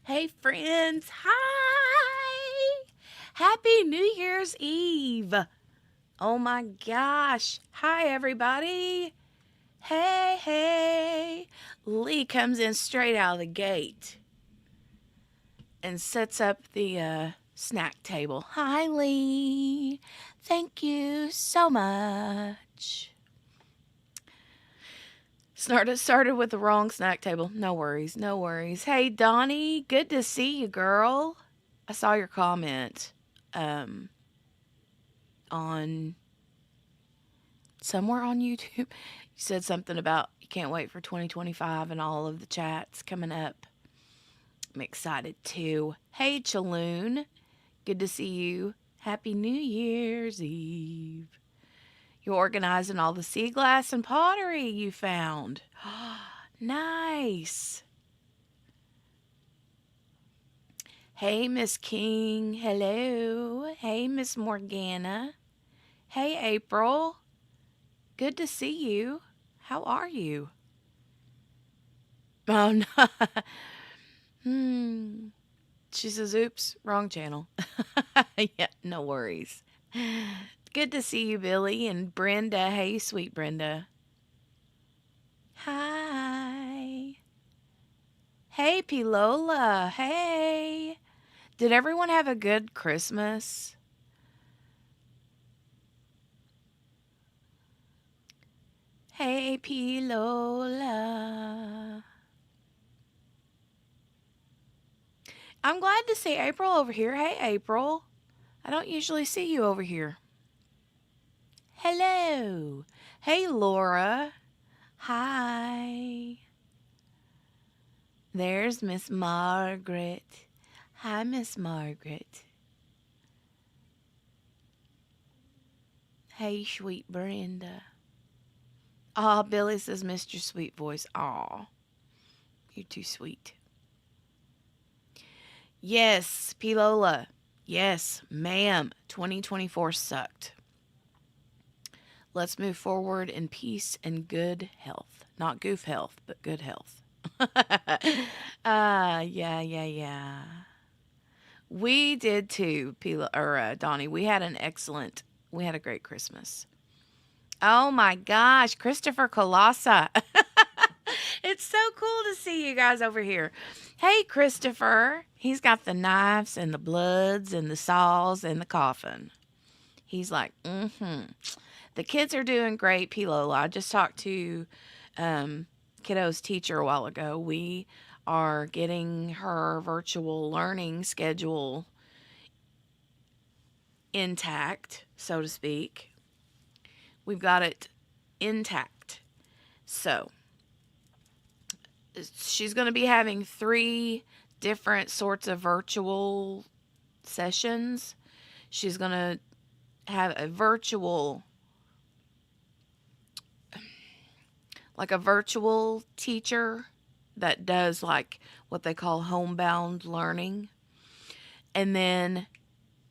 Hey, friends. Hi. Happy New Year's Eve. Oh my gosh. Hi, everybody. Hey, hey. Lee comes in straight out of the gate and sets up the snack table. Hi, Lee. Thank you so much. Started with the wrong snack table. No worries, no worries. Hey, Donnie, good to see you, girl. I saw your comment um, on somewhere on YouTube. You said something about you can't wait for 2025 and all of the chats coming up. I'm excited too. Hey, Chaloon, good to see you. Happy New Year's Eve. You're organizing all the sea glass and pottery you found. Nice. Hey, Miss King. Hello. Hey, Miss Morgana. Hey, April. Good to see you. How are you? Oh, no. She says, oops, wrong channel. Yeah, no worries. Good to see you, Billy and Brenda. Hey, sweet Brenda. Hi. Hey, Pilola. Hey. Did everyone have a good Christmas? Hey, Pilola. I'm glad to see April over here. Hey, April. I don't usually see you over here. Hello. Hey, Laura. Hi. There's Miss Margaret. Hi, Miss Margaret. Hey, sweet Brenda. Aw, Billy says, Mr. Sweet Voice. Aw, you're too sweet. Yes, Pilola. Yes, ma'am. 2024 sucked. Let's move forward in peace and good health. Not goof health, but good health. Yeah. We did too, Donnie. We had a great Christmas. Oh my gosh, Christopher Colassa. It's so cool to see you guys over here. Hey, Christopher. He's got the knives and the bloods and the saws and the coffin. He's like, The kids are doing great, P. Lola. I just talked to Kiddo's teacher a while ago. We are getting her virtual learning schedule intact, so to speak. We've got it intact. So she's going to be having 3 different sorts of virtual sessions. She's going to have a virtual teacher that does like what they call homebound learning. And then,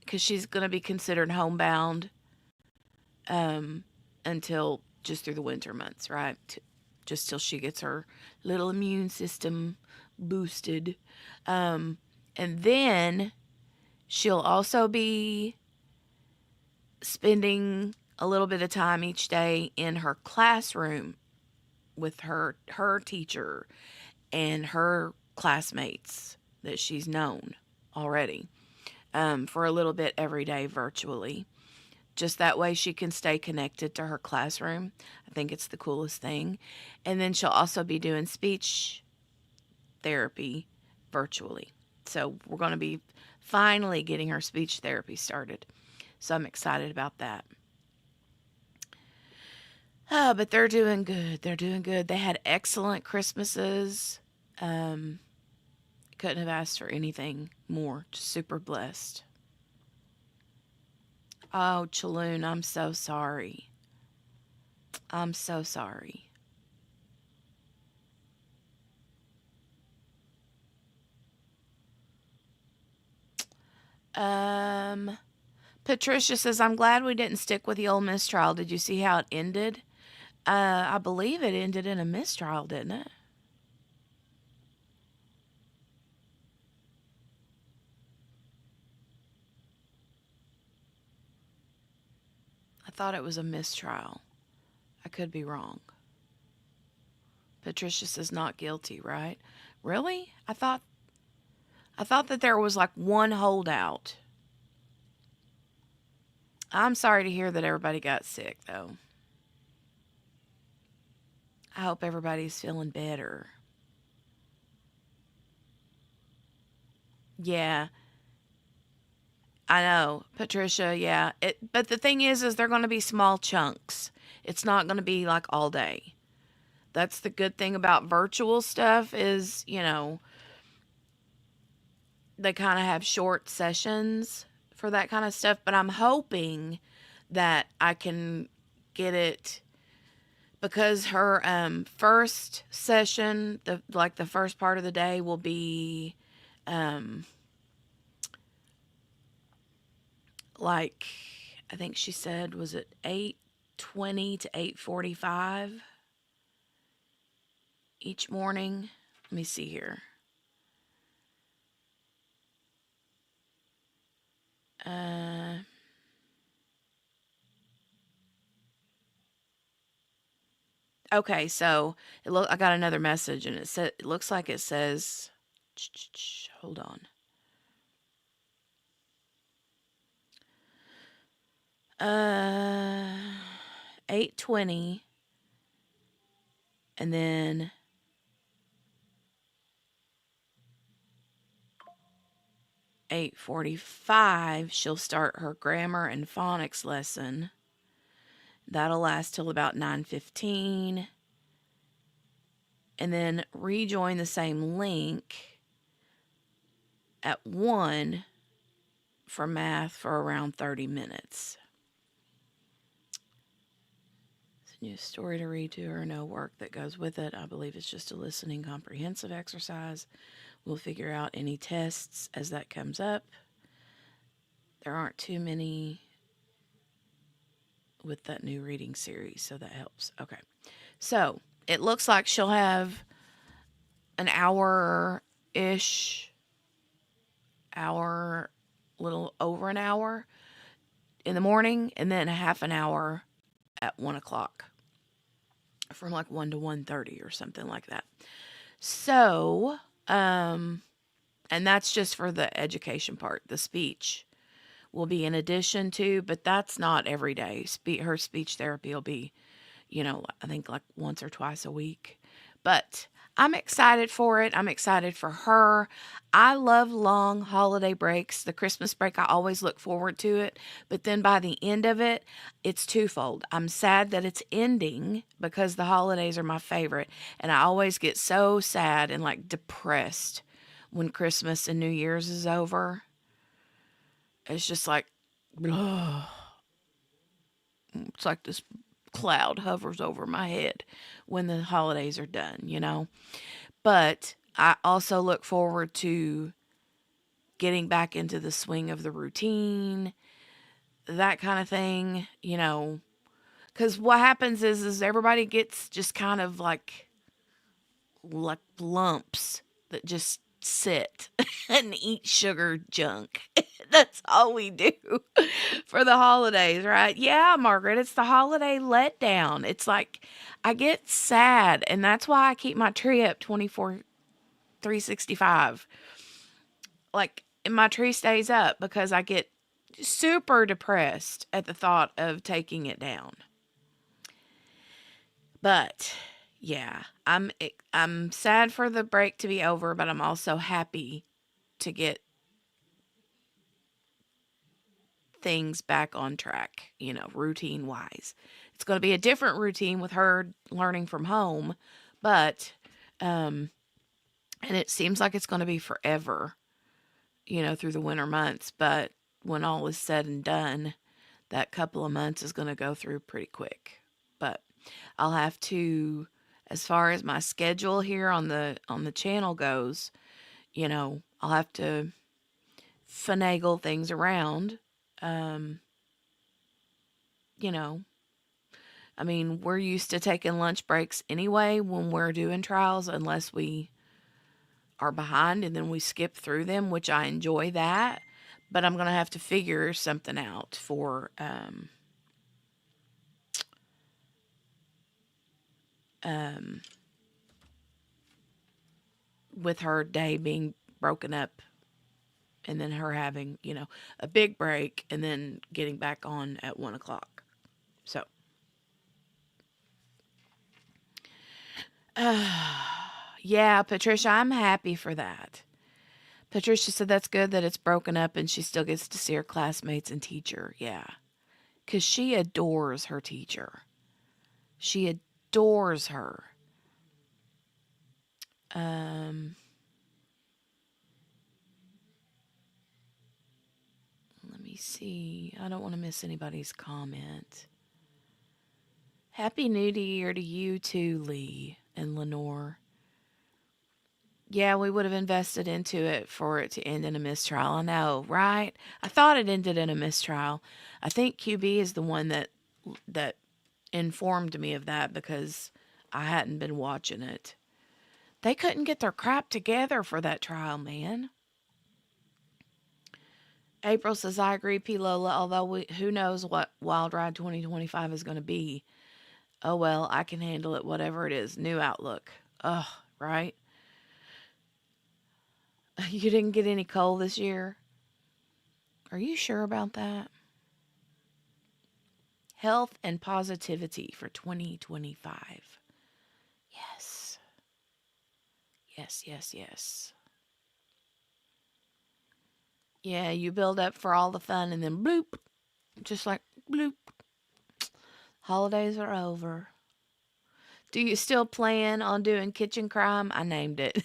because she's going to be considered homebound until just through the winter months, right? Just till she gets her little immune system boosted. And then she'll also be spending a little bit of time each day in her classroom with her teacher and her classmates that she's known already for a little bit every day virtually. Just that way she can stay connected to her classroom. I think it's the coolest thing. And then she'll also be doing speech therapy virtually. So we're going to be finally getting her speech therapy started. So I'm excited about that. Oh, but they're doing good. They're doing good. They had excellent Christmases. Couldn't have asked for anything more. Just super blessed. Oh, Chaloon, I'm so sorry. I'm so sorry. Patricia says, I'm glad we didn't stick with the old mistrial. Did you see how it ended? I believe it ended in a mistrial, didn't it? thought it was a mistrial. I could be wrong. Patricia says not guilty, right? Really? I thought that there was like one holdout. I'm sorry to hear that everybody got sick though. I hope everybody's feeling better. Yeah, I know, Patricia, yeah. But the thing is they're going to be small chunks. It's not going to be like all day. That's the good thing about virtual stuff is, they kind of have short sessions for that kind of stuff, but I'm hoping that I can get it because her first session, the first part of the day will be um like I think she said was it 8:20 to 8:45 each morning. Let me see here. Uh okay, so I got another message and it looks like it says hold on. Uh 8:20 and then 8:45 she'll start her grammar and phonics lesson. That'll last till about 9:15 and then rejoin the same link at 1 for math for around 30 minutes. It's a new story to read to her, no work that goes with it. I believe it's just a listening comprehensive exercise. We'll figure out any tests as that comes up. There aren't too many with that new reading series, so that helps. Okay. So it looks like she'll have an hour-ish, little over an hour in the morning, and then a half an hour at 1 o'clock from like 1 to 1:30 or something like that. So, and that's just for the education part. The speech will be in addition to, but that's not every day. Her speech therapy will be, I think like once or twice a week. But I'm excited for it. I'm excited for her. I love long holiday breaks. The Christmas break, I always look forward to it. But then by the end of it, it's twofold. I'm sad that it's ending because the holidays are my favorite. And I always get so sad and like depressed when Christmas and New Year's is over. It's just like, ugh. It's like this cloud hovers over my head when the holidays are done. But I also look forward to getting back into the swing of the routine, that kind of thing, because what happens is everybody gets just kind of like lumps that just sit and eat sugar junk. That's all we do for the holidays, right? Yeah, Margaret, it's the holiday letdown. It's like I get sad, and that's why I keep my tree up 365. Like, and my tree stays up because I get super depressed at the thought of taking it down. But yeah, I'm sad for the break to be over, but I'm also happy to get things back on track, routine wise. It's going to be a different routine with her learning from home, but and it seems like it's going to be forever, through the winter months, but when all is said and done, that couple of months is going to go through pretty quick. But I'll have to, as far as my schedule here on the channel goes, I'll have to finagle things around. Um, you know, I mean, we're used to taking lunch breaks anyway when we're doing trials, unless we are behind and then we skip through them, which I enjoy that. But I'm going to have to figure something out for um, with her day being broken up and then her having, a big break and then getting back on at 1 o'clock. So, yeah, Patricia, I'm happy for that. Patricia said that's good that it's broken up and she still gets to see her classmates and teacher. Yeah. Because she adores her teacher. She adores her. Um, Let me see. I don't want to miss anybody's comment. Happy New Year to you too, Lee and Lenore. Yeah, we would have invested into it for it to end in a mistrial. I know, right? I thought it ended in a mistrial. I think QB is the one that informed me of that because I hadn't been watching it. They couldn't get their crap together for that trial, man. April says, I agree, P. Lola, although who knows what Wild Ride 2025 is going to be. Oh, well, I can handle it, whatever it is. New outlook. Ugh, right? You didn't get any coal this year? Are you sure about that? Health and positivity for 2025. Yes. Yes, yes, yes. Yeah, you build up for all the fun and then bloop. Just like bloop. Holidays are over. Do you still plan on doing kitchen crime? I named it.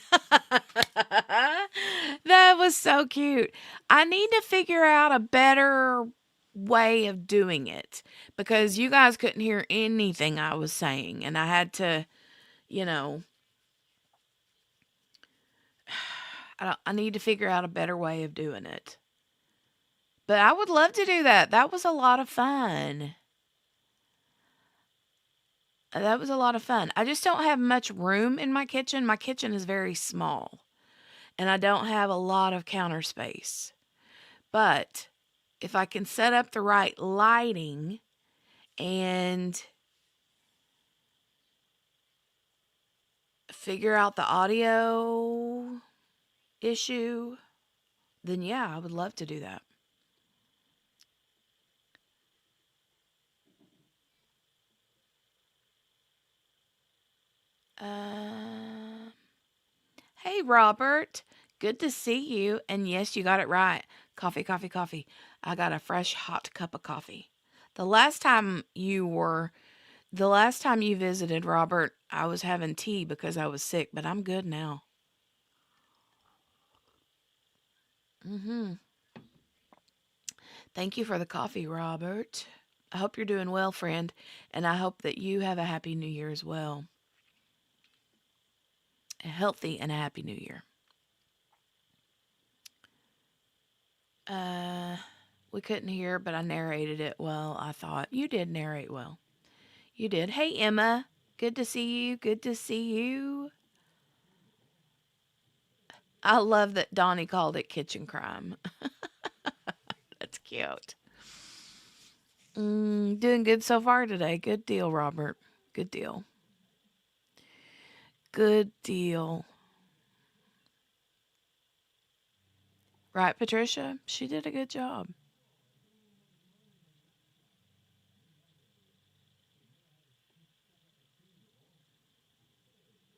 That was so cute. I need to figure out a better way of doing it because you guys couldn't hear anything I was saying and I had to, you know, I need to figure out a better way of doing it. But I would love to do that. That was a lot of fun. That was a lot of fun. I just don't have much room in my kitchen. My kitchen is very small and I don't have a lot of counter space. But if I can set up the right lighting and figure out the audio issue, then yeah, I would love to do that. Uh, hey, Robert. Good to see you. And yes, you got it right. Coffee, coffee, coffee. I got a fresh hot cup of coffee. The last time you were, the last time you visited, Robert, I was having tea because I was sick, but I'm good now. Mm-hmm. Thank you for the coffee, Robert. I hope you're doing well, friend, and I hope that you have a happy new year as well. A healthy and a happy new year. Uh, we couldn't hear, but I narrated it well, I thought. You did narrate well. You did. Hey, Emma. Good to see you. Good to see you. I love that Donnie called it kitchen crime. That's cute. Doing good so far today. Good deal, Robert. Good deal. Good deal. Right, Patricia? She did a good job.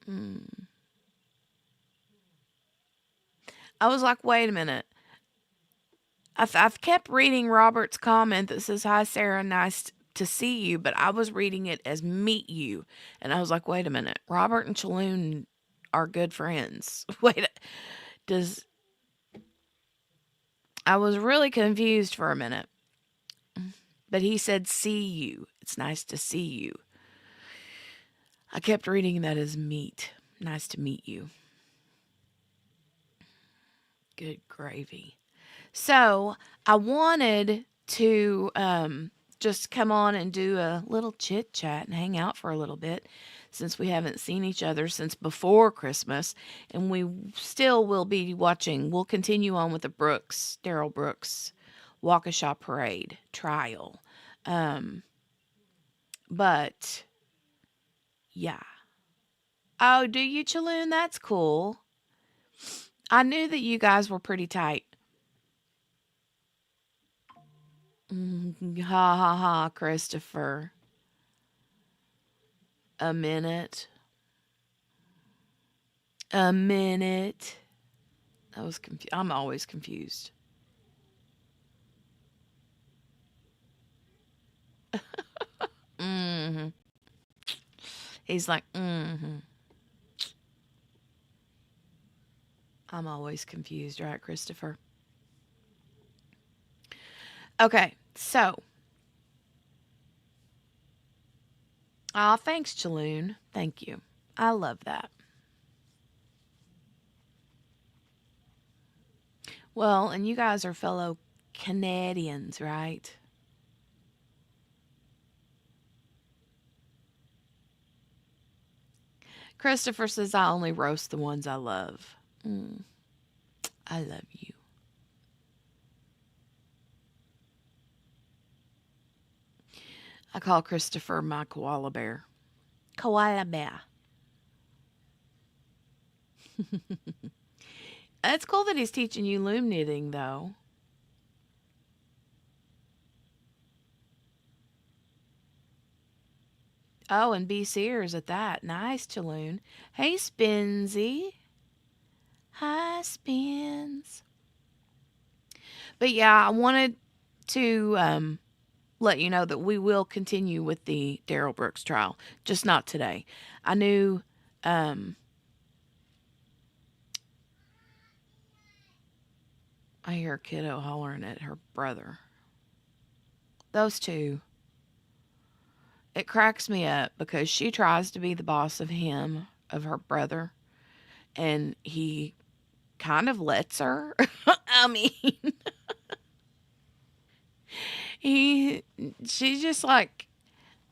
Mm. I was like, wait a minute. I've kept reading Robert's comment that says, Hi, Sarah, nice to see you, but I was reading it as meet you. And I was like, wait a minute. Robert and Chaloon are good friends. Wait, does. I was really confused for a minute, but he said, see you. It's nice to see you. I kept reading that as meet. Nice to meet you. Good gravy. So I wanted to just come on and do a little chit chat and hang out for a little bit since we haven't seen each other since before Christmas. And we still will be watching, we'll continue on with the Daryl Brooks Waukesha Parade trial. Um, but yeah. Oh, do you, Chaloon? That's cool. I knew that you guys were pretty tight. Ha ha ha, Christopher. A minute. A minute. I was confused. I'm always confused. Mm-hmm. He's like, mm-hmm. I'm always confused, right, Christopher? Okay, so, thanks, Chaloon. Thank you. I love that. Well, and you guys are fellow Canadians, right? Christopher says I only roast the ones I love. Mm, I love you. I call Christopher my koala bear. Koala bear. It's cool that he's teaching you loom knitting, though. Oh, and B. Sears at that. Nice, Chaloon. Hey, Spinsy. Hi, Spins. But yeah, I wanted to let you know that we will continue with the Daryl Brooks trial, just not today. I knew um, I hear a kiddo hollering at her brother. Those two. It cracks me up because she tries to be the boss of him, of her brother, and he kind of lets her. I mean, he she's just like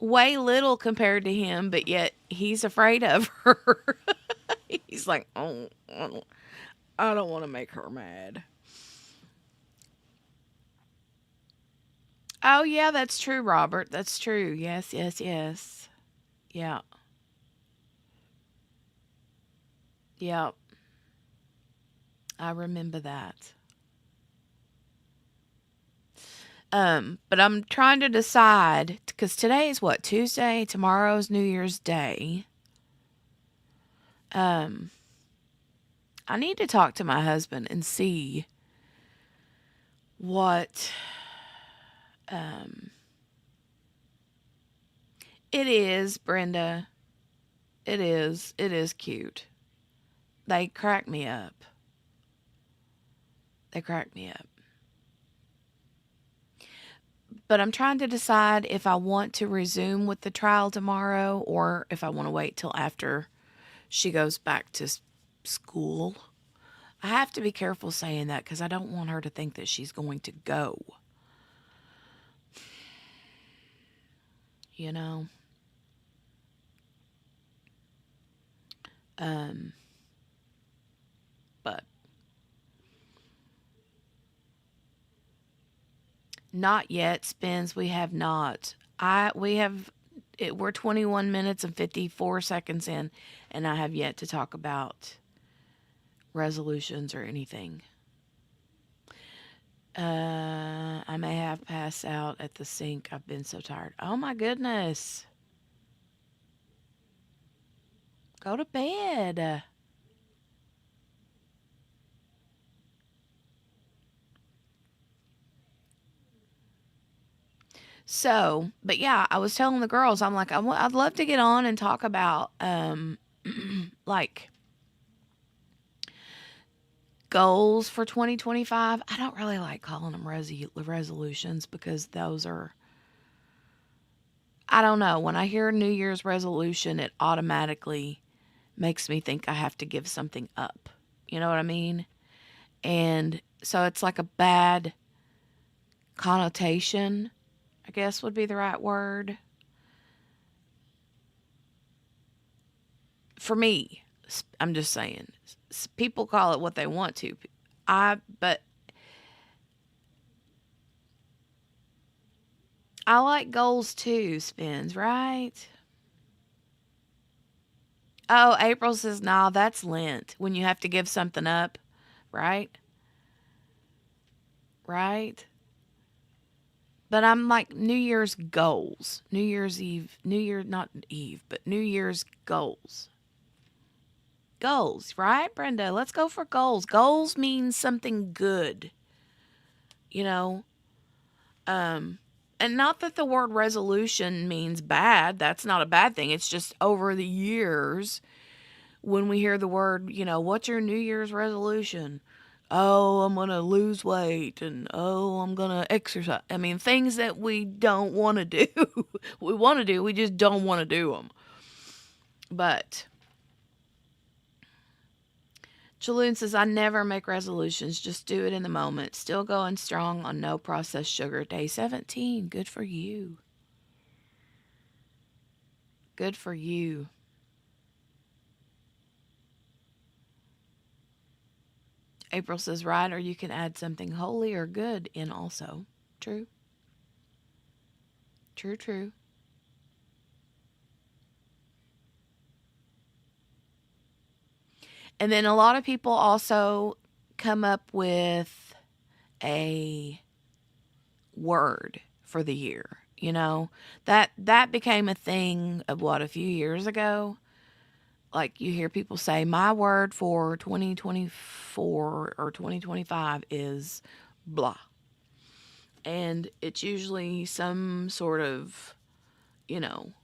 way little compared to him, but yet he's afraid of her. He's like, oh, I don't want to make her mad. Oh yeah, that's true, Robert. That's true. Yes, yes, yes. Yeah, yeah. I remember that. But I'm trying to decide because today is what, Tuesday? Tomorrow's New Year's Day. Um, I need to talk to my husband and see what um it is, Brenda. It is. It is cute. They crack me up. They crack me up. But I'm trying to decide if I want to resume with the trial tomorrow or if I want to wait till after she goes back to school. I have to be careful saying that because I don't want her to think that she's going to go, you know? Um, but not yet, Spins. We have not. We have we're 21 minutes and 54 seconds in, and I have yet to talk about resolutions or anything. I may have passed out at the sink. I've been so tired. Oh my goodness. Go to bed. So, but yeah, I was telling the girls, I'm like, I'd love to get on and talk about, like goals for 2025. I don't really like calling them resolutions because those are, I don't know. When I hear New Year's resolution, it automatically makes me think I have to give something up. You know what I mean? And so it's like a bad connotation, I guess would be the right word for me. I'm just saying, people call it what they want to. But I like goals too, Spins, right? Oh, April says, nah, that's Lent when you have to give something up, right? Right? But I'm like New Year's goals, New Year's Eve, New Year, not Eve, but New Year's goals. Goals, right, Brenda? Let's go for goals. Goals means something good, you know? Um, and not that the word resolution means bad. That's not a bad thing. It's just over the years when we hear the word, what's your New Year's resolution? Oh, I'm going to lose weight and oh, I'm going to exercise. I mean, things that we don't want to do. We want to do, we just don't want to do them. But Chaloon says, I never make resolutions, just do it in the moment. Still going strong on no processed sugar. Day 17. Good for you. Good for you. April says, right, or you can add something holy or good in also. True. True, true. And then a lot of people also come up with a word for the year. That became a thing of a few years ago. Like you hear people say, my word for 2024 or 2025 is blah. And it's usually some sort of, you know,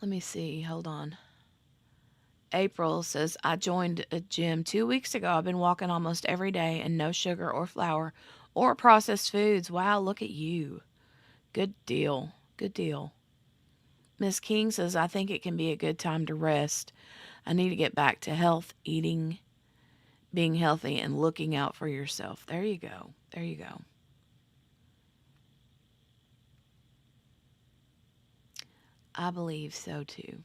let me see. Hold on. April says, I joined a gym 2 weeks ago. I've been walking almost every day and no sugar or flour or processed foods. Wow, look at you. Good deal. Good deal. Miss King says, I think it can be a good time to rest. I need to get back to health, eating, being healthy, and looking out for yourself. There you go. There you go. I believe so too.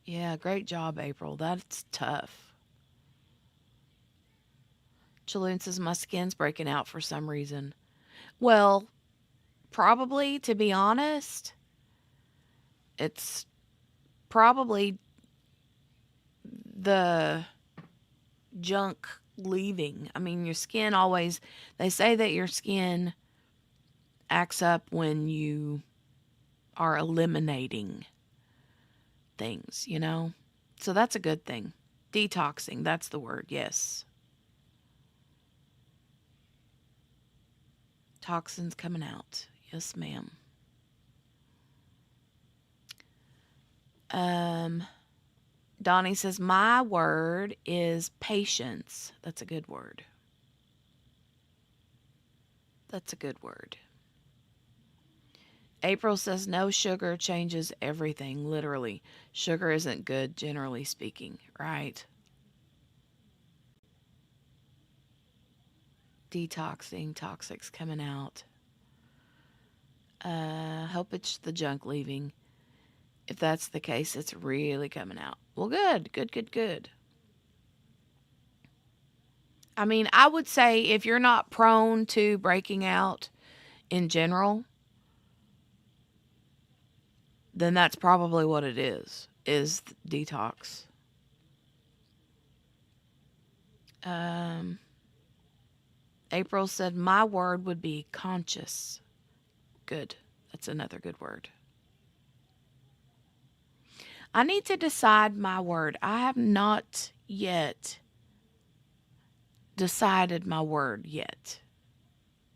Yeah, great job, April. That's tough. Chaloon says, my skin's breaking out for some reason. Well, probably, to be honest, it's probably the junk leaving. I mean, your skin always, they say that your skin acts up when you are eliminating things. So that's a good thing. Detoxing, that's the word, yes. Toxins coming out. Yes, ma'am. Um, Donnie says, my word is patience. That's a good word. That's a good word. April says, no sugar changes everything, literally. Sugar isn't good, generally speaking, right? Detoxing, toxics coming out. Hope it's the junk leaving. If that's the case, it's really coming out. Well, good, good, good, good. I mean, I would say if you're not prone to breaking out in general, then that's probably what it is detox. Um, April said, my word would be conscious. Good. That's another good word. I need to decide my word. I have not yet decided my word yet.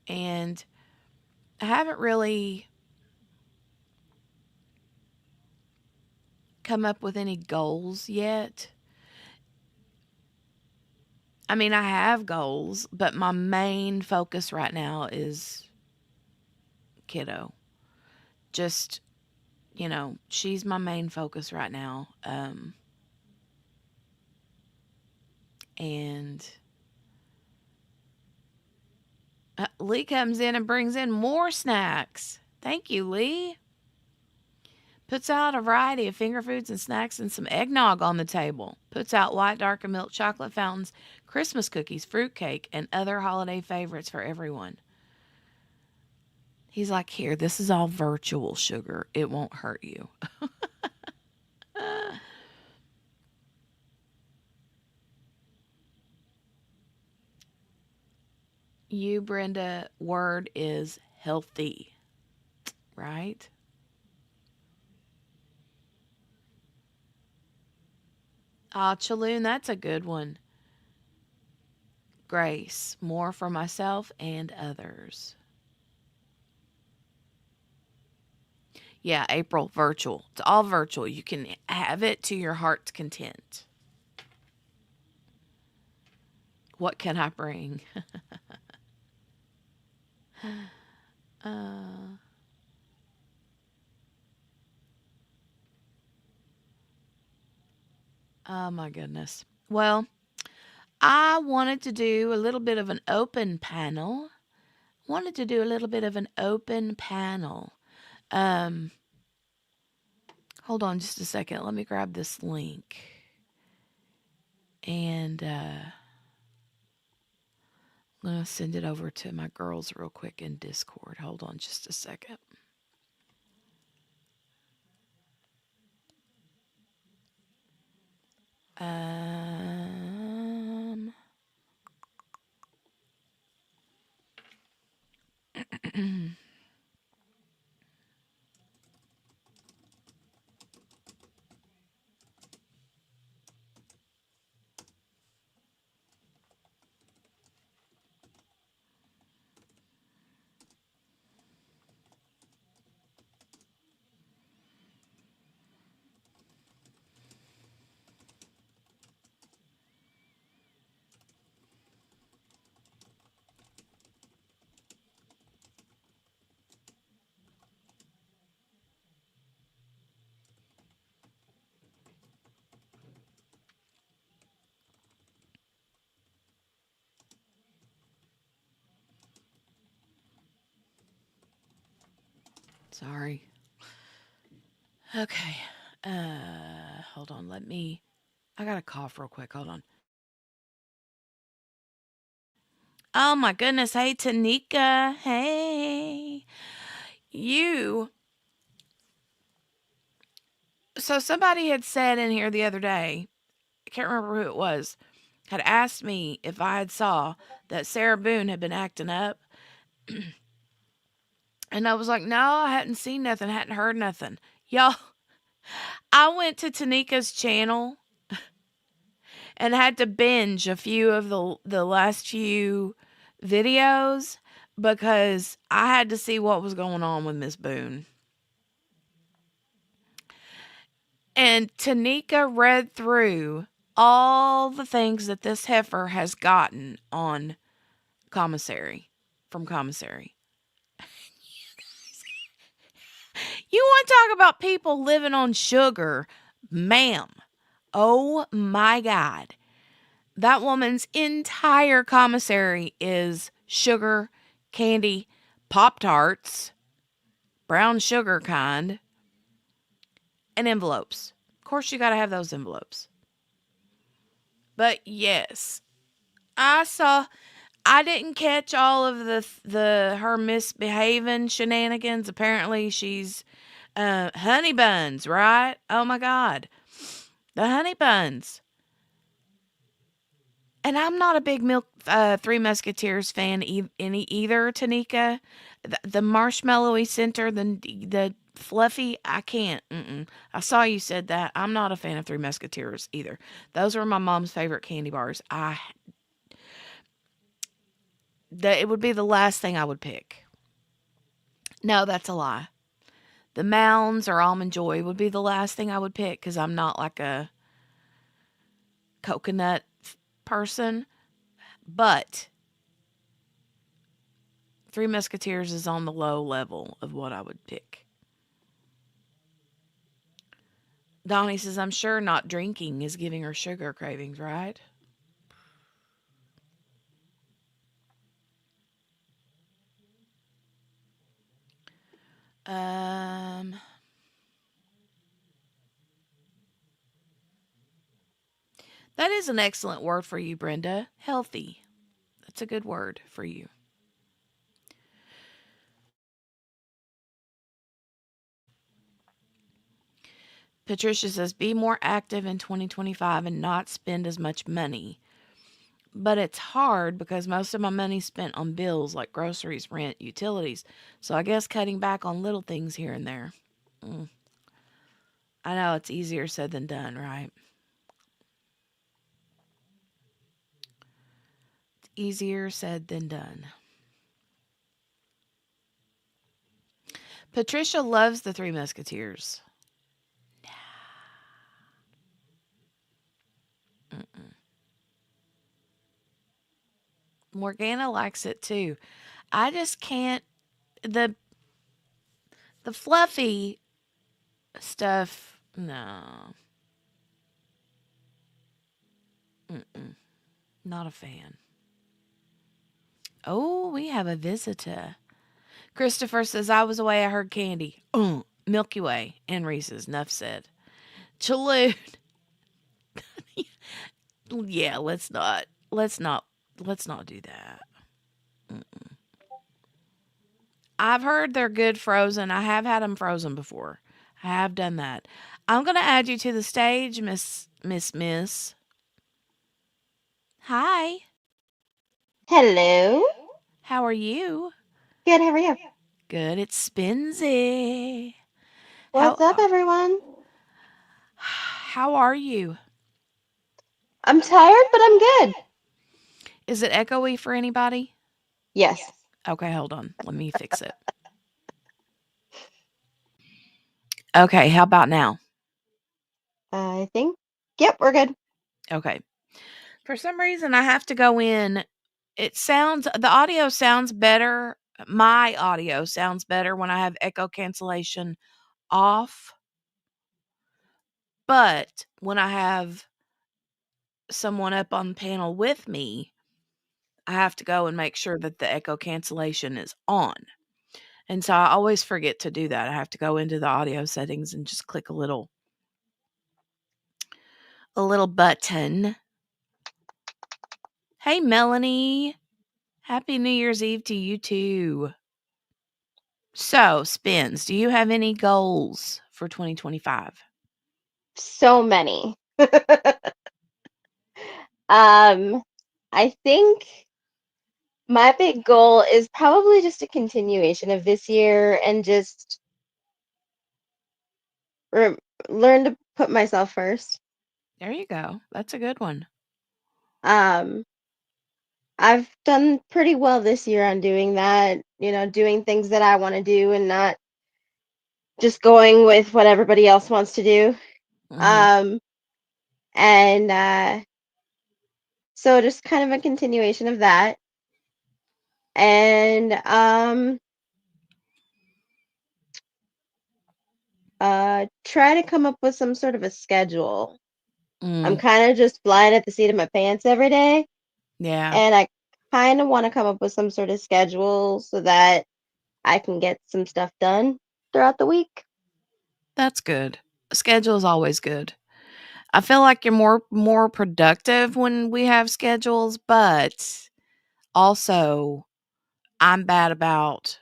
And I haven't really come up with any goals yet. I mean, I have goals, but my main focus right now is kiddo. Just, she's my main focus right now. And Lee comes in and brings in more snacks. Thank you, Lee. Puts out a variety of finger foods and snacks and some eggnog on the table. Puts out white, dark, and milk chocolate fountains, Christmas cookies, fruitcake, and other holiday favorites for everyone. He's like, here, this is all virtual sugar. It won't hurt you. You, Brenda, word is healthy, right? Ah, Chaloon, that's a good one. Grace, more for myself and others. Yeah, April, virtual. It's all virtual. You can have it to your heart's content. What can I bring? uh, oh, my goodness. Well, I wanted to do a little bit of an open panel. Wanted to do a little bit of an open panel. Um, hold on just a second. Let me grab this link. And I'm going to send it over to my girls real quick in Discord. Hold on just a second. Um, sorry. Okay. Hold on. I got to cough real quick. Hold on. Oh my goodness. Hey, Tanika. Hey. You. So somebody had said in here the other day, I can't remember who it was, had asked me if I had saw that Sarah Boone had been acting up. And I was like, no, I hadn't seen nothing, hadn't heard nothing. Y'all, I went to Tanika's channel and had to binge a few of the last few videos because I had to see what was going on with Miss Boone. And Tanika read through all the things that this heifer has gotten on commissary, from commissary. You want to talk about people living on sugar, ma'am. Oh my God. That woman's entire commissary is sugar, candy, Pop Tarts, brown sugar kind, and envelopes. Of course, you got to have those envelopes. But yes, I didn't catch all of the her misbehaving shenanigans. Apparently, she's honey buns, right? Oh my God, the honey buns. And I'm not a big milk Three Musketeers fan either, Tanika. The marshmallowy center, the fluffy, I can't. I saw you said that. I'm not a fan of Three Musketeers either. Those were my mom's favorite candy bars. It would be the last thing I would pick. No, that's a lie. The Mounds or Almond Joy would be the last thing I would pick because I'm not like a coconut person. But Three Musketeers is on the low level of what I would pick. Donnie says, I'm sure not drinking is giving her sugar cravings, right? Um, That is an excellent word for you, Brenda. Healthy. That's a good word for you. Patricia says, be more active in 2025 and not spend as much money. But it's hard because most of my money's spent on bills like groceries, rent, utilities. So I guess cutting back on little things here and there. Mm. I know it's easier said than done, right? It's easier said than done. Patricia loves the Three Musketeers. Mm-mm. Morgana likes it too. I just can't the the fluffy stuff. No, mm-mm, not a fan. Oh, we have a visitor. Christopher says, I was away, I heard candy. Milky Way and Reese's, enough said. Chaloon. Yeah, let's not do that. Mm-mm. I've heard they're good frozen. I have had them frozen before. I have done that. I'm going to add you to the stage, Miss. Hi. Hello. How are you? Good, how are you? Good. It's Spinsy. How What's up, everyone? how are you? I'm tired, but I'm good. Is it echoey for anybody? Yes. Okay, hold on. Let me fix it. Okay, how about now? I think, yep, we're good. Okay. For some reason, I have to go in. The audio sounds better. My audio sounds better when I have echo cancellation off. But when I have someone up on the panel with me, I have to go and make sure that the echo cancellation is on. And so I always forget to do that. I have to go into the audio settings and just click a little button. Hey Melanie, happy New Year's Eve to you too. So, Spins, do you have any goals for 2025? So many. Um, I think my big goal is probably just a continuation of this year and just re learn to put myself first. There you go. That's a good one. Um, I've done pretty well this year on doing that, doing things that I want to do and not just going with what everybody else wants to do. Mhm. Um, and So just kind of a continuation of that. And try to come up with some sort of a schedule. I'm Mm, kind of just flying at the seat of my pants every day, yeah, and I kind of want to come up with some sort of schedule so that I can get some stuff done throughout the week. that's good. A schedule is always good. I feel like you're more productive when we have schedules, but also I'm bad about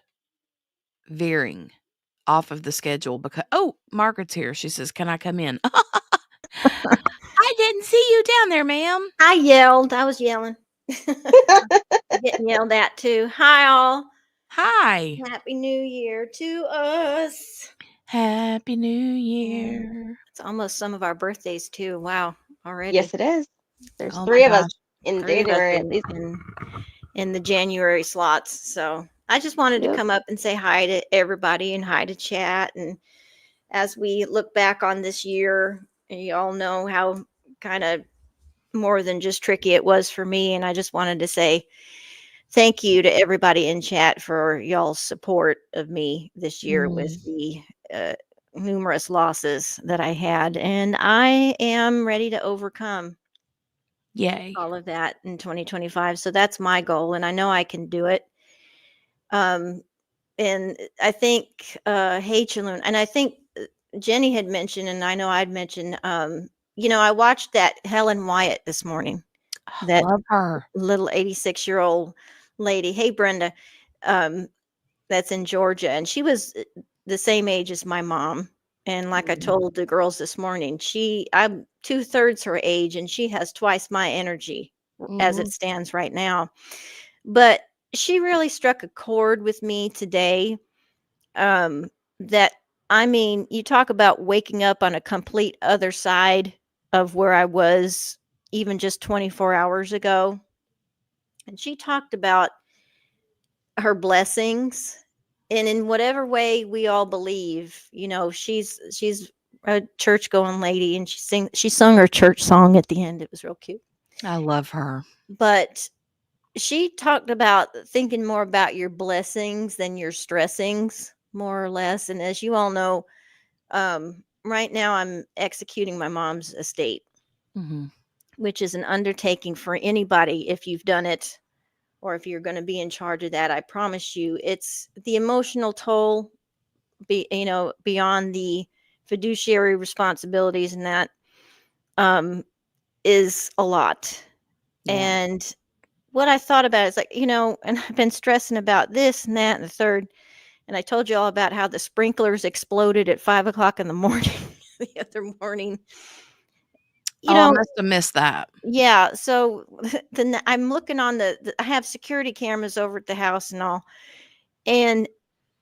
veering off of the schedule because Margaret's here. She says, "Can I come in?" I didn't see you down there, ma'am. I yelled. I was yelling. Getting yelled at too. Hi, all. Hi. Happy New Year to us. Happy New Mm, Year. It's almost some of our birthdays too. Wow, already Yes, it is. There's Oh my three of us gosh. in three of us January at least. in the January slots. So I just wanted to Yep. come up and say hi to everybody and hi to chat. And as we look back on this year, you all know how kind of more than just tricky it was for me. And I just wanted to say thank you to everybody in chat for y'all's support of me this year with Mm, the uh, numerous losses that I had. And I am ready to overcome yay. all of that in 2025. So that's my goal. And I know I can do it. Um, and I think, hey, Chaloon, and I think Jenny had mentioned, and I know I'd mentioned, I watched that Helen Wyatt this morning, that Love her. little 86-year-old lady. Hey, Brenda, um, that's in Georgia. And she was the same age as my mom. And like I Mhm. told the girls this morning, I'm 2/3 her age and she has twice my energy as it Mhm. stands right now. But she really struck a chord with me today. Um, that, I mean, you talk about waking up on a complete other side of where I was even just 24 hours ago. And she talked about her blessings, and in whatever way we all believe, she's a church going lady, and she sung her church song at the end. It was real cute. I love her. But she talked about thinking more about your blessings than your stressings, more or less. And as you all know, right now I'm executing my mom's estate, Mhm. which is an undertaking for anybody. If you've done it, or if you're going to be in charge of that, I promise you, it's the emotional toll, beyond the fiduciary responsibilities, and that um is a lot. Yeah. And what I thought about is, like, and I've been stressing about this and that and the third. And I told you all about how the sprinklers exploded at 5 o'clock in the morning the other morning. You Oh, I know, must have missed that. yeah. So then I'm looking on I have security cameras over at the house and all. And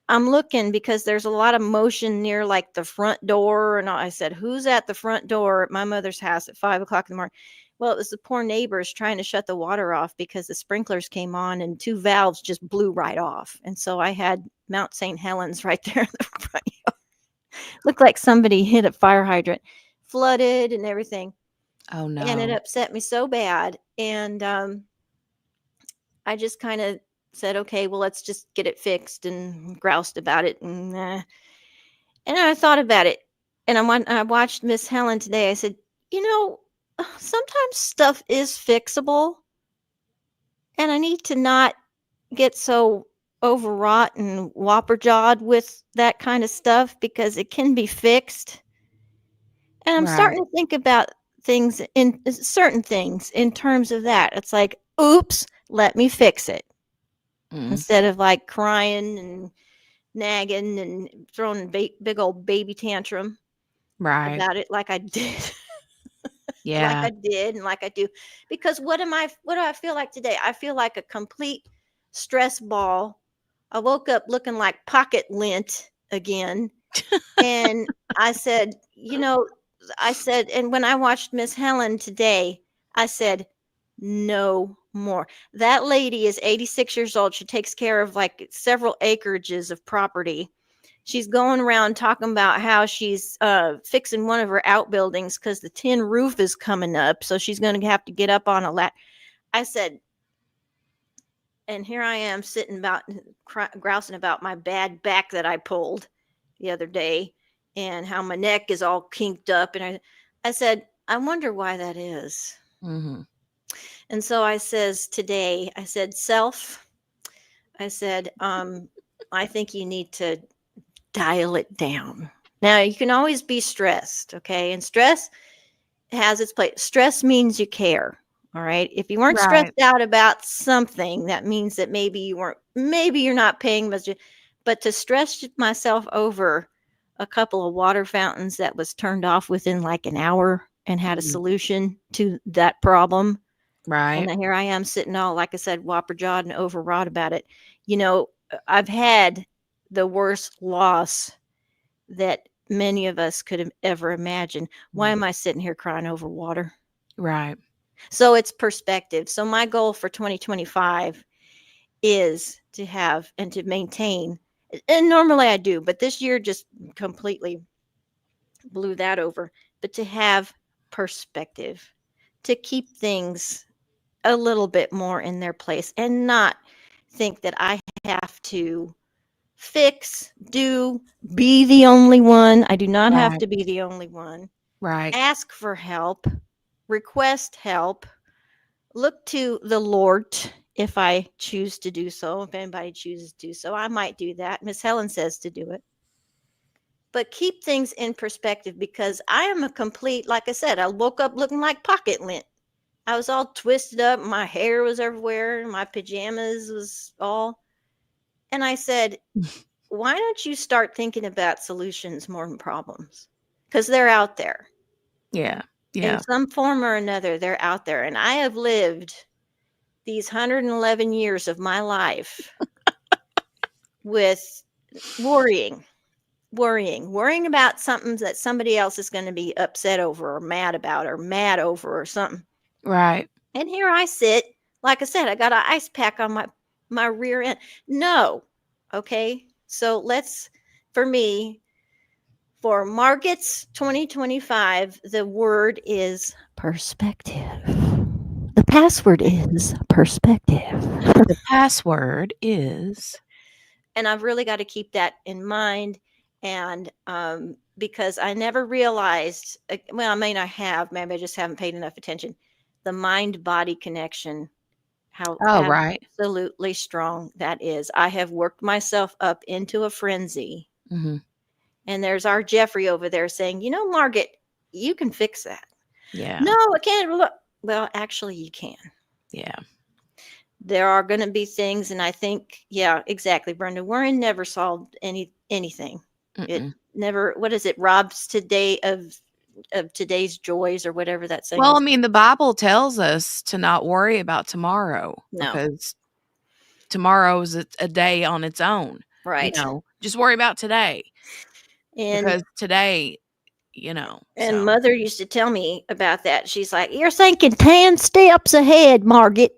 I'm looking because there's a lot of motion near, like, the front door. And I said, who's at the front door at my mother's house at 5 o'clock in the morning? Well, it was the poor neighbors trying to shut the water off because the sprinklers came on and two valves just blew right off. And so I had Mount St. Helens right there in the front yard. Looked like somebody hit a fire hydrant, flooded and everything. Oh, And it no. upset me so bad. And I just kind of said, okay, well, let's just get it fixed, and groused about it. And I thought about it, and I watched Miss Helen today. I said, sometimes stuff is fixable, and I need to not get so overwrought and whopper jawed with that kind of stuff, because it can be fixed. And I'm Right. starting to think about certain things in terms of that. It's like, oops, let me fix it, Mm. instead of like crying and nagging and throwing a big old baby tantrum Right. about it, like I did. Like Yeah. I did and like I do. Because what do I feel like today? I feel like a complete stress ball. I woke up looking like pocket lint again. And I said, and when I watched Miss Helen today, I said, no more. That lady is 86 years old. She takes care of like several acreages of property. She's going around talking about how she's fixing one of her outbuildings because the tin roof is coming up. So she's going to have to get up on a lat. I said, and here I am sitting about grousing about my bad back that I pulled the other day, and how my neck is all kinked up. And I said, I wonder why that is. Mhm. And so I says today, I said, self, I said, I think you need to dial it down. Now, you can always be stressed, okay? And stress has its place. Stress means you care, all right? If you weren't Right. stressed out about something, that means that maybe you're not paying much. But to stress myself over a couple of water fountains that was turned off within like an hour and had a Mhm. solution to that problem. And Right. then here I am sitting all, like I said, whopper jawed and overwrought about it. I've had the worst loss that many of us could have ever imagined. Why Mm. am I sitting here crying over water? Right. So it's perspective. So my goal for 2025 is to have and to maintain, and normally I do, but this year just completely blew that over, but to have perspective, to keep things a little bit more in their place, and not think that I have to fix, be the only one. I do not have Right. to be the only one. Right. Ask for help, request help, look to the Lord if I choose to do so. If anybody chooses to do so, I might do that. Miss Helen says to do it. but keep things in perspective, because I am a complete, like I said, I woke up looking like pocket lint. I was all twisted up. My hair was everywhere. My pajamas was all. And I said, why don't you start thinking about solutions more than problems? Because they're out there. Yeah. In Yeah. some form or another, they're out there. And I have lived these 111 years of my life with worrying about something that somebody else is going to be upset over or mad about or mad over or something. Right. And here I sit, like I said, I got an ice pack on my rear end. No. Okay. So let's, for me, for Margaret's 2025, the word is perspective. The password is perspective. The password is. And I've really got to keep that in mind. And because I never realized, well, I may not have, maybe I just haven't paid enough attention, the mind body connection, how Oh, right. absolutely strong that is. I have worked myself up into a frenzy. Mm-hmm. And there's our Jeffrey over there saying, you know, Margaret, you can fix that. Yeah. No, I can't. Well, actually, you can. Yeah. There are going to be things, and I think, yeah, exactly, Brenda. Worrying never solved anything. It Mm-mm. never. What is it? Robs today of today's joys, or whatever that saying Well, I is. mean, the Bible tells us to not worry about tomorrow No. because tomorrow is a day on its own. Right. You know, just worry about today And because today, you know. and So. Mother used to tell me about that. She's like, "You're thinking 10 steps ahead, Margaret."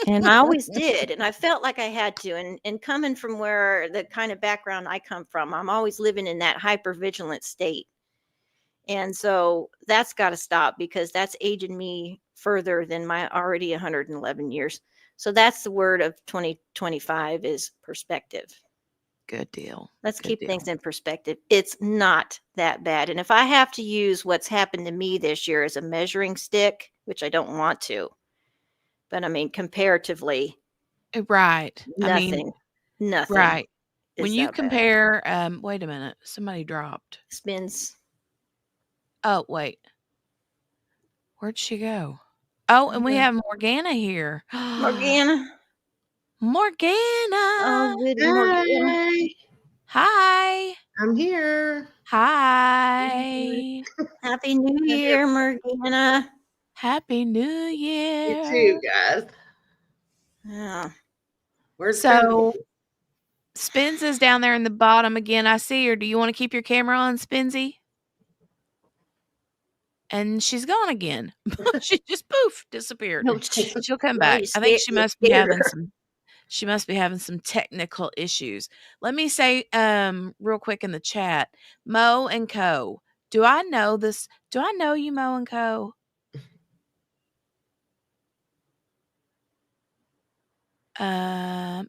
And I always did. And I felt like I had to. And coming from where the kind of background I come from, I'm always living in that hypervigilant state. And so that's got to stop, because that's aging me further than my already 111 years. So that's the word of 2025 is perspective. Good deal. Let's Good keep deal. things in perspective. It's not that bad. And if I have to use what's happened to me this year as a measuring stick, which I don't want to, but I mean, comparatively, Right. nothing. Right. Is When you that bad. compare, wait a minute, somebody dropped. Spins. Oh, wait. Where'd she go? Oh, and we have Morgana here. Morgana. Morgana. Oh, good Morgana. Hi, Hi. I'm here. Hi. Happy New Year, Morgana. Happy New You Year. too, guys. Yeah. Where's So, Spencer? Spins is down there in the bottom again. I see her. Do you want to keep your camera on, Spinsy? And she's gone again. She just poof disappeared. No, She'll come well, back. you I think scared- she you must be scared having her. some technical issues. Let me say real quick in the chat, Mo and Co. Do I know this? Do I know you, Mo and Co?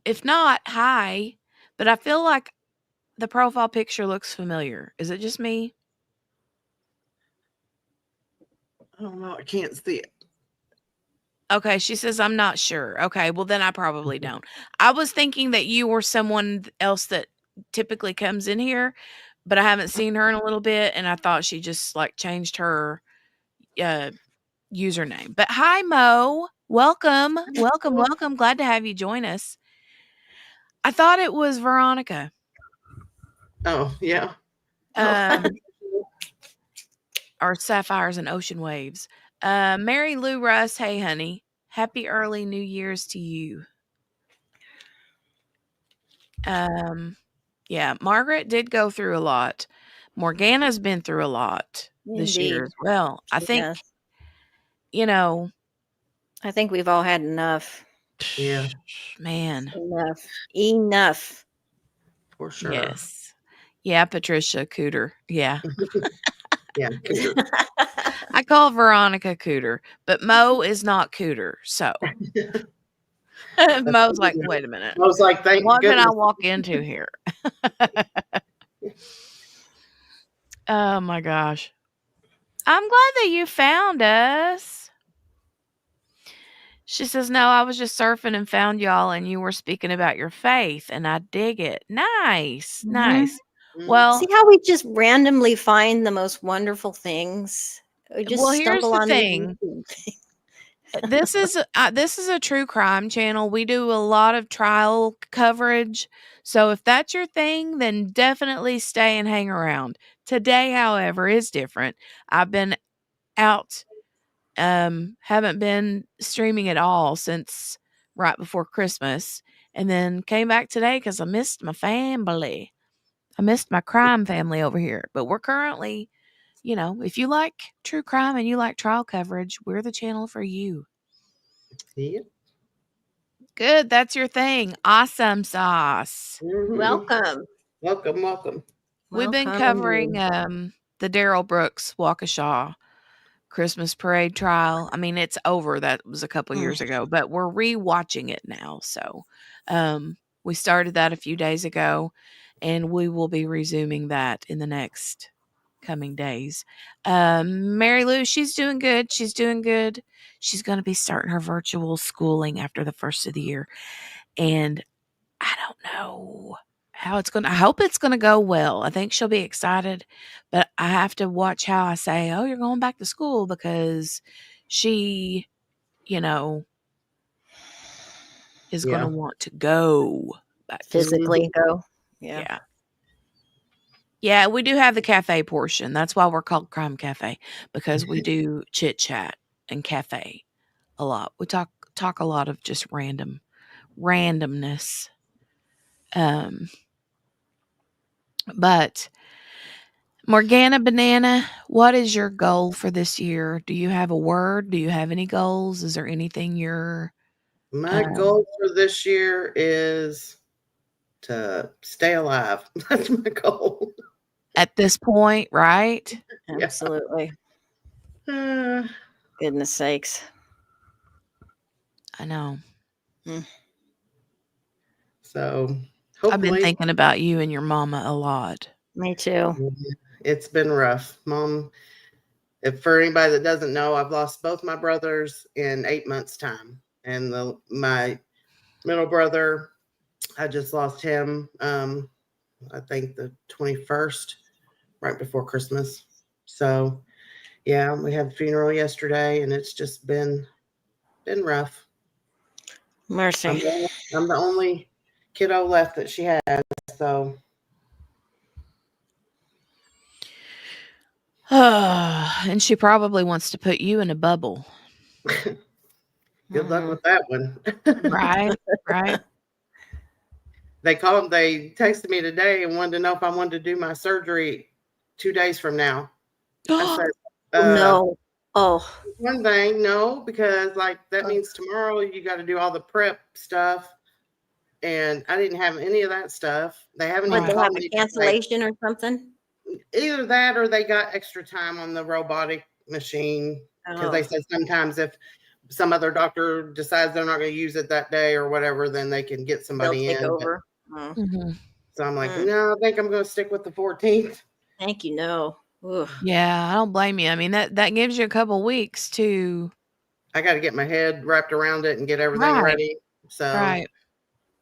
If not, hi. But I feel like the profile picture looks familiar. Is it just me? I don't know. I can't see it. Okay, she says I'm not sure. Okay, well then I probably don't. I was thinking that you were someone else that typically comes in here, but I haven't seen her in a little bit, and I thought she just like changed her username. But hi, Mo. Welcome, welcome, welcome. Glad to have you join us. I thought it was Veronica. Oh, yeah. Or Sapphires and Ocean Waves. Mary Lou Russ, hey, honey. Happy early New Year's to you. Yeah, Margaret did go through a lot. Morgana's been through a lot this year Indeed. as well. I She think, has. you know, I think we've all had enough. Yeah, man. Enough. for sure. Yes. Yeah, Patricia Cooter. Yeah. Yeah. I call Veronica Cooter, but Mo is not Cooter. So Mo's like, wait a minute. I was like, thank What goodness. can I walk into here? Oh my gosh. I'm glad that you found us. She says, no, I was just surfing and found y'all and you were speaking about your faith and I dig it. Nice. Mhm. Nice. Well, See how we just randomly find the most wonderful things? We just well, here's stumble the on these thing. YouTube. This is a true crime channel. We do a lot of trial coverage. So if that's your thing, then definitely stay and hang around. Today, however, is different. I've been out, haven't been streaming at all since right before Christmas, and then came back today because I missed my family. I missed my crime family over here. But we're currently, if you like true crime and you like trial coverage, we're the channel for you. Yep. Good, that's your thing. Awesome sauce. Mhm. Welcome. Welcome. We've been Welcome covering you. the Daryl Brooks Waukesha Christmas parade trial. I mean, it's over. That was a couple years ago, but we're rewatching it now. So, we started that a few days ago, and we will be resuming that in the next coming days. Mary Lou, she's doing good. She's doing good. She's going to be starting her virtual schooling after the first of the year, and I don't know how it's going to, I hope it's going to go well. I think she'll be excited, but I have to watch how I say, "Oh, you're going back to school," because she, you know, is going to Yeah. want to go back to school. Physically go. Yeah. Yeah, we do have the cafe portion. That's why we're called Crime Cafe, because we do chit chat and cafe a lot. We talk a lot of just randomness. But Morgana Banana, what is your goal for this year? Do you have a word? Do you have any goals? Is there anything you're My goal for this year is to stay alive. That's my goal. at this point, right? Yeah. Absolutely. Uh, Goodness sakes. I know. so I've been hopefully thinking about you and your mama a lot. Me too. it's been rough. Mom, if for anybody that doesn't know, I've lost both my brothers in 8 months' time. And my middle brother, I just lost him I think the 21st, right before Christmas. So yeah, we had the funeral yesterday and it's just been rough. Mercy. I'm the only kiddo left that she has, so And she probably wants to put you in a bubble. good luck with that one. Right? Right? They texted me today and wanted to know if I wanted to do my surgery 2 days from now. I said, No. Oh. one thing, no, because like that means tomorrow you got to do all the prep stuff, and I didn't have any of that stuff. They haven't Would even they have told a me cancellation or something? either that or they got extra time on the robotic machine because they said sometimes if some other doctor decides they're not going to use it that day or whatever, then they can get They'll somebody take in. over. Mhm. So I'm like, no, I think I'm going to stick with the 14th. Thank you. No. Ugh. Yeah, I don't blame you. I mean, that gives you a couple weeks to I got to get my head wrapped around it and get everything Right. ready. So, right.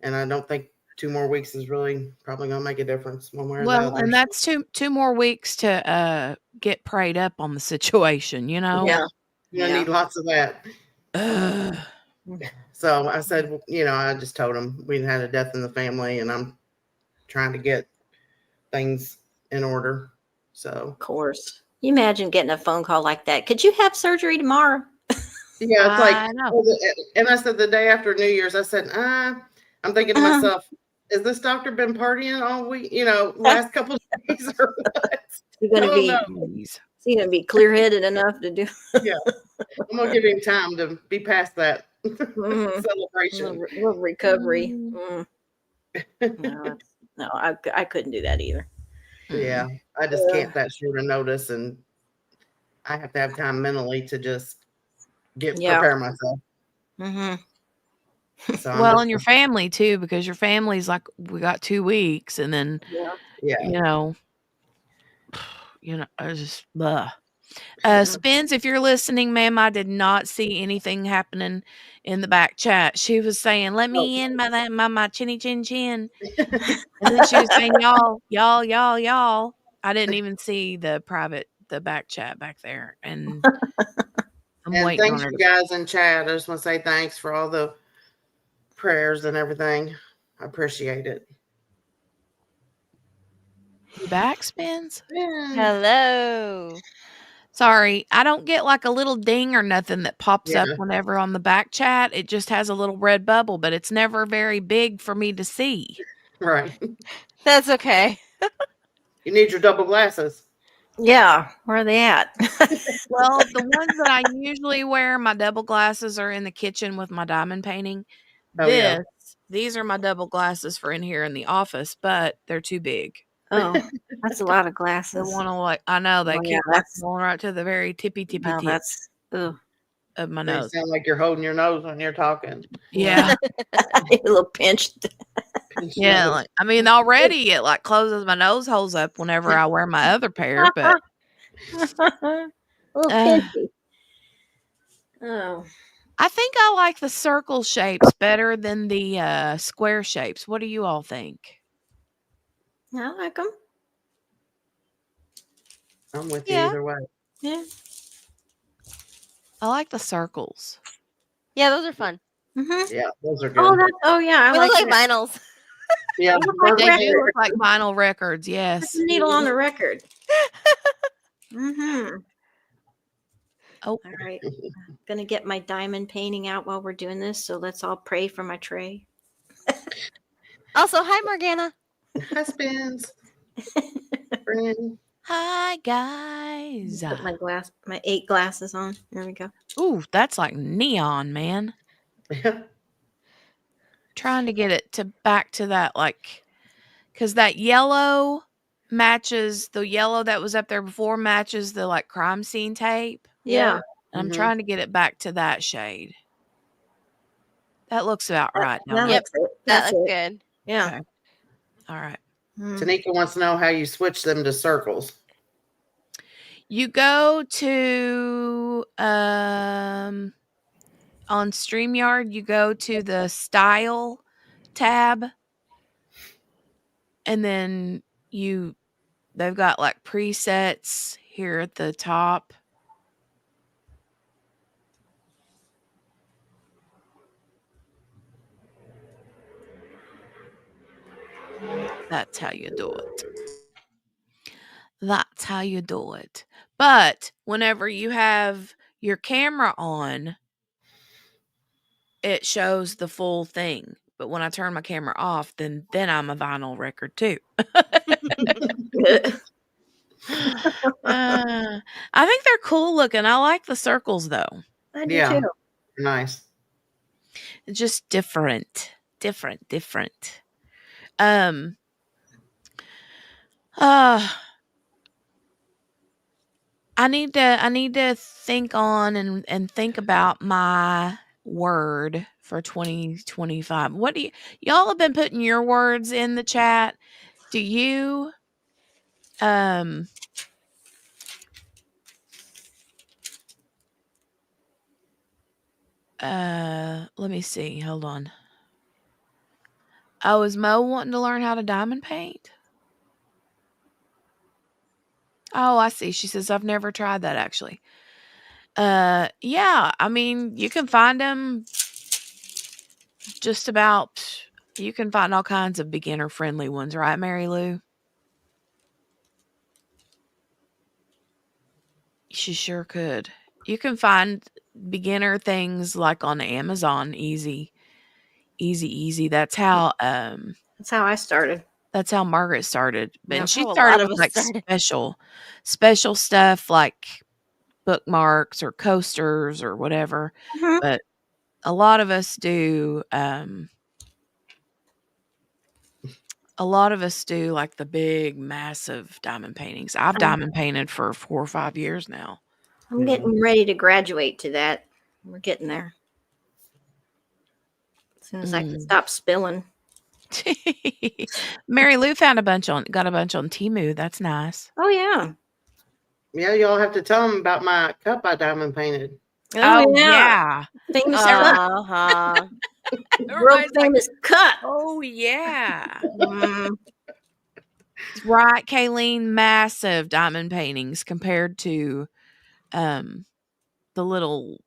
and I don't think 2 more weeks is really probably going to make a difference one way or the Well, other. and that's two more weeks to get prayed up on the situation, you know? Yeah. You're going to need lots of that. Ugh. So I said, I just told him we had a death in the family and I'm trying to get things in order. So, Of course. You imagine getting a phone call like that. Could you have surgery tomorrow? yeah, it's like, I know. and I said the day after New Year's, I said, I'm thinking to myself, has this doctor been partying all week, last couple of days or what? You're going to be, Jeez. you're going to be clear headed enough to do. Yeah. I'm going to give him time to be past that celebration. Little recovery. No, I couldn't do that either. Yeah. I just can't that short a notice, and I have to have time mentally to just prepare myself. So Well, and your family too, because your family's like, we got 2 weeks, and then yeah. I just blah. Yeah. Spins, if you're listening, ma'am, I did not see anything happening in the back chat. She was saying, "Let me in, my chinny chin chin," and then she was saying, y'all. I didn't even see the back chat back there, and I'm And waiting on thanks, her you to. guys in chat. I just want to say thanks for all the prayers and everything. I appreciate it. You back, Spins? Yeah. Hello. Sorry, I don't get like a little ding or nothing that pops up Yeah. whenever on the back chat. It just has a little red bubble, but it's never very big for me to see. Right. That's okay. You need your double glasses. Yeah, where are they at? Well, the ones that I usually wear, my double glasses are in the kitchen with my diamond painting. Oh, yeah. These are my double glasses for in here in the office, but they're too big. Oh, that's a lot of They glasses. want to like, I know they Oh, yeah, keep like that's- going right to the very tippy No, tip that's ugh. of my They nose. sound like you're holding your nose when you're talking. Yeah. a little pinched. Yeah, Nose. like, I mean, already it like closes my nose holes up whenever I wear my other pair, but a little Uh, pinchy. Oh, I think I like the circle shapes better than the square shapes. What do you all think? I like them. I'm with you Yeah. either way. Yeah. I like the circles. Yeah, those are fun. Mm-hmm. Yeah, those are good. Oh yeah, I They like look like that. vinyls. Yeah, They look like first They records. do pair- look like vinyl records, Put yes. the needle on the record. Mm-hmm. Oh, All right. I'm gonna get my diamond painting out while we're doing this, so let's all pray for my tray. Also, hi, Morgana. Hi, Spins. Friend. hi guys. Put my 8 glasses on. There we go. Ooh, that's like neon, man. Yeah. Trying to get it to back to that like cuz that yellow matches the yellow that was up there before matches the like crime scene tape. Yeah. And I'm Mhm. trying to get it back to that shade. That looks about right. That Don't it? Yep. looks it. That That's looks it. good. Yeah. Okay. All right. Mm. Tanika wants to know how you switch them to circles. You go to on StreamYard, you go to the style tab and then they've got like presets here at the top. That's how you do it. That's how you do it. But whenever you have your camera on, it shows the full thing. But when I turn my camera off, then I'm a vinyl record too. I think they're cool looking. I like the circles though. I do Yeah. too. Nice. It's just different. Um uh I need to think on and think about my word for 2025. What do y'all have been putting your words in the chat? Do you let me see. Hold on. Oh, is Mo wanting to learn how to diamond paint? Oh, I see. She says I've never tried that actually. Yeah, I mean, you can find them just about you can find all kinds of beginner friendly ones, right, Mary Lou? She sure could. You can find beginner things like on Amazon easy. That's how That's how I started. that's how Margaret started. But Yeah. and she How a started lot of with us like started. special stuff like bookmarks or coasters or whatever. Mhm. But a lot of us do like the big massive diamond paintings. I've diamond painted for 4 or 5 years now. I'm getting ready to graduate to that. We're getting there. As soon as I can stop spilling. Mary Lou got a bunch on Temu. That's nice. Oh yeah. Yeah, y'all have to tell them about my cup I diamond painted. Oh yeah. Famous cup. Uh-huh. World Everybody's like, famous cup. oh yeah. Mm, Right, Kayleen, massive diamond paintings compared to um the little,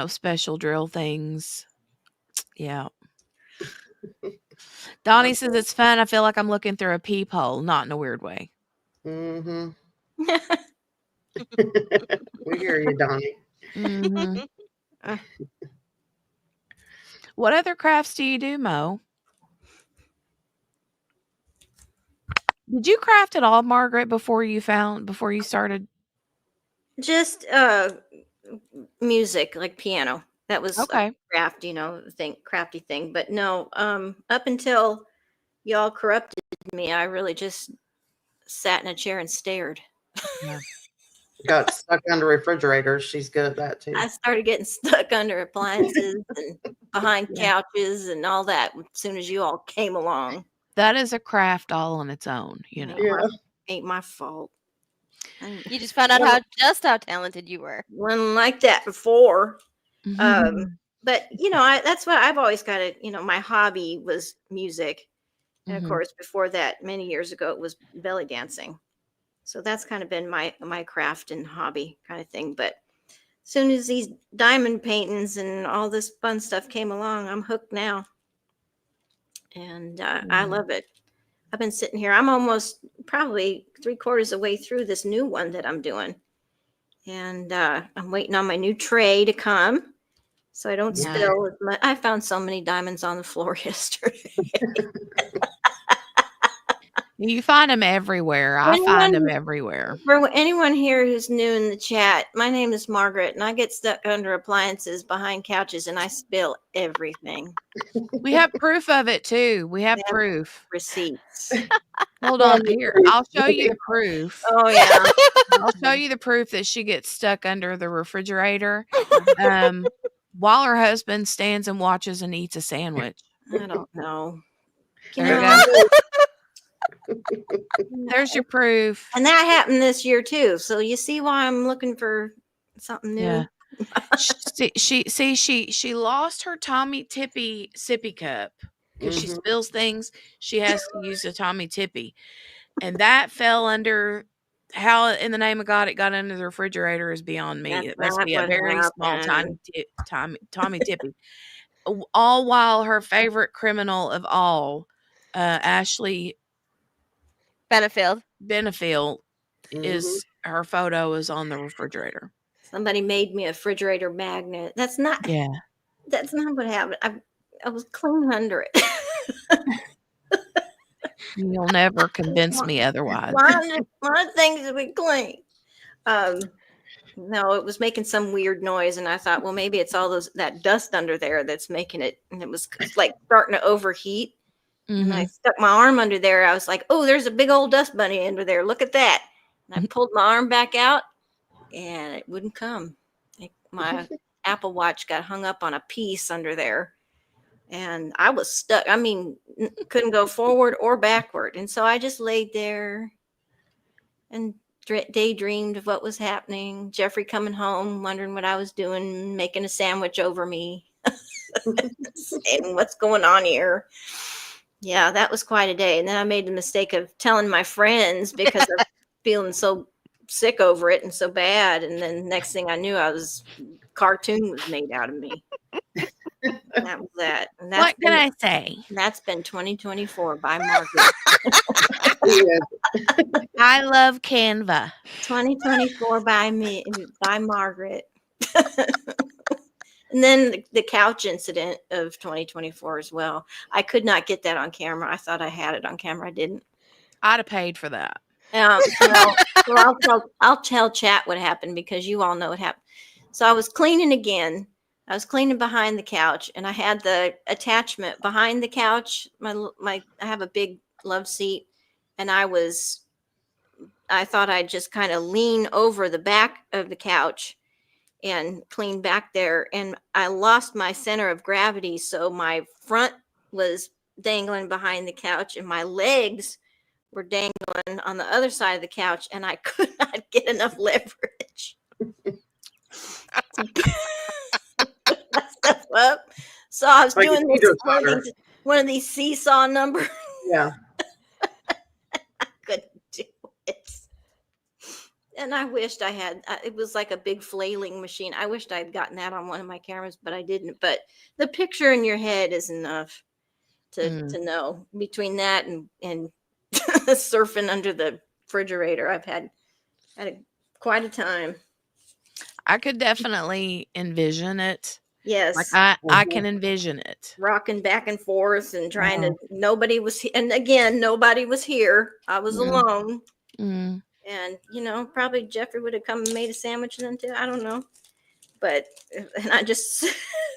special drill things. Yeah. Donnie says it's fun. I feel like I'm looking through a peephole, not in a weird way. Mm-hmm. We hear you, Donnie. hmm What other crafts do you do, Mo? Did you craft at all, Margaret, before you started? just music, like piano. That was a Okay. craft, crafty thing. But no, up until y'all corrupted me, I really just sat in a chair and stared. Yeah. Got stuck under refrigerators. She's good at that too. I started getting stuck under appliances and behind Yeah. couches and all that as soon as you all came along. That is a craft all on its own, Yeah. Ain't my fault. You just found out how talented you were. Wasn't like that before. Mhm. But that's what I've always got to, my hobby was music. And of Mhm. course, before that, many years ago, it was belly dancing. So that's kind of been my craft and hobby kind of thing. But as soon as these diamond paintings and all this fun stuff came along, I'm hooked now. And I Mhm. love it. I've been sitting here. I'm almost probably 3/4 of the way through this new one that I'm doing. And I'm waiting on my new tray to come so I don't Yeah. spill as much. I found so many diamonds on the floor yesterday. You find them everywhere. I find them everywhere. For anyone here who's new in the chat, my name is Margaret, and I get stuck under appliances behind couches, and I spill everything. We have proof of it too. We have They have proof. receipts. Hold on here. I'll show you the proof. Oh yeah. I'll show you the proof that she gets stuck under the refrigerator while her husband stands and watches and eats a sandwich. I don't know. You There you know, go. There's your proof. and that happened this year too. So you see why I'm looking for something new. Yeah. She lost her Tommy Tippy sippy cup because she Mhm. spills things. She has to use a Tommy Tippy, and that fell under. How in the name of God it got under the refrigerator is beyond me. That's It must not be a what very small happened. Tommy Tippy. All while her favorite criminal of all, Ashley Benefield. Benefield, Mhm. her photo is on the refrigerator. Somebody made me a refrigerator magnet. That's not Yeah. what happened. I was clean under it. You'll never convince me otherwise. A lot of things to be clean. No, it was making some weird noise, and I thought, well, maybe it's all that dust under there that's making it. And it was like starting to overheat. And I Mhm. stuck my arm under there. I was like, oh, there's a big old dust bunny under there. Look at that. And I pulled my arm back out, and it wouldn't come. My Apple Watch got hung up on a piece under there. And I was stuck. I mean, couldn't go forward or backward. And so I just laid there and daydreamed of what was happening. Jeffrey coming home, wondering what I was doing, making a sandwich over me, saying, what's going on here? Yeah, that was quite a day. And then I made the mistake of telling my friends because I'm feeling so sick over it and so bad. And then next thing I knew, cartoon was made out of me. And that was that. And What can I say? That's been 2024 by Margaret. Yeah. I love Canva. 2024 by Margaret. And then the couch incident of 2024 as well. I could not get that on camera. I thought I had it on camera. I didn't. I'd have paid for that. Well, I'll tell chat what happened because you all know what happened. So I was cleaning again. I was cleaning behind the couch, and I had the attachment behind the couch. I have a big love seat, and I thought I'd just kind of lean over the back of the couch and clean back there, and I lost my center of gravity, so my front was dangling behind the couch, and my legs were dangling on the other side of the couch, and I could not get enough leverage to put my stuff up. So I was Like a doing this teeter totter. one of these seesaw numbers. Yeah. I couldn't do it. And I wished I had, it was like a big flailing machine. I wished I'd gotten that on one of my cameras, but I didn't. But the picture in your head is enough to know. Between that and surfing under the refrigerator, I've had quite a time. I could definitely envision it. Yes. Like I can envision it. Rocking back and forth and trying to, nobody was, and again, nobody was here. I was alone. Mm. And, probably Jeffrey would have come and made a sandwich then too. I don't know. But, and I just,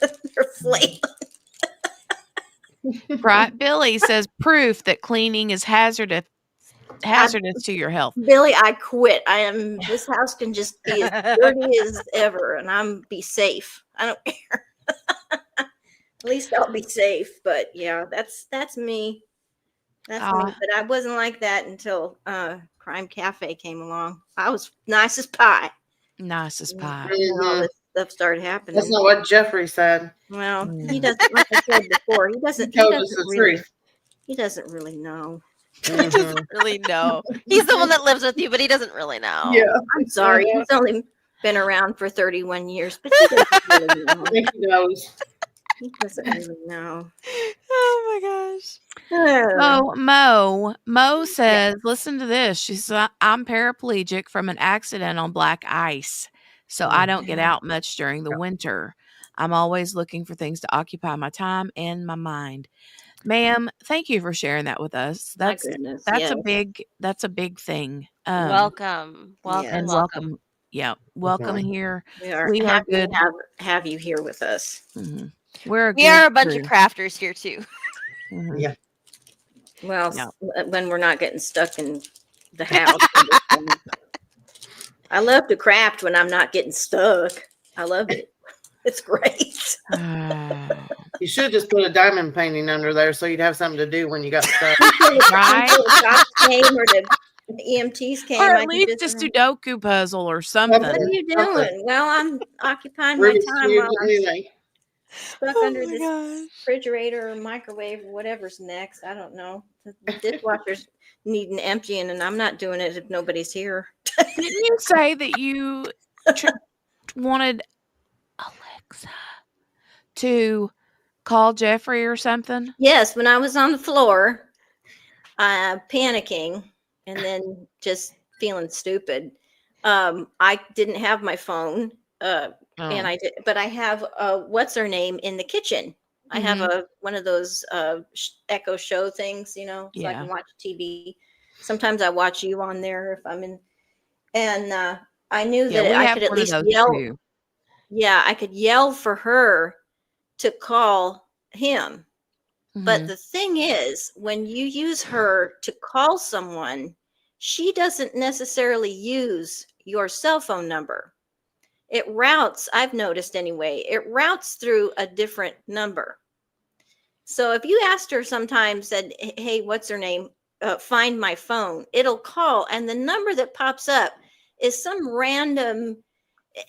they're flailing. Right. Billy says proof that cleaning is hazardous to your health. Billy, I quit. This house can just be as dirty as ever and I'm be safe. I don't care. At least I'll be safe. But yeah, that's me. That's me. But I wasn't like that until Crime Cafe came along. I was nice as pie. Nice as pie. And all this stuff started happening. That's not what Jeffrey said. Well, he doesn't, like I said before, he doesn't really know. He doesn't really know. He's the one that lives with you, but he doesn't really know. Yeah. I'm sorry. He's only been around for 31 years, but he doesn't really know. I think he knows. He doesn't really know. Oh my gosh. Oh, Mo says, listen to this. She said, I'm paraplegic from an accident on black ice, so I don't get out much during the winter. I'm always looking for things to occupy my time and my mind. Ma'am, thank you for sharing that with us. That's a big thing. Welcome. Yes. Welcome. Yeah. Welcome here. We are good to have you here with us. Mm-hmm. We are a bunch of crafters here too. Mm-hmm. Yeah. Well, when we're not getting stuck in the house. I love to craft when I'm not getting stuck. I love it. It's great. You should just put a diamond painting under there so you'd have something to do when you got stuck. Right? Or the EMTs came. Or at least a Sudoku puzzle or something. What are you doing? Well, I'm occupying my time while I'm stuck under this refrigerator or microwave or whatever's next. I don't know. The dishwasher's needing emptying, and I'm not doing it if nobody's here. Didn't you say that you wanted Alexa to call Jeffrey or something? Yes, when I was on the floor, panicking and then just feeling stupid. I didn't have my phone, and I did, but I have what's her name in the kitchen. I have one of those Echo Show things, so I can watch TV. Sometimes I watch you on there if I'm in, and I knew that I could at least yell. Too. Yeah, I could yell for her to call him. But the thing is, when you use her to call someone, she doesn't necessarily use your cell phone number. It routes, I've noticed anyway, it routes through a different number. So if you asked her sometimes, said, hey, what's her name? Find my phone. It'll call. And the number that pops up is some random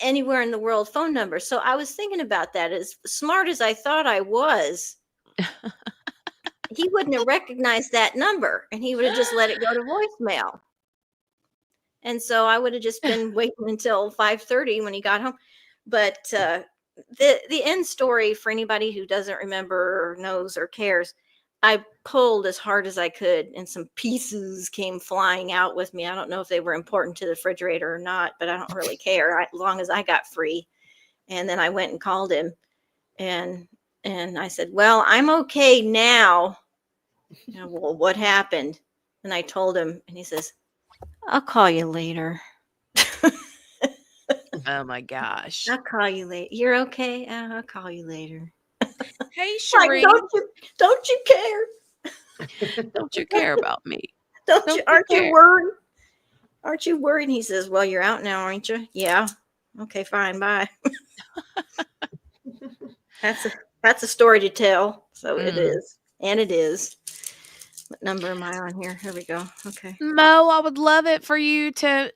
anywhere in the world phone number. So I was thinking about that. As smart as I thought I was, he wouldn't have recognized that number and he would have just let it go to voicemail. And so I would have just been waiting until 5:30 when he got home. But the end story for anybody who doesn't remember or knows or cares, I pulled as hard as I could and some pieces came flying out with me. I don't know if they were important to the refrigerator or not, but I don't really care as long as I got free. And then I went and called him and I said, well, I'm okay now. Well, what happened? And I told him and he says, I'll call you later. Oh my gosh. I'll call you later. You're okay? I'll call you later. Hey, Sheree. Like, don't you care? Don't you care about me? Aren't you worried? Aren't you worried? And he says, well, you're out now, aren't you? Yeah. Okay, fine. Bye. That's a story to tell. So it is. And it is. What number am I on here? Here we go. Okay. Mo, I would love it for you to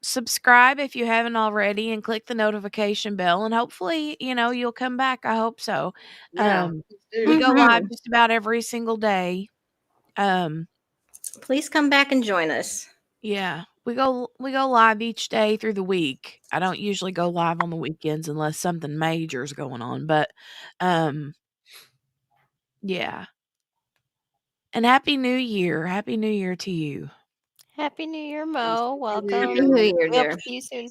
subscribe if you haven't already and click the notification bell, and hopefully, you'll come back. I hope so. Yeah. We go live Mhm. just about every single day. Please come back and join us. Yeah, we go live each day through the week. I don't usually go live on the weekends unless something major is going on, but yeah. And Happy New Year. Happy New Year to you. Happy New Year, Mo. Happy New Welcome. Happy New Year, We hope dear. to see you soon.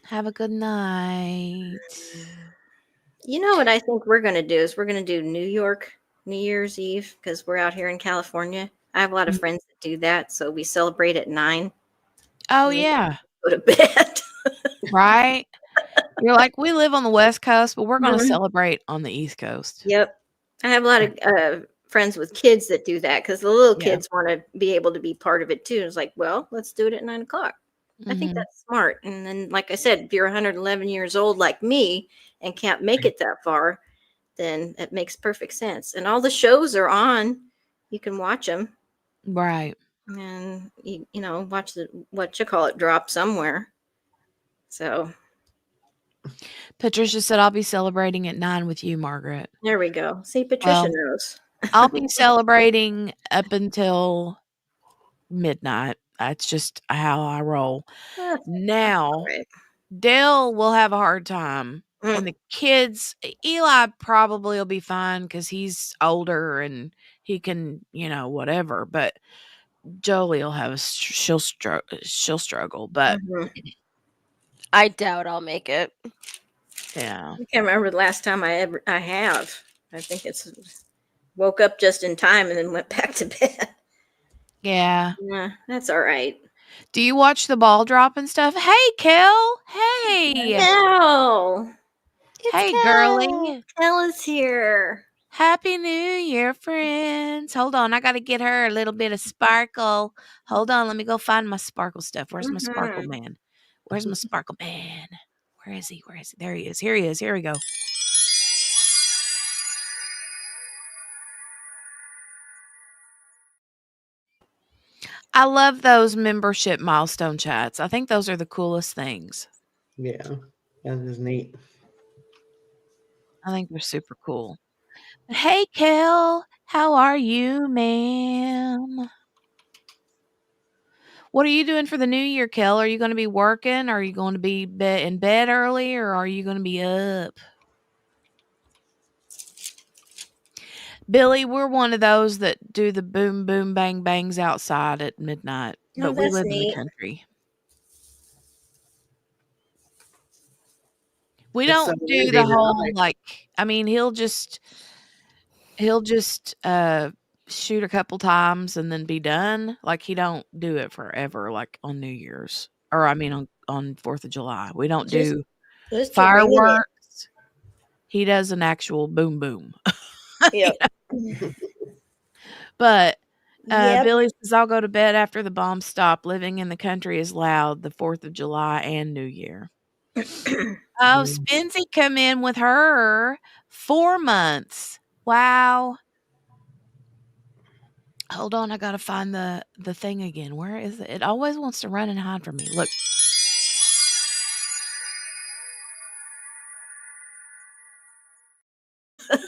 Have a good night. You know what I think we're going to do is we're going to do New Year's Eve because we're out here in California. I have a lot of friends that do that, so we celebrate at 9. Oh, Mhm. yeah. Go to bed. Right? You're like, we live on the West Coast, but we're going to Mhm. celebrate on the East Coast. Yep. I have a lot of friends with kids that do that because the little Yeah. kids want to be able to be part of it too. It's like, well, let's do it at 9 o'clock. I think Mhm. that's smart. And then, like I said, if you're 111 years old like me and can't make it that far, then it makes perfect sense. And all the shows are on. You can watch them Right. and you know watch the what you call it drop somewhere. So Patricia said, I'll be celebrating at 9 with you, Margaret. there we go. See, Patricia Well, knows. I'll be celebrating up until midnight. That's just how I roll. That's Now, right. Dale will have a hard time. Mm. And the kids, Eli probably will be fine because he's older and he can, whatever. But Jolie will have she'll struggle. But Mhm. I doubt I'll make it. yeah, I can't remember the last time I have. I think it's woke up just in time and then went back to bed. yeah. Yeah, that's all right. Do you watch the ball drop and stuff? Hey, Kel. Hey, No, hey, Kel. girly. Ella's here. Happy New Year, friends. Hold on. I got to get her a little bit of sparkle. Hold on. Let me go find my sparkle stuff. Where's my sparkle Mhm. man? Where's my sparkle man? Where is he? Where is he? There he is. Here he is. Here we go. I love those membership milestone chats. I think those are the coolest things. Yeah. That is neat. I think they're super cool. Hey, Kel. How are you, ma'am? What are you doing for the new year, Kel? Are you going to be working? Are you going to be in bed early, or are you going to be up? Billy, we're one of those that do the boom, boom, bang, bangs outside at midnight, Oh, but we that's live in the neat. country. We It's so don't do windy the whole, tonight. he'll just shoot a couple times and then be done. Like, he don't do it forever, like on New Year's, or I mean on 4th of July. We don't Just do keep bringing it. fireworks. He does an actual boom, boom. Yep. But Yep. Billy says, I'll go to bed after the bombs stop. Living in the country is loud, the 4th of July and New Year. Oh, Spency come in with her 4 months. Wow. Hold on, I gotta find the thing again. Where is it? It always wants to run and hide from me. Look.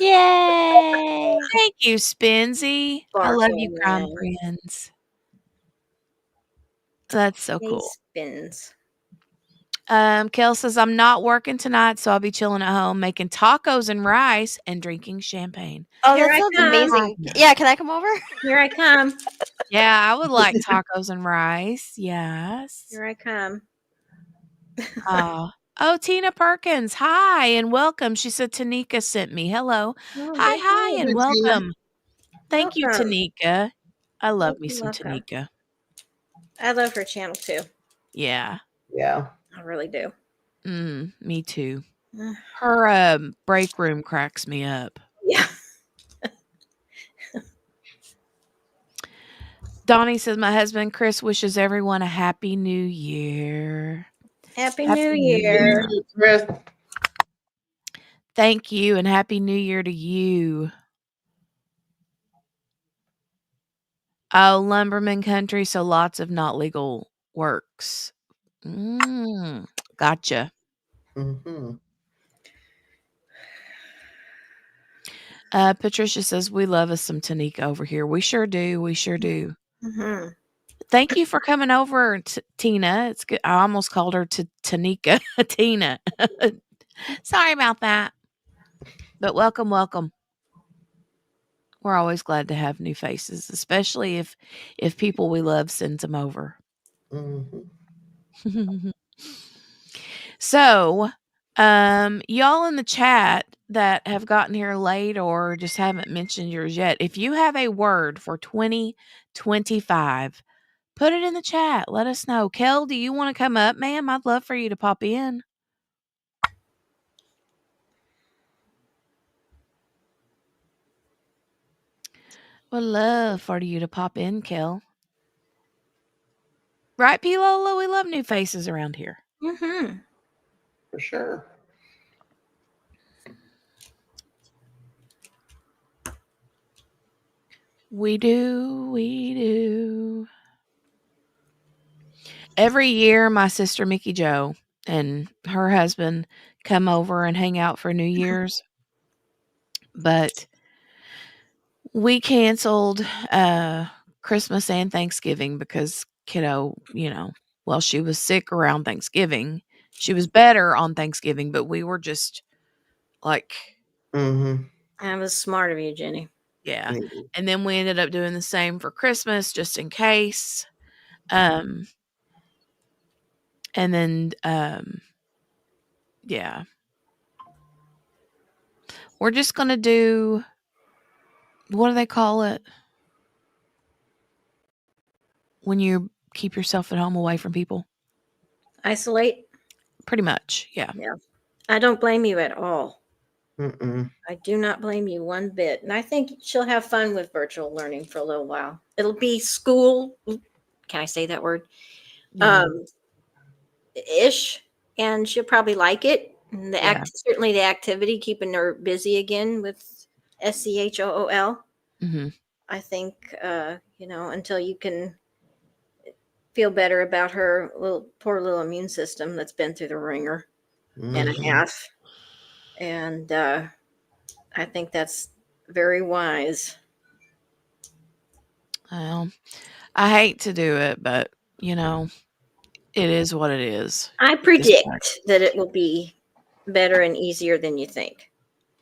Yay. Thank you, Spency. I love you, crime Sparkle friends. That's so He cool. spins. Kel says, I'm not working tonight, so I'll be chilling at home making tacos and rice and drinking champagne. Oh, Here that I sounds come. amazing. Yeah. Yeah, can I come over? Here I come. Yeah, I would like tacos and rice. Yes. Here I come. Oh, Tina Perkins. Hi and welcome. She said Tanika sent me. Hello. Oh, Hi, good hi, job. and Good, Tina. welcome. Thank you, Welcome. Tanika. I love me Welcome, some welcome. Tanika. I love her channel too. Yeah. Yeah. I really do. Me too. Mm. Her break room cracks me up. Yeah. Donnie says, my husband Chris wishes everyone a happy new year. Happy Happy New New Year. Chris. Thank you, and happy new year to you. Oh, lumberman country, so lots of not legal works. Gotcha. Mm-hmm. Patricia says, we love us some Tanika over here. We sure do. We sure do. Hmm. Thank you for coming over, Tina. It's good. I almost called her Tanika. Tina. Sorry about that. But welcome, welcome. We're always glad to have new faces, especially if people we love sends them over. Mm-hmm. So, y'all in the chat that have gotten here late or just haven't mentioned yours yet, if you have a word for 2025, put it in the chat. Let us know. Kel, do you want to come up, ma'am? I'd love for you to pop in. Would love for you to pop in, Kel. Right, P. Lola? We love new faces around here. Hmm. For sure. We do. We do. Every year, my sister Mickey Jo and her husband come over and hang out for New Year's. But we canceled Christmas and Thanksgiving because kiddo, well, she was sick around Thanksgiving. She was better on Thanksgiving, but we were just like, Mm-hmm. That was smart of you, Jenny. yeah. And then we ended up doing the same for Christmas just in case. And then yeah. We're just going to do, what do they call it? When you keep yourself at home away from people? Isolate? Pretty much, yeah. Yeah. I don't blame you at all. Mm-mm. I do not blame you one bit. And I think she'll have fun with virtual learning for a little while. It'll be school. Can I say that word? Yeah. Ish. And she'll probably like it. And Yeah. certainly the activity, keeping her busy again with SCHOOL. Mm-hmm. I think, until you can feel better about her poor little immune system that's been through the ringer and a Mhm. half. And I think that's very wise. Well, I hate to do it, but it is what it is. I at this point. predict that it will be better and easier than you think.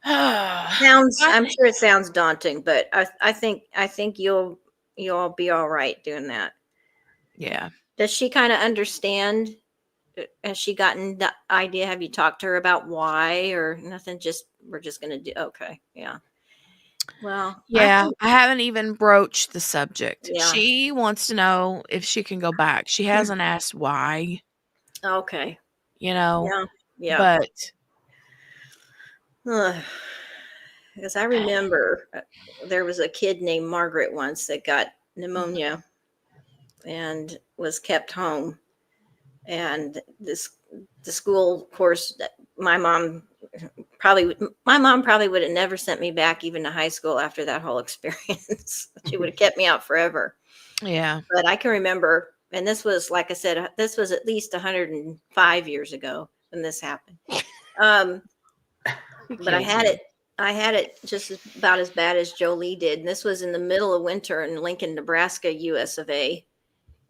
I'm sure it sounds daunting, but I think you'll be all right doing that. Yeah. Does she kind of understand? Has she gotten the idea? Have you talked to her about why or nothing? Just we're just gonna do okay. Yeah. Well, Yeah, I haven't even broached the subject. Yeah. She wants to know if she can go back. She hasn't asked why, Okay. Yeah. Yeah. But Because I remember there was a kid named Margaret once that got pneumonia and was kept home. And the school, of course, my mom probably would have never sent me back even to high school after that whole experience. She would have kept me out forever. yeah. But I can remember, and this was, like I said, this was at least 105 years ago when this happened. But I had it just about as bad as Jolie did. And this was in the middle of winter in Lincoln, Nebraska, US of A.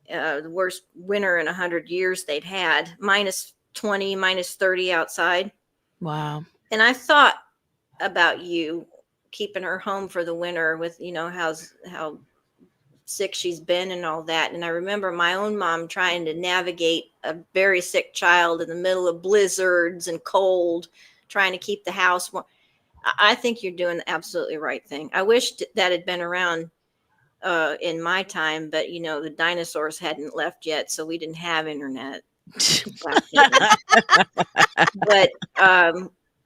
The worst winter in 100 years they'd had, minus 20, minus 30 outside. Wow. And I thought about you keeping her home for the winter with, how sick she's been and all that. And I remember my own mom trying to navigate a very sick child in the middle of blizzards and cold, trying to keep the house warm. I think you're doing the absolutely right thing. I wish that had been around in my time, but the dinosaurs hadn't left yet, so we didn't have internet. But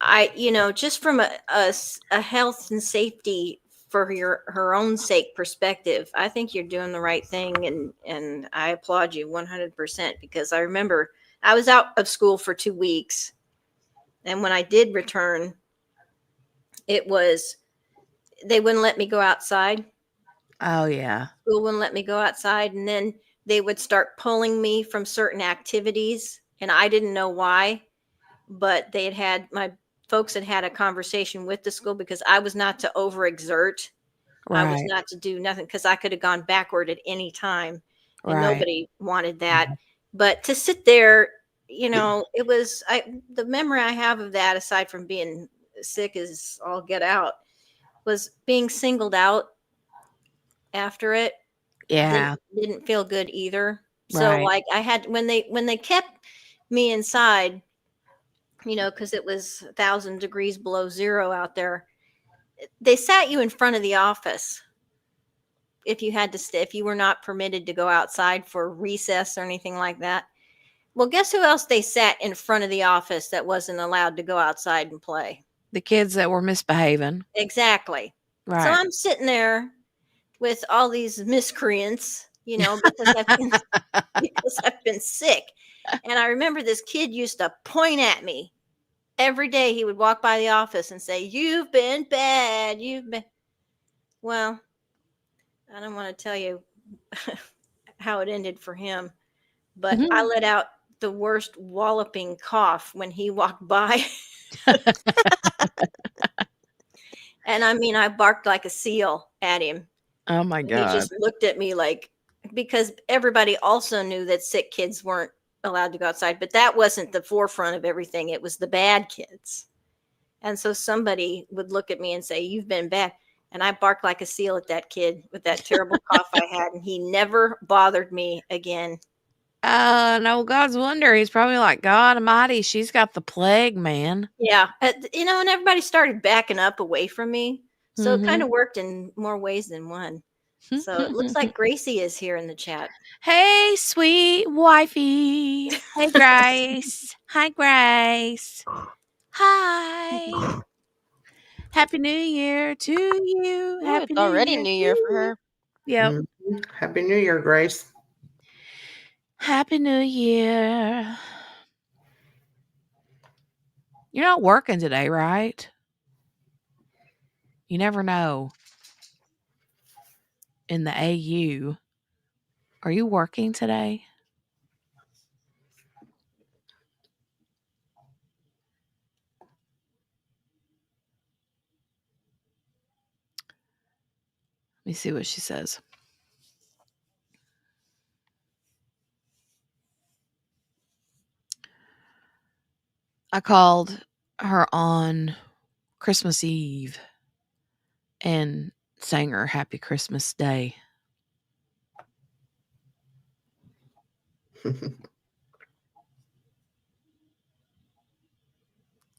I, just from a health and safety for her own sake perspective, I think you're doing the right thing, and I applaud you 100% because I remember I was out of school for 2 weeks, and when I did return, they wouldn't let me go outside. Oh yeah. School wouldn't let me go outside, and then they would start pulling me from certain activities, and I didn't know why, but my folks had a conversation with the school because I was not to overexert. I was Right. not to do nothing because I could have gone backward at any time, and Right. nobody wanted that. But to sit there, it was the memory I have of that, aside from being sick as all get out, was being singled out after it. Yeah. Didn't feel good either. So Right. like I had when they kept me inside, because it was 1,000 degrees below zero out there, they sat you in front of the office if you had to stay, if you were not permitted to go outside for recess or anything like that. Well, guess who else they sat in front of the office that wasn't allowed to go outside and play? The kids that were misbehaving. Exactly. So Right. I'm sitting there with all these miscreants, because I've been sick. And I remember this kid used to point at me every day. He would walk by the office and say, "You've been bad. You've been." Well, I don't want to tell you how it ended for him, but I let out the worst walloping cough when he walked by. And I mean, I barked like a seal at him. Oh my He God. just looked at me because everybody also knew that sick kids weren't allowed to go outside, but that wasn't the forefront of everything. It was the bad kids. And so somebody would look at me and say, "You've been bad." And I barked like a seal at that kid with that terrible cough I had. And he never bothered me again. No, God's wonder. He's probably like, God Almighty, she's got the plague, man. Yeah. And everybody started backing up away from me. So it kind Mhm. of worked in more ways than one. So it looks like Gracie is here in the chat. Hey, sweet wifey. Hey, Grace. Hi, Grace. Hi. Happy New Year to you. Ooh, Happy it's New already Year New to Year for you. her. Yep. Happy New Year, Grace. Happy New Year. You're not working today, right? You never know. In the AU. Are you working today? Let me see what she says. I called her on Christmas Eve and sang her Happy Christmas Day.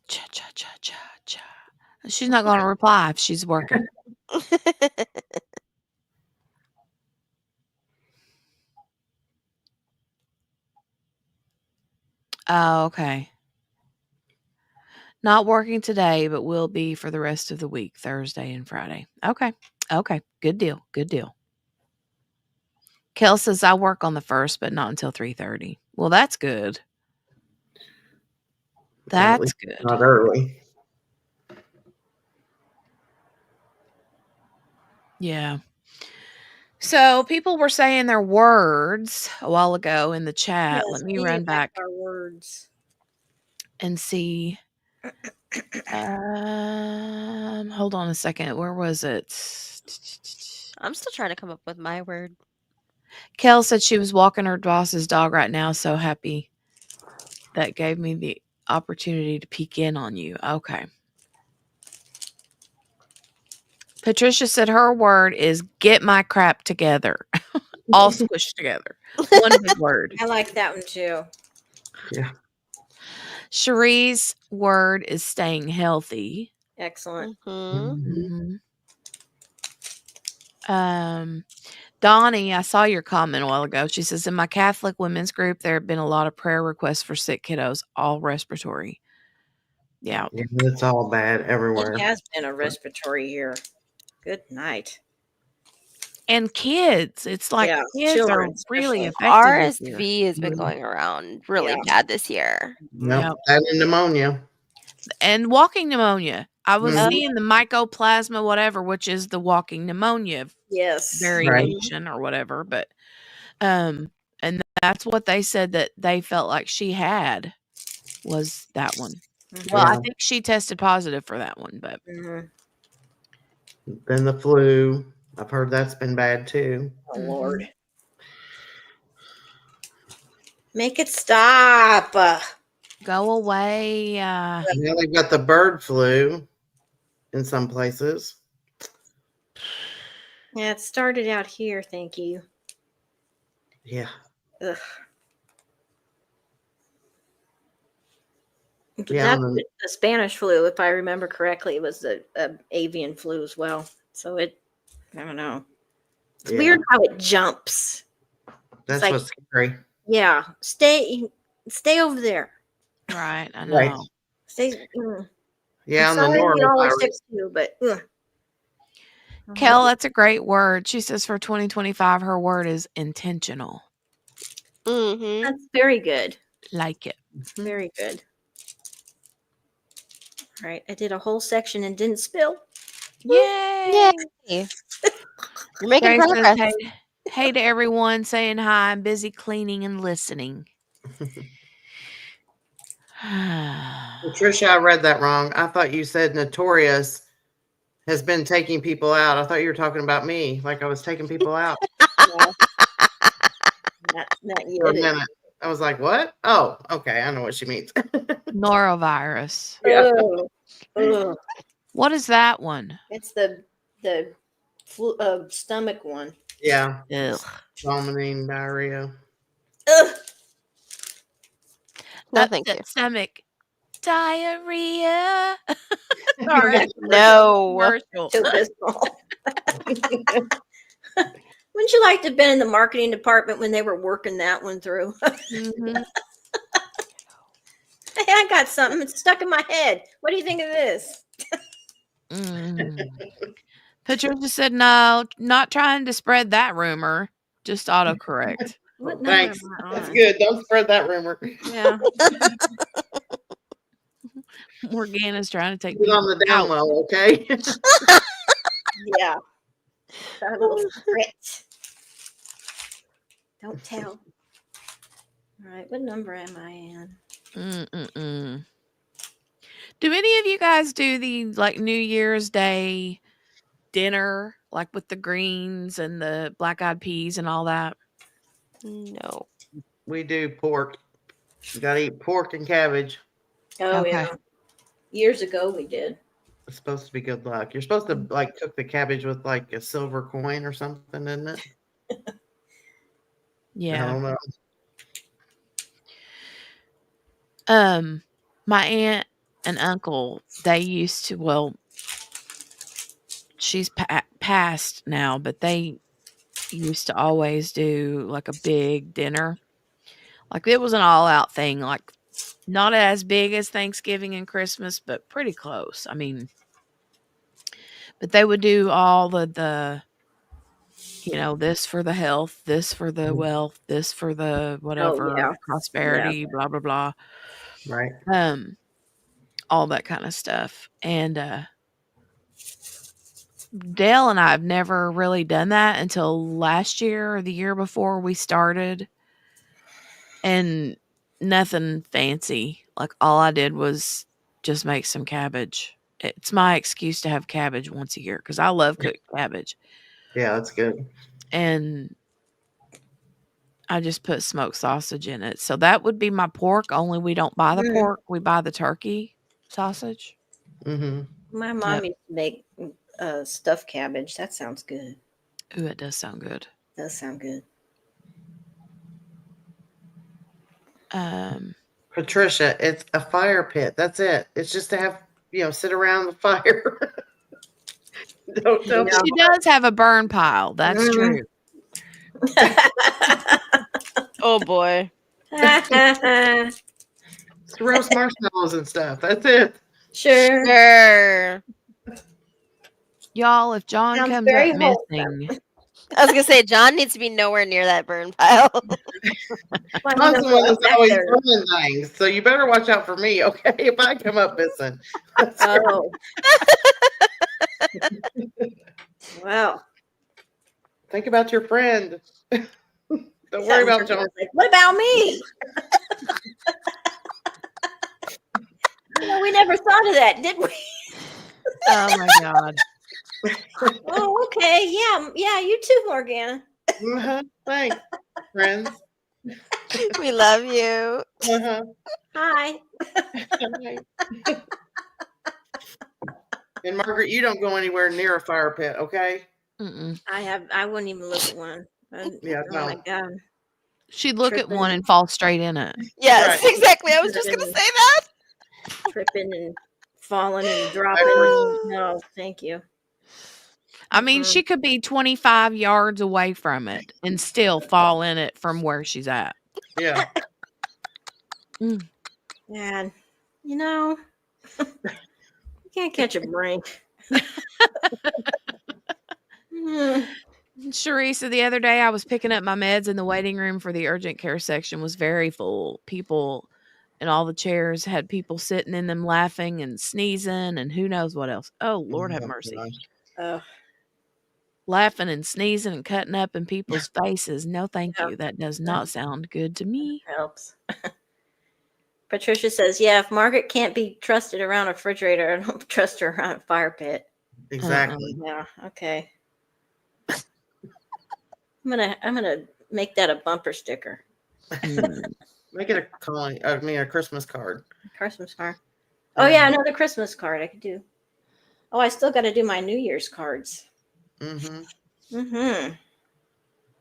Cha cha cha cha cha. She's not going to reply if she's working. Oh, okay. Not working today, but will be for the rest of the week, Thursday and Friday. Okay. Okay. Good deal. Good deal. Kel says I work on the 1st, but not until 3:30. Well, that's good. At That's least good. not early. Yeah. So people were saying their words a while ago in the chat. Yes, Let me we run need back back our words. and see. Hold on a second. Where was it? I'm still trying to come up with my word. Kel said she was walking her boss's dog right now. So happy. That gave me the opportunity to peek in on you. Okay. Patricia said her word is get my crap together. All squished together. One big word. I like that one too. Yeah. Cherie's word is staying healthy. Excellent. Mhm. Donnie, I saw your comment a while ago. She says, in my Catholic women's group, there have been a lot of prayer requests for sick kiddos, all respiratory. Yeah. Yeah, it's all bad everywhere. It has been a respiratory year. Good night. And kids. It's like Yeah, kids children are really especially. affected this year. RSV has been Mhm. going around really Yeah. bad this year. Nope. Yep. That and pneumonia. And walking pneumonia. I was Mhm. seeing the mycoplasma, whatever, which is the walking pneumonia Yes. variation or whatever, but and that's what they said that they felt like she had was that one. Well, I Yeah. think she tested positive for that one, but Mhm. Then the flu. I've heard that's been bad too. Oh Lord. Make it stop. go away. Now they've got the bird flu in some places. Yeah, it started out here, thank you. Yeah. Ugh. But Yeah, that's and then- the Spanish flu, if I remember correctly. It was the avian flu as well. So I don't know. It's Yeah. weird how it jumps. That's like- what's scary. Yeah, stay over there. Right, I know. Right. Stay. Yeah, I'm and the sorry we all are norovirus. sick too, but Kel, that's a great word. She says for 2025, her word is intentional. Mm-hmm. that's very good. Like it. Very good. All right, I did a whole section and didn't spill. Yay! Yay. You're making Grace says, progress. hey to everyone, saying hi. I'm busy cleaning and listening. Patricia, I read that wrong. I thought you said Notorious has been taking people out. I thought you were talking about me, like I was taking people out Not for a yet. minute. I was like, what? Oh, okay. I know what she means. Norovirus. Yeah. Ugh. What is that one? It's the flu, stomach one. Yeah. Ugh. Vomiting, diarrhea. Ugh. No, Upset thank you. stomach. Diarrhea. Sorry. No. Commercial. Too abysmal. Wouldn't you like to have been in the marketing department when they were working that one through? Mhm. Hey, I got something. It's stuck in my head. What do you think of this? Mm. Patricia said, no, not trying to spread that rumor. Just autocorrect. What Well, number thanks. am I That's on? good. Don't spread that rumor. Yeah. Morgana's trying to take Get on people the down out. low, okay? Yeah. Got a little secret. Don't tell. All right. What number am I in? Mm-mm-mm. Do any of you guys do the like New Year's Day dinner, like with the greens and the black eyed peas and all that? No. We do pork. You gotta eat pork and cabbage. Oh, Okay. yeah. Years ago we did. It's supposed to be good luck. You're supposed to like cook the cabbage with like a silver coin or something, isn't it? I Yeah. don't know. My aunt and uncle, they used to, well, she's passed now, but they used to always do like a big dinner. Like it was an all out thing, like not as big as Thanksgiving and Christmas, but pretty close. I mean, but they would do all the this for the health, this for the wealth, this for the whatever yeah. prosperity, blah blah blah. Right. All that kind of stuff. And Dale and I have never really done that until last year or the year before we started. And nothing fancy. Like all I did was just make some cabbage. It's my excuse to have cabbage once a year because I love cooked cabbage. Yeah, that's good. And I just put smoked sausage in it. So that would be my pork, only we don't buy the pork. We buy the turkey sausage. Mm-hmm. My mom Yep. used to make stuffed cabbage. That sounds good. Ooh, it does sound good. Does sound good. Patricia, it's a fire pit. That's it. It's just to have, sit around the fire. Don't tell me. She does have a burn pile. That's Mhm. true. Oh boy. It's to roast marshmallows and stuff. That's it. Sure. Sure. Y'all, if John Sounds comes very up wholesome. missing, I was gonna say John needs to be nowhere near that burn pile. Well, I'm the one that's back always there. burning things, so you better watch out for me, okay? If I come up missing. Oh. Well, Think about your friend. Don't worry Sounds about like- John. like, what about me? We never thought of that, did we? Oh my God. Oh, okay. Yeah, you too, Morgana. Thanks, friends. We love you. Uh-huh. Hi. And Margaret, you don't go anywhere near a fire pit, okay? Mm-mm. I wouldn't even look at one. Yeah, Oh my no. God. She'd look at one Tripping. and fall straight in it. Yes, Right. exactly. I was just gonna say that. Tripping and falling and dropping. No, thank you. I mean, Mm-mm. she could be 25 yards away from it and still fall in it from where she's at. Yeah. Man, you can't catch a break. Mm. Sharisa, the other day I was picking up my meds and the waiting room for the urgent care section was very full. People and all the chairs had people sitting in them laughing and sneezing and who knows what else. Oh, Lord have mercy. Oh, Laughing and sneezing and cutting up in people's faces. No, thank Yeah. you. That does not sound good to me. helps. Patricia says, yeah, if Margaret can't be trusted around a refrigerator, I don't trust her around a fire pit. Exactly. Yeah, okay. I'm gonna make that a bumper sticker. Mm. Make it a Christmas card. Christmas card. Oh yeah, another Christmas card I could do. Oh, I still got to do my New Year's cards. Mm-hmm. Mm-hmm.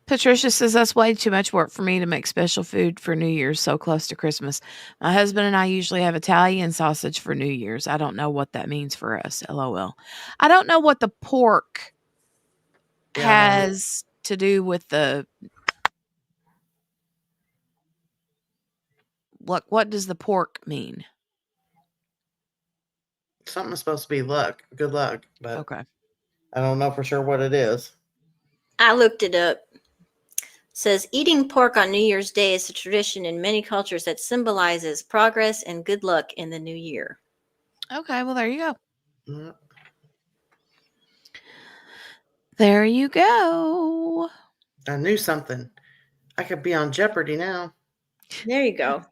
Patricia says that's way too much work for me to make special food for New Year's so close to Christmas. My husband and I usually have Italian sausage for New Year's. I don't know what that means for us. LOL. I don't know what the pork has to do with the what does the pork mean? Something's supposed to be luck. Good luck. But Okay. I don't know for sure what it is. I looked it up. Says eating pork on New Year's Day is a tradition in many cultures that symbolizes progress and good luck in the new year. Okay, well there you go. Mm. There you go. I knew something. I could be on Jeopardy now. There you go.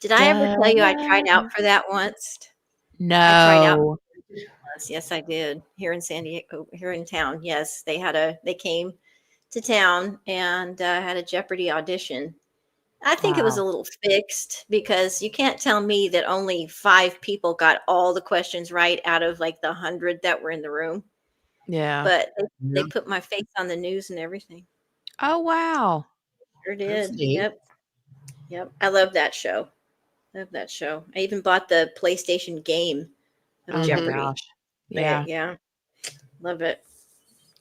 Did I ever tell you I tried out for that once? I tried out. No. Yes, I did. Here in San Diego, here in town. Yes, they came to town and had a Jeopardy audition. I think it was Wow. a little fixed because you can't tell me that only 5 people got all the questions right out of like the 100 that were in the room. Yeah. But they Yeah. put my face on the news and everything. Oh wow. Sure That's did. neat. Yep. I love that show. I even bought the PlayStation game of Oh my Jeopardy. gosh. Yeah. Yeah. Love it.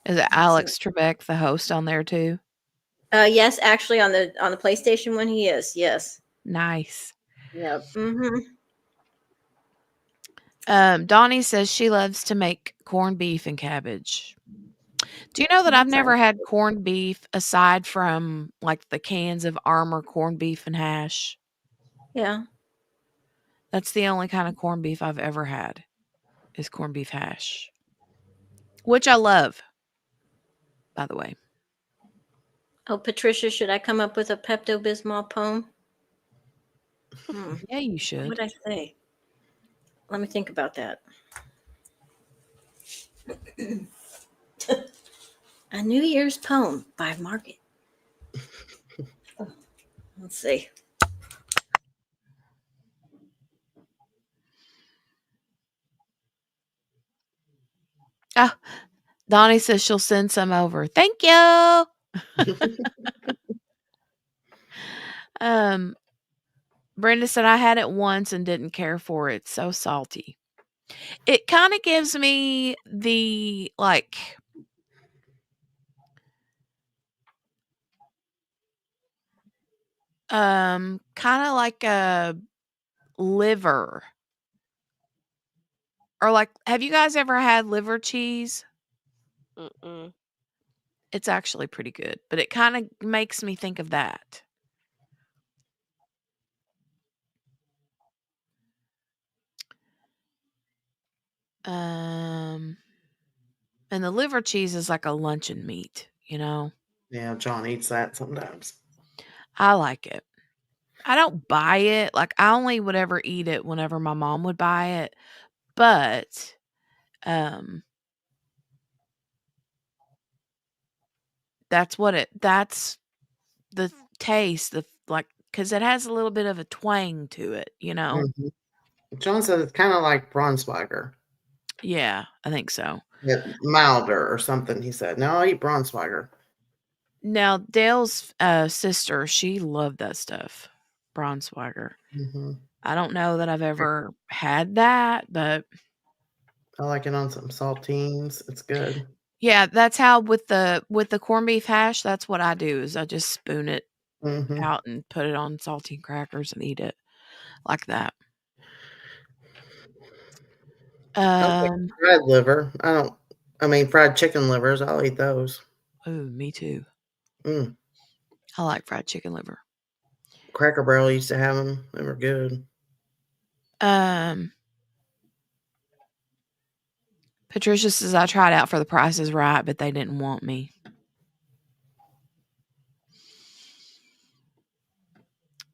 Is it Alex Trebek, the host, on there too? Yes, actually on the PlayStation one he is. Yes. Nice. Yep. Mm-hmm. Donnie says she loves to make corned beef and cabbage. Do you know that I've That never sounds had corned beef aside from like the cans of Armour corned beef and hash? Yeah. That's the only kind of corned beef I've ever had is corned beef hash, which I love, by the way. Oh, Patricia, should I come up with a Pepto-Bismol poem? Yeah, you What should. would I say? Let me think about that. A New Year's poem by Margaret. Let's see. Oh, Donnie says she'll send some over. Thank you. Brenda said I had it once and didn't care for it. So salty. It kind of gives me the like kind of like a liver. Or like have you guys ever had liver cheese? Mm-mm. It's actually pretty good, but it kind of makes me think of that. And the liver cheese is like a luncheon meat, you know. Yeah, John eats that sometimes. I like it. I don't buy it. Like, I only would ever eat it whenever my mom would buy it. But that's the taste, because it has a little bit of a twang to it, you know. Mhm. John said it's kind of like Braunschweiger. Yeah, I think so. Yeah, milder or something, he said. No, I'll eat Braunschweiger. Now, Dale's sister, she loved that stuff, Braunschweiger. hmm I don't know that I've ever had that, but I like it on some saltines. It's good. yeah, that's how with the corned beef hash, that's what I do is I just spoon it hmm out and put it on saltine crackers and eat it like that. I like fried liver. I mean, fried chicken livers. I'll eat those. Oh, me too. Mm. I like fried chicken liver. Cracker Barrel used to have them. They were good. Patricia says I tried out for The Price is Right, but they didn't want me.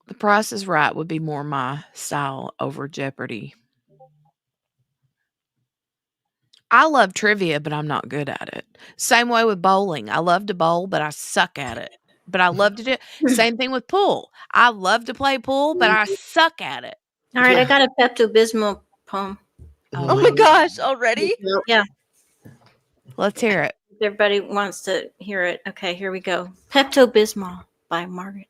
The Price is Right would be more my style over Jeopardy. I love trivia, but I'm not good at it. Same way with bowling. I love to bowl, but I suck at it. But I love to do it. Same thing with pool. I love to play pool, but I suck at it. All right, Yeah. I got a Pepto-Bismol poem. Oh my gosh, already? Nope. Yeah, Let's hear it. if everybody wants to hear it. Okay, here we go. Pepto-Bismol by Margaret.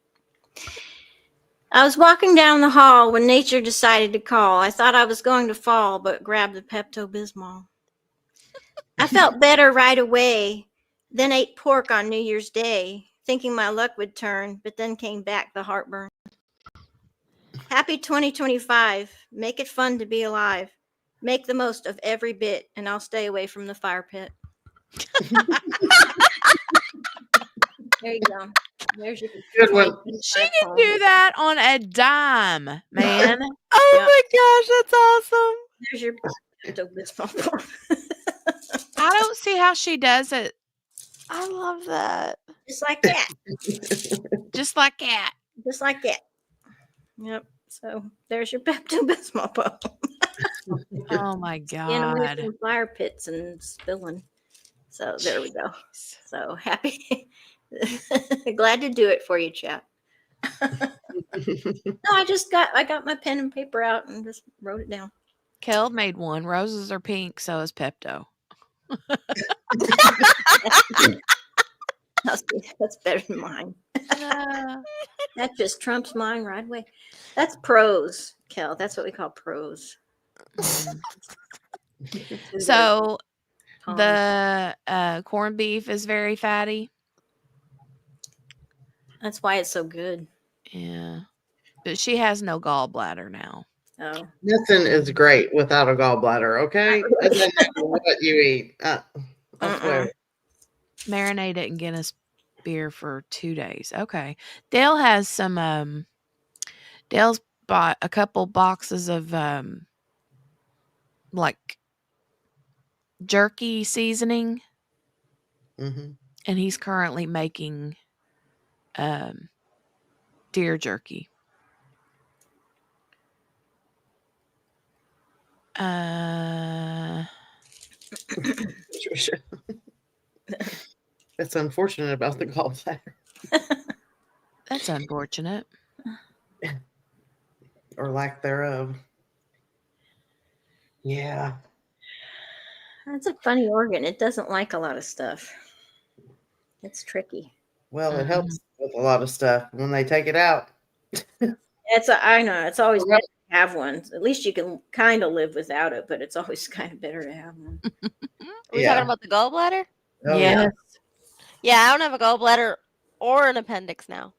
I was walking down the hall when nature decided to call. I thought I was going to fall, but grabbed the Pepto-Bismol. I felt better right away, then ate pork on New Year's Day, thinking my luck would turn, but then came back the heartburn. Happy 2025. Make it fun to be alive. Make the most of every bit, and I'll stay away from the fire pit. There you go. There's your Good one. She can do that on a dime, man. Oh Yeah. my gosh, that's awesome. There's your Pepto-Bismol poem. I don't see how she does it I love that. Just like that. just like that. Just like that. Yep. So there's your Pepto-Bismol poem. Oh my Staying away God. from fire pits and spilling. So there we go. So happy. Glad to do it for you, chat. No, I got my pen and paper out and just wrote it down. Kel made one. Roses are pink, so is Pepto. That's better than mine. Uh, That just trumps mine right away. That's prose, Kel. That's what we call prose. so Poem. the corned beef is very fatty. That's why it's so good. Yeah. But she has no gallbladder now. Oh, Nothing is great without a gallbladder, okay? It doesn't matter what you eat. I swear. Marinate it and get us beer for 2 days. Okay. Dale has some Dale's bought a couple boxes of like jerky seasoning, hmm and he's currently making deer jerky. Patricia. That's unfortunate about the gallbladder That's unfortunate. or lack thereof. Yeah. that's a funny organ. It doesn't like a lot of stuff. It's tricky. Well, it helps with a lot of stuff. When they take it out, I know it's always better to have one. At least you can kind of live without it, but it's always kind of better to have one. Are we Yeah. talking about the gallbladder? oh, Yes. Yeah, I don't have a gallbladder or an appendix now.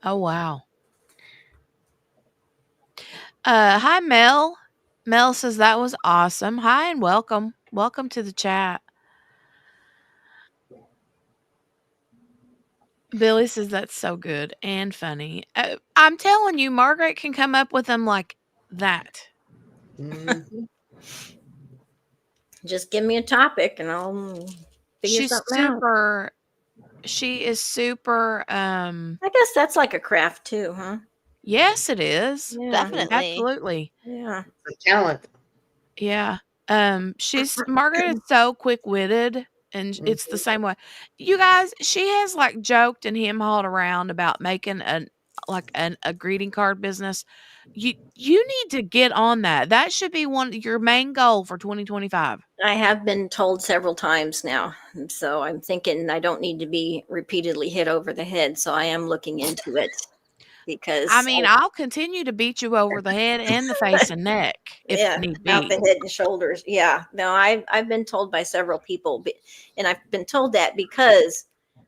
Oh wow. Hi Mel. Mel says that was awesome. Hi and welcome. Welcome to the chat. Billy says that's so good and funny. I'm telling you, Margaret can come up with them like that. Mhm. Just give me a topic and I'll figure She's something out. She is super. I guess that's like a craft too, huh? Yes, it is. Yeah. Definitely. Absolutely. Yeah. It's a talent. Yeah. Margaret is so quick-witted, and it's the same way. You guys, she has like joked and him-hawed around about making a greeting card business. You need to get on that. That should be your main goal for 2025. I have been told several times now. So I'm thinking I don't need to be repeatedly hit over the head. So I am looking into it because I mean, I'll continue to beat you over the head and the face and neck if yeah, need out the be. head and shoulders. Yeah. No, I've been told by several people, and I've been told that because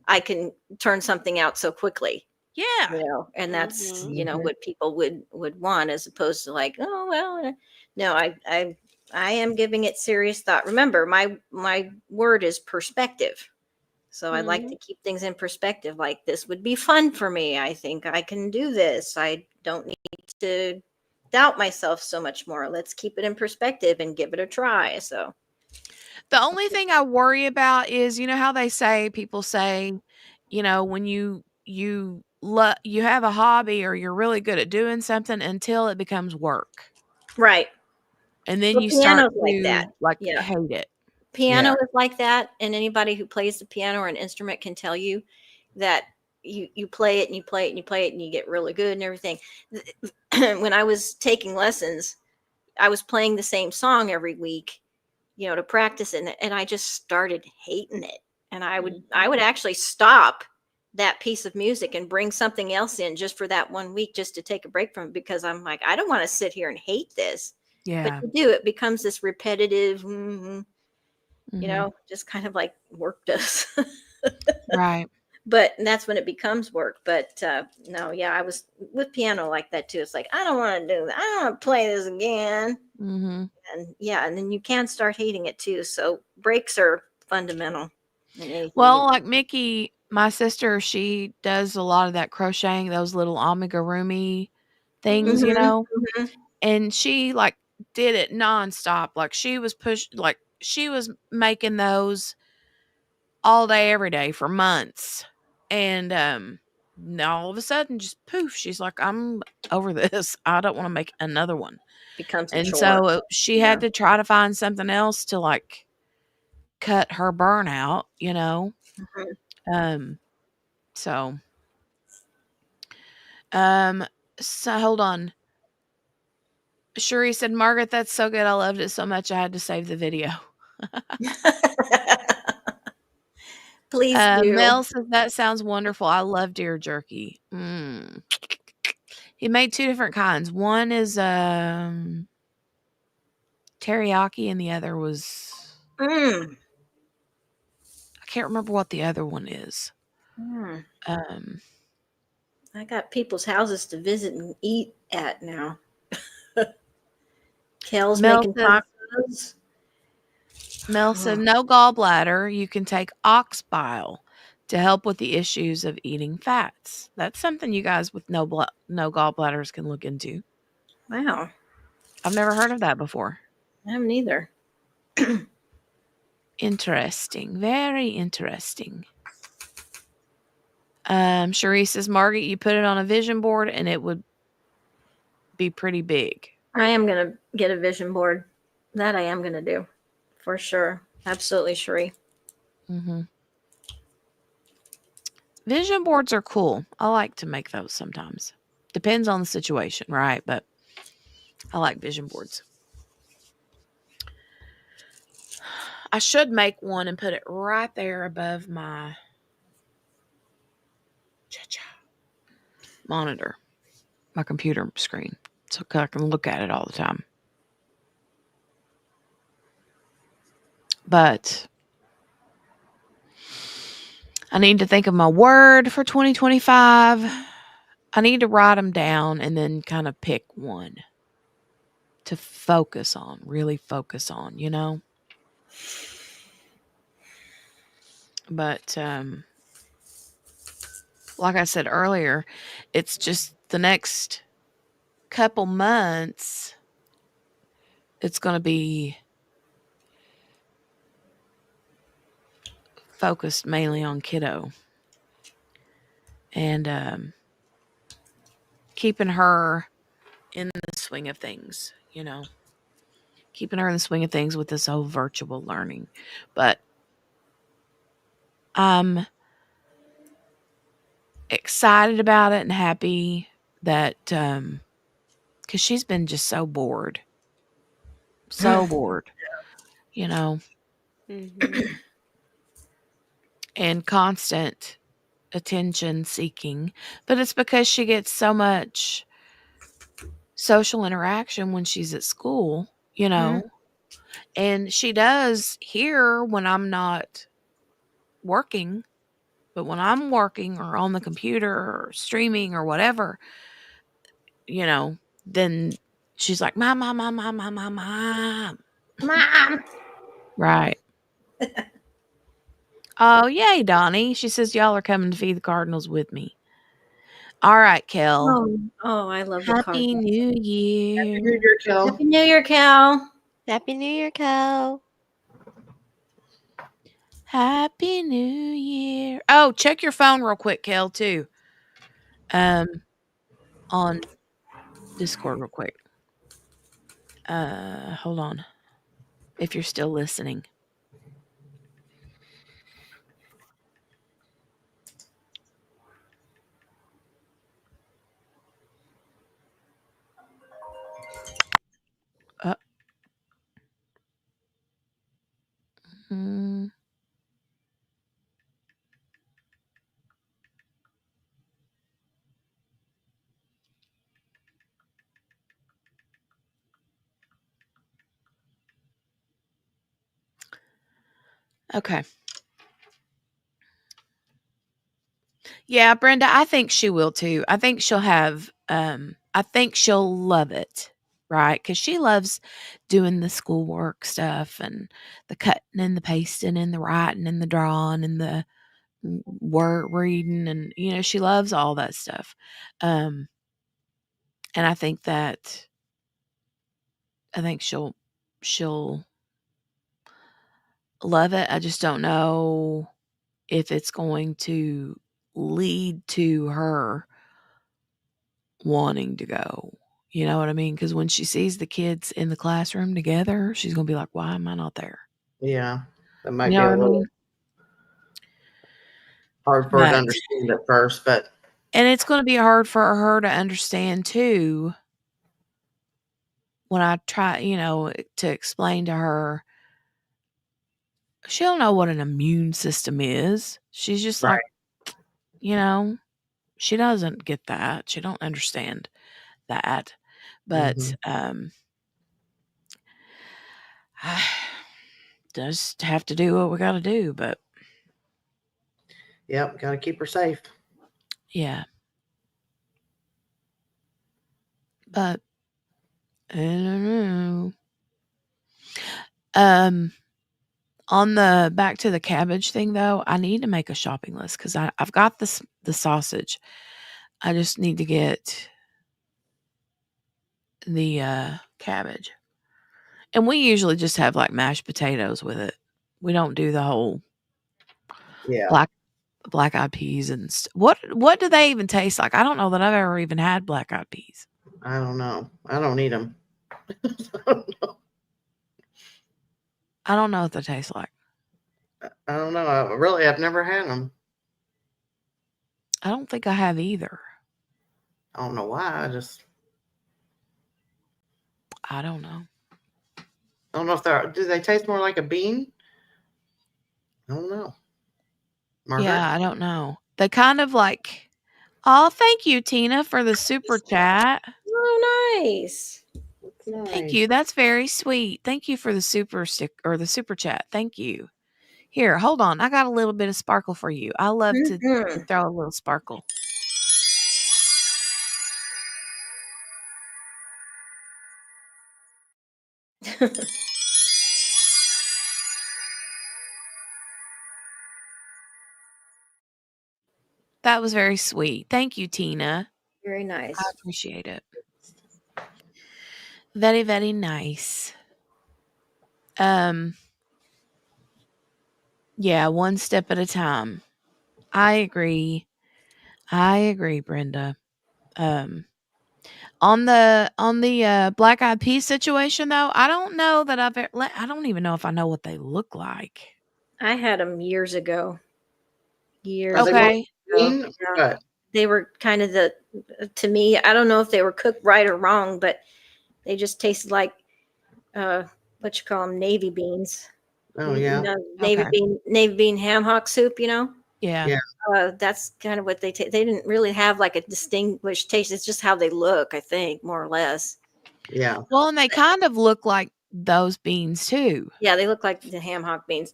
I can turn something out so quickly. Yeah. And that's Mhm. what people would want, as opposed to like, oh well, no, I am giving it serious thought. Remember, my word is perspective. So I like to keep things in perspective. Like, this would be fun for me. I think I can do this. I don't need to doubt myself so much more. Let's keep it in perspective and give it a try. So The only thing I worry about is, you know how people say, when you have a hobby or you're really good at doing something until it becomes work. right. And then Well, you start piano's like that. to like Yeah. hate it. Piano Yeah. is like that, and anybody who plays the piano or an instrument can tell you that you play it and you play it and you play it and you get really good and everything. When I was taking lessons, I was playing the same song every week, to practice it, and I just started hating it. And I would actually stop that piece of music and bring something else in just for that 1 week, just to take a break from it, because I'm like, I don't want to sit here and hate this. But Yeah. you do, it becomes this repetitive, Mhm. just kind of like work does. Right. But that's when it becomes work. But no, yeah, I was with piano like that too. It's like, I don't want to do that. I don't want to play this again. Mhm. And yeah, and then you can start hating it too. So breaks are fundamental in anything. Well, like Mickey, my sister, she does a lot of that crocheting, those little amigurumi things, Mhm, mhm. and she like did it nonstop. Like she was making those all day, every day for months. And now all of a sudden, just poof, she's like, I'm over this. I don't want to make another one. Becomes a And chore. so she Yeah. had to try to find something else to like cut her burnout. Mhm. Um, so, um, so hold on. Shuri said, Margaret, that's so good. I loved it so much. I had to save the video. Please do. Mel says, that sounds wonderful. I love deer jerky. He made 2 different kinds. One is teriyaki, and the other was Mm. I can't remember what the other one is. Mm. Um, I got people's houses to visit and eat at now. Kel's Mel making said, tacos. no gallbladder. You can take ox bile to help with the issues of eating fats. That's something you guys with no gallbladders can look into. Wow. I've never heard of that before. I haven't either. Interesting. Very interesting. Cherie says, Margaret, you put it on a vision board and it would be pretty big. I am going to get a vision board. That I am going to do for sure. Absolutely, Cherie. Mm-hmm. Vision boards are cool. I like to make those sometimes. Depends on the situation, right? But I like vision boards. I should make one and put it right there above my monitor, my computer screen, so I can look at it all the time. But I need to think of my word for 2025. I need to write them down and then kind of pick one to really focus on. But like I said earlier, it's just the next couple months, it's going to be focused mainly on kiddo. and keeping her in the swing of things, keeping her in the swing of things with this whole virtual learning. But I'm excited about it and happy that, because she's been just so bored, you know, Mhm. and constant attention seeking. But it's because she gets so much social interaction when she's at school, and she does here when I'm not working. But when I'm working or on the computer or streaming or whatever, then she's like, "Mom, mom, mom, mom, mom, mom, mom." Mom. Right. Oh, yay, Donnie. She says y'all are coming to feed the Cardinals with me. All right, Kel. Oh, I love the Happy Cardinals. New Happy Year. New Year, Kel. Happy New Year, Cal. Happy New Year, Cal. Happy New Year. Oh, check your phone real quick, Kel, too. On Discord real quick. Hold on. If you're still listening. Mm. Okay. Yeah, Brenda, I think she will too. I think she'll have I think she'll love it, right? Cuz she loves doing the schoolwork stuff and the cutting and the pasting and the writing and the drawing and the word reading, and she loves all that stuff. Um and I think she'll love it. I just don't know if it's going to lead to her wanting to go. You know what I mean? Because when she sees the kids in the classroom together, she's gonna be like, "Why am I not there?" Yeah, that You might know be what a I little mean? hard for her to But understand at first, but and it's gonna be hard for her to understand too when I try, to explain to her. She'll know what an immune system is. She's just right. like, you know, she doesn't get that. She don't understand that. But just have to do what we got to do. But Yep, got to keep her safe. yeah, but I don't know. On the back to the cabbage thing though, I need to make a shopping list because I've got the sausage. I just need to get the cabbage, and we usually just have like mashed potatoes with it. We don't do the whole Yeah, black eyed peas and what do they even taste like? I don't know that I've ever even had black eyed peas. I don't know. I don't eat them. I don't know what they taste like. I don't know. I've never had them. I don't think I have either. I don't know why. I don't know. I don't know if do they taste more like a bean? I don't know. Margaret? Yeah, I don't know. They kind of like. Oh, thank you, Tina, for the super chat. Oh, nice. Thank you. That's very sweet. Thank you for the super stick or the super chat. Thank you. Here, hold on. I got a little bit of sparkle for you. I love to Mhm. throw a little sparkle. That was very sweet. Thank you, Tina. Very I nice. appreciate it. Very, very nice. Yeah, one step at a time. I agree. I agree, Brenda. Um, on the Black Eyed Peas situation, though, I don't know that I don't even know if I know what they look like. I had them years ago. Are Years they ago. more Okay. green or Yeah. what? They were kind of to me, I don't know if they were cooked right or wrong, but they just tasted like, what you call them, navy beans. Oh yeah. Okay. Navy bean ham hock soup, Yeah. Yeah. That's kind of what they didn't really have like a distinguished taste. It's just how they look, I think, more or less. Yeah. Well, and they kind of look like those beans too. Yeah, they look like the ham hock beans.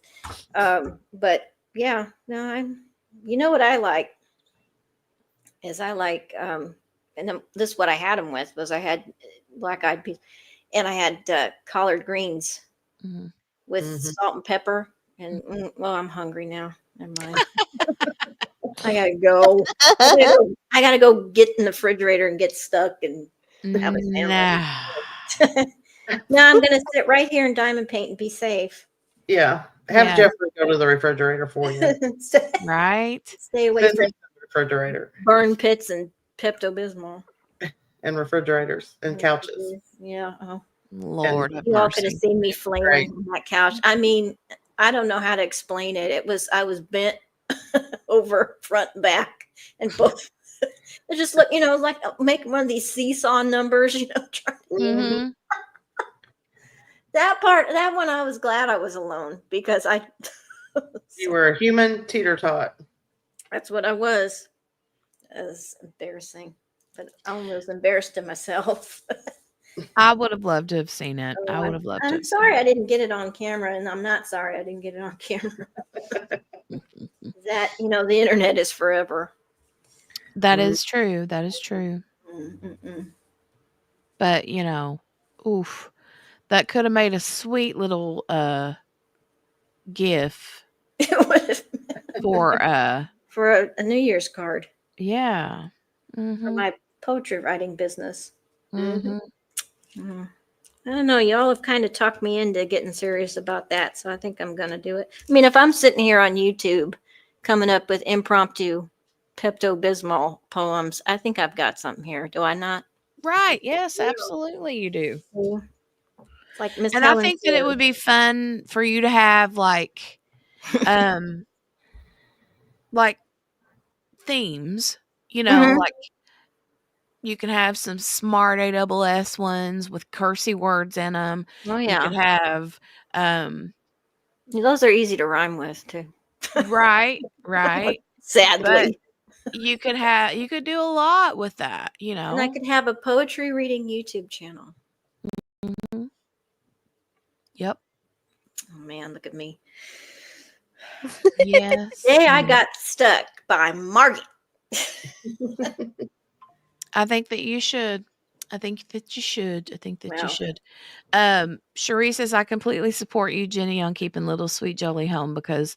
But yeah, no, you know what I like is I like, and then this is what I had them with was I had black eyed peas and I had collard greens Mhm. with Mhm. salt and pepper. And well, I'm hungry now. Never mind. I gotta go. I gotta go get in the refrigerator and get stuck and have a sandwich. Nah. No, I'm gonna sit right here in diamond paint and be safe. Yeah. Have Yeah. Jeffrey go to the refrigerator for you. Right? Stay away Send from him to the refrigerator burn pits and Pepto Bismol and refrigerators and couches. Yeah. Oh. Lord have You all could have mercy. seen me flailing Right. on that couch. I mean, I don't know how to explain it. I was bent over front and back and both. It just look, like make one of these seesaw numbers, trying Mm-hmm. that one I was glad I was alone because You were a human teeter-tot. that's what I was. It was embarrassing. But I was embarrassed to myself. I would have loved to have seen it. I would have loved to I'm have seen sorry I it. didn't get it on camera, and I'm not sorry I didn't get it on camera. That, the internet is forever. That Mhm. is true. That is true. Mm-mm. But, oof. That could have made a sweet little gif for For a New Year's card yeah. for Mhm. my poetry writing business. Mhm. Mm. I don't know. Y'all have kind of talked me into getting serious about that, so I think I'm going to do it. I mean, if I'm sitting here on YouTube coming up with impromptu Pepto Bismol poems, I think I've got something here. Do I not? Right. Yes, absolutely you do. It's like Miss And I Helen think that it said. would be fun for you to have like themes, Mhm. like you can have some smart ASS ones with cursey words in them. Oh You could yeah, have those are easy to rhyme with too. right. But Sadly, you could do a lot with that, and I could have a poetry reading YouTube channel. Mhm. Yep. Oh man, look at me. Yes. Today I yes. got stuck by Margit. I think that you should. I think that you should. I think that you Well. should. Cherie says, I completely support you, Jenny, on keeping little sweet Jolie home because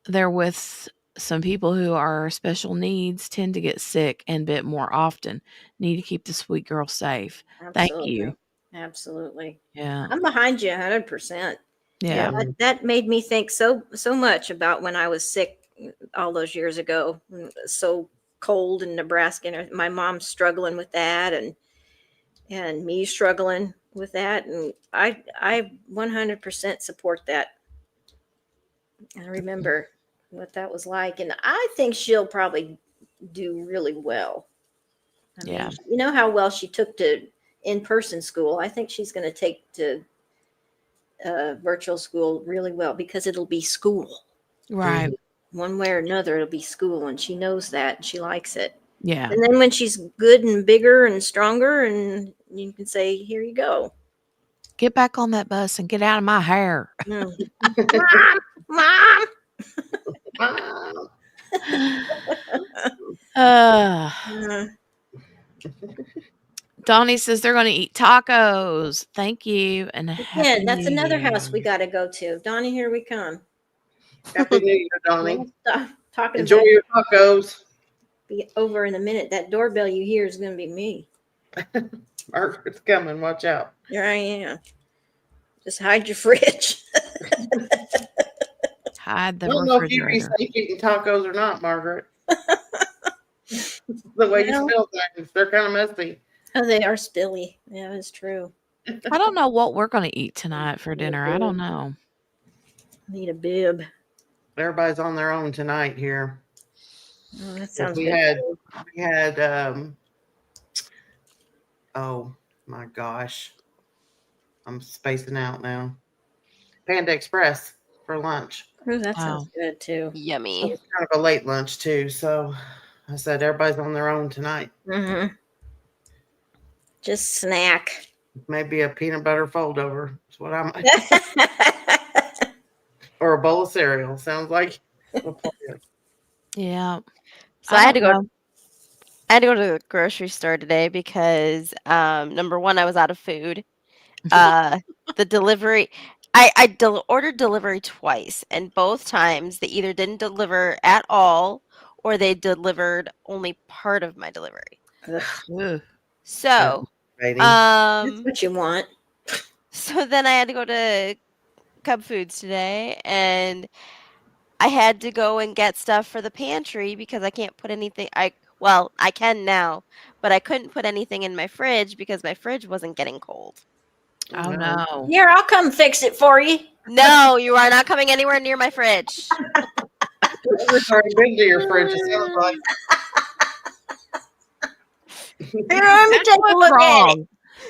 they're with some people who are special needs, tend to get sick and bit more often. Need to keep the sweet girl safe. Thank you. Absolutely. Yeah. I'm behind you 100%. Yeah. That made me think so much about when I was sick all those years ago. So cold in Nebraska, and my mom struggling with that, and me struggling with that, and I 100% support that. I remember what that was like, and I think she'll probably do really well. I mean, Yeah. you know how well she took to in-person school. I think she's going to take to virtual school really well because it'll be school. Right. One way or another, it'll be school, and she knows that, and she likes it. Yeah. And then when she's good and bigger and stronger, and you can say, "Here you go, Get back on that bus and get out of my hair. Mom, Mom." Wow. Uh, Uh, Donnie says they're going to eat tacos. Thank you. And Again, that's Happy New another house we Year. got to go to. Donnie, here we come. Happy New Year, Donnie. Don't stop talking Enjoy about your tacos. be over in a minute. That doorbell you hear is going to be me. Margaret's coming. Watch out. Here I am. Just hide your fridge. Hide I the don't know if you'd be refrigerator. safe eating tacos or not, Margaret. The way you Well- spill things, they're kind of messy. Oh, they are spilly. Yeah, it's true. I don't know what we're going to eat tonight for dinner. I don't know. Need a bib. Everybody's on their own tonight here. Oh, that sounds We good. had oh my gosh, I'm spacing out now. Panda Express for lunch. Ooh, that sounds good too. So Yummy. it's kind of a late lunch too. So I said everybody's on their own tonight. Mm-hmm. Just snack. Maybe a peanut butter fold over. That's what I might. Or a bowl of cereal. Sounds like. Yeah. So I had to don't go. know. I had to go to the grocery store today because number one, I was out of food. The delivery, I ordered delivery twice, and both times they either didn't deliver at all or they delivered only part of my delivery. Ugh. So, Rating. That's what you want. so then I had to go to Cub Foods today, and I had to go and get stuff for the pantry because I can't put anything. Well, I can now, but I couldn't put anything in my fridge because my fridge wasn't getting cold. Oh, no. Here, I'll come fix it for you. No, you are not coming anywhere near my fridge. It's already been to your fridge. It sounds like. Here, let me That's take a what's look at it. wrong.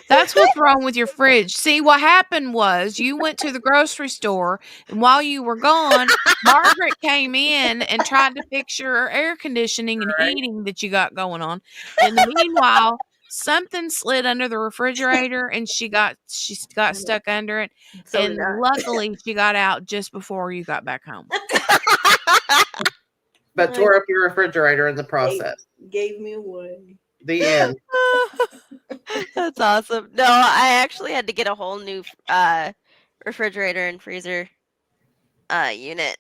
That's what's wrong with your fridge. See, what happened was you went to the grocery store, and while you were gone, Margaret came in and tried to fix your air conditioning and heating that you got going on. In the meanwhile, something slid under the refrigerator, and she got stuck under it. So And did I. luckily, she got out just before you got back home. But tore up your refrigerator in the process. Gave me away. The end. That's awesome. No, I actually had to get a whole new refrigerator and freezer unit.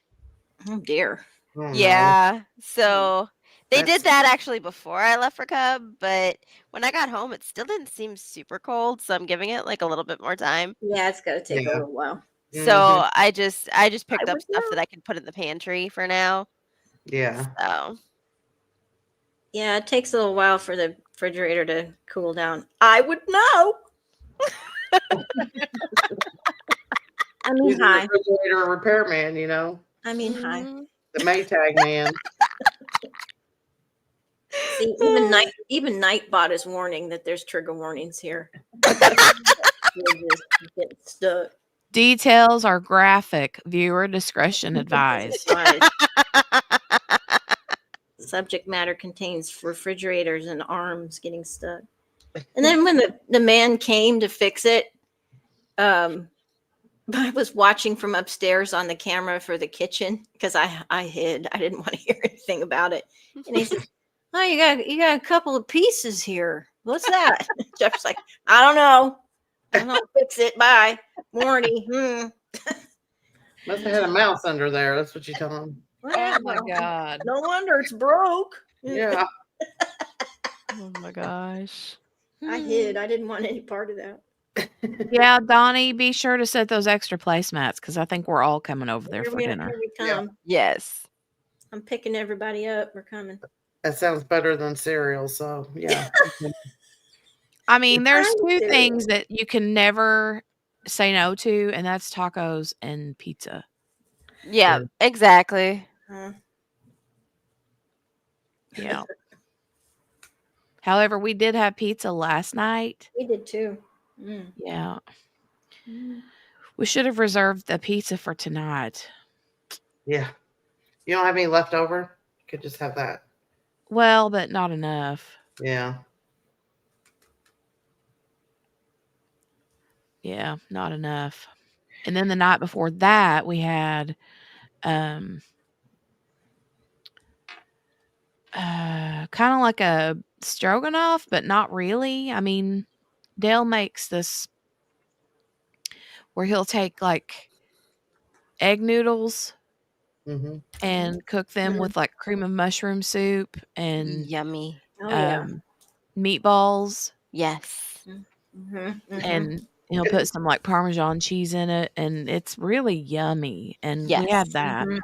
Oh dear. Oh, no. Yeah. So they That's- did that actually before I left for Cub, but when I got home, it still didn't seem super cold. So I'm giving it like a little bit more time. Yeah, it's gonna take Yeah. a little while. So I just picked up would stuff know. that I could put in the pantry for now. Yeah. So Yeah, it takes a little while for the refrigerator to cool down. I would know. I mean, He's a hi. refrigerator repairman, you know, I mean, hi. mhm. the Maytag man. See, even Nightbot is warning that there's trigger warnings here. We're just getting stuck. Details are graphic. Viewer discretion advised. Right. Subject matter contains refrigerators and arms getting stuck. And then when the man came to fix it, I was watching from upstairs on the camera for the kitchen because I hid. I didn't want to hear anything about it. And he said, "Oh, you got a couple of pieces here. What's that?" Jeff's like, "I don't know. I'll fix it. Bye. Warning." Must have had a mouse under there. That's what you tell him. Oh my God. No wonder it's broke. Yeah. Oh my gosh. I hid. I didn't want any part of that. Yeah, Donnie, be sure to set those extra placemats because I think we're all coming over there Here for we, dinner. here we Yeah. come. Yes. I'm picking everybody up. We're coming. That sounds better than cereal. So, yeah. I mean, there's I two do. things that you can never say no to, and that's tacos and pizza. Yeah, Yeah. exactly. Yeah. However, we did have pizza last night. We did too. Mm. Yeah. We should have reserved the pizza for tonight. Yeah. You don't have any left over? You could just have that. Well, but not enough. Yeah. Yeah, not enough. And then the night before that, we had kind of like a stroganoff, but not really. I mean, Dale makes this where he'll take like egg noodles Mm-hmm. and cook them with like cream of mushroom soup and Yummy. Oh yeah. meatballs, Yes. and he'll put some like Parmesan cheese in it, and it's really yummy. And we Yes. had that. Mhm. night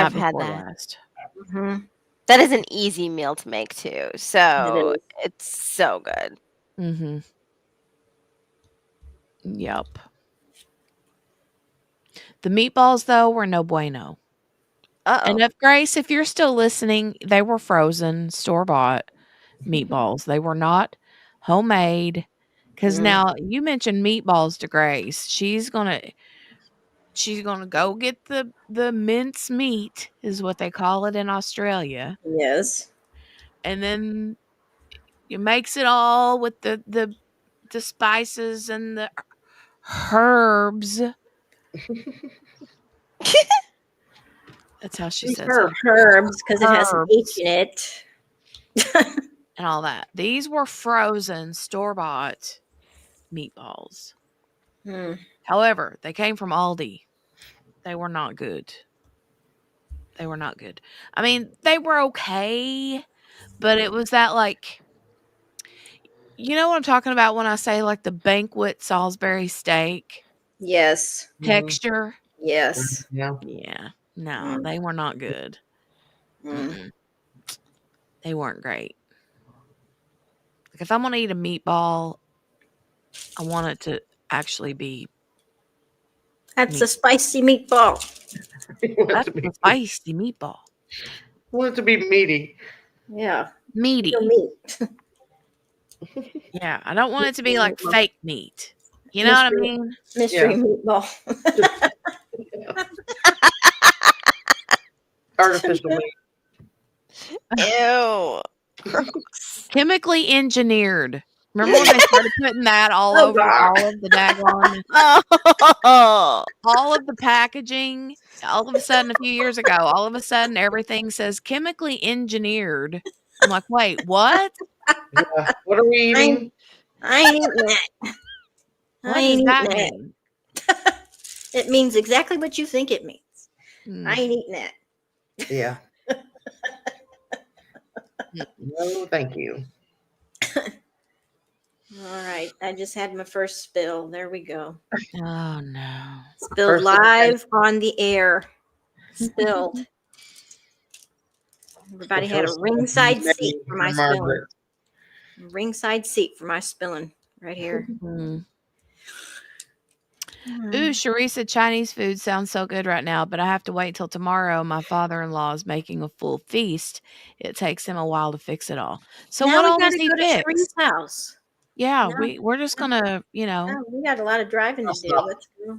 I've had before that. last. That is an easy meal to make too. So is. it's so good. Mm-hmm. Yep. The meatballs, though, were no bueno. Uh-oh. And Grace, if you're still listening, they were frozen, store-bought meatballs. They were not homemade. Because Mm. now you mentioned meatballs to Grace. She's gonna go get the mince meat, is what they call it in Australia. Yes. And then you makes it all with the spices and the herbs. That's how she says it. Herbs, because it has an H Herbs. in it. And all that. These were frozen, store-bought meatballs. Hmm. However, they came from Aldi. They were not good. They were not good. I mean, they were okay, but it was that, like, you know what I'm talking about when I say, like, the banquet Salisbury steak Yes. texture? Yes. Yeah. Yeah. No, they were not good. Mm. Mm-mm. They weren't great. Like, if I'm gonna eat a meatball, I want it to actually be That's meat. a spicy meatball. That's a spicy meatball. I want it to be meaty. Yeah. Meaty. Real meat. Yeah, I don't want it to be like fake meat. You know what I mean? Mystery Yeah. meatball. Artificial meat. Ew. Chemically engineered. Remember when they started putting that all Oh, over God. all of the daggone, Oh. all of the packaging? All of a sudden, a few years ago, all of a sudden, everything says chemically engineered. I'm like, wait, what? Yeah. What are we eating? I ain't eating that. What I ain't does eating that that. mean? It means exactly what you think it means. Mm. I ain't eating that. Yeah. No, thank you. All right. I just had my first spill. There we go. Oh no. Spilled First live on the air. Spilled. Everybody had a first ringside name seat for for my spilling. Margaret. Ringside seat for my spilling right here. Mm. Ooh, Cherie said Chinese food sounds so good right now, but I have to wait till tomorrow. My father-in-law is making a full feast. It takes him a while to fix it all. So now what we all got does to he go to fix? Cherie's house. Yeah, No. we're just gonna, Oh, we got a lot of driving to do. Stop. Let's go.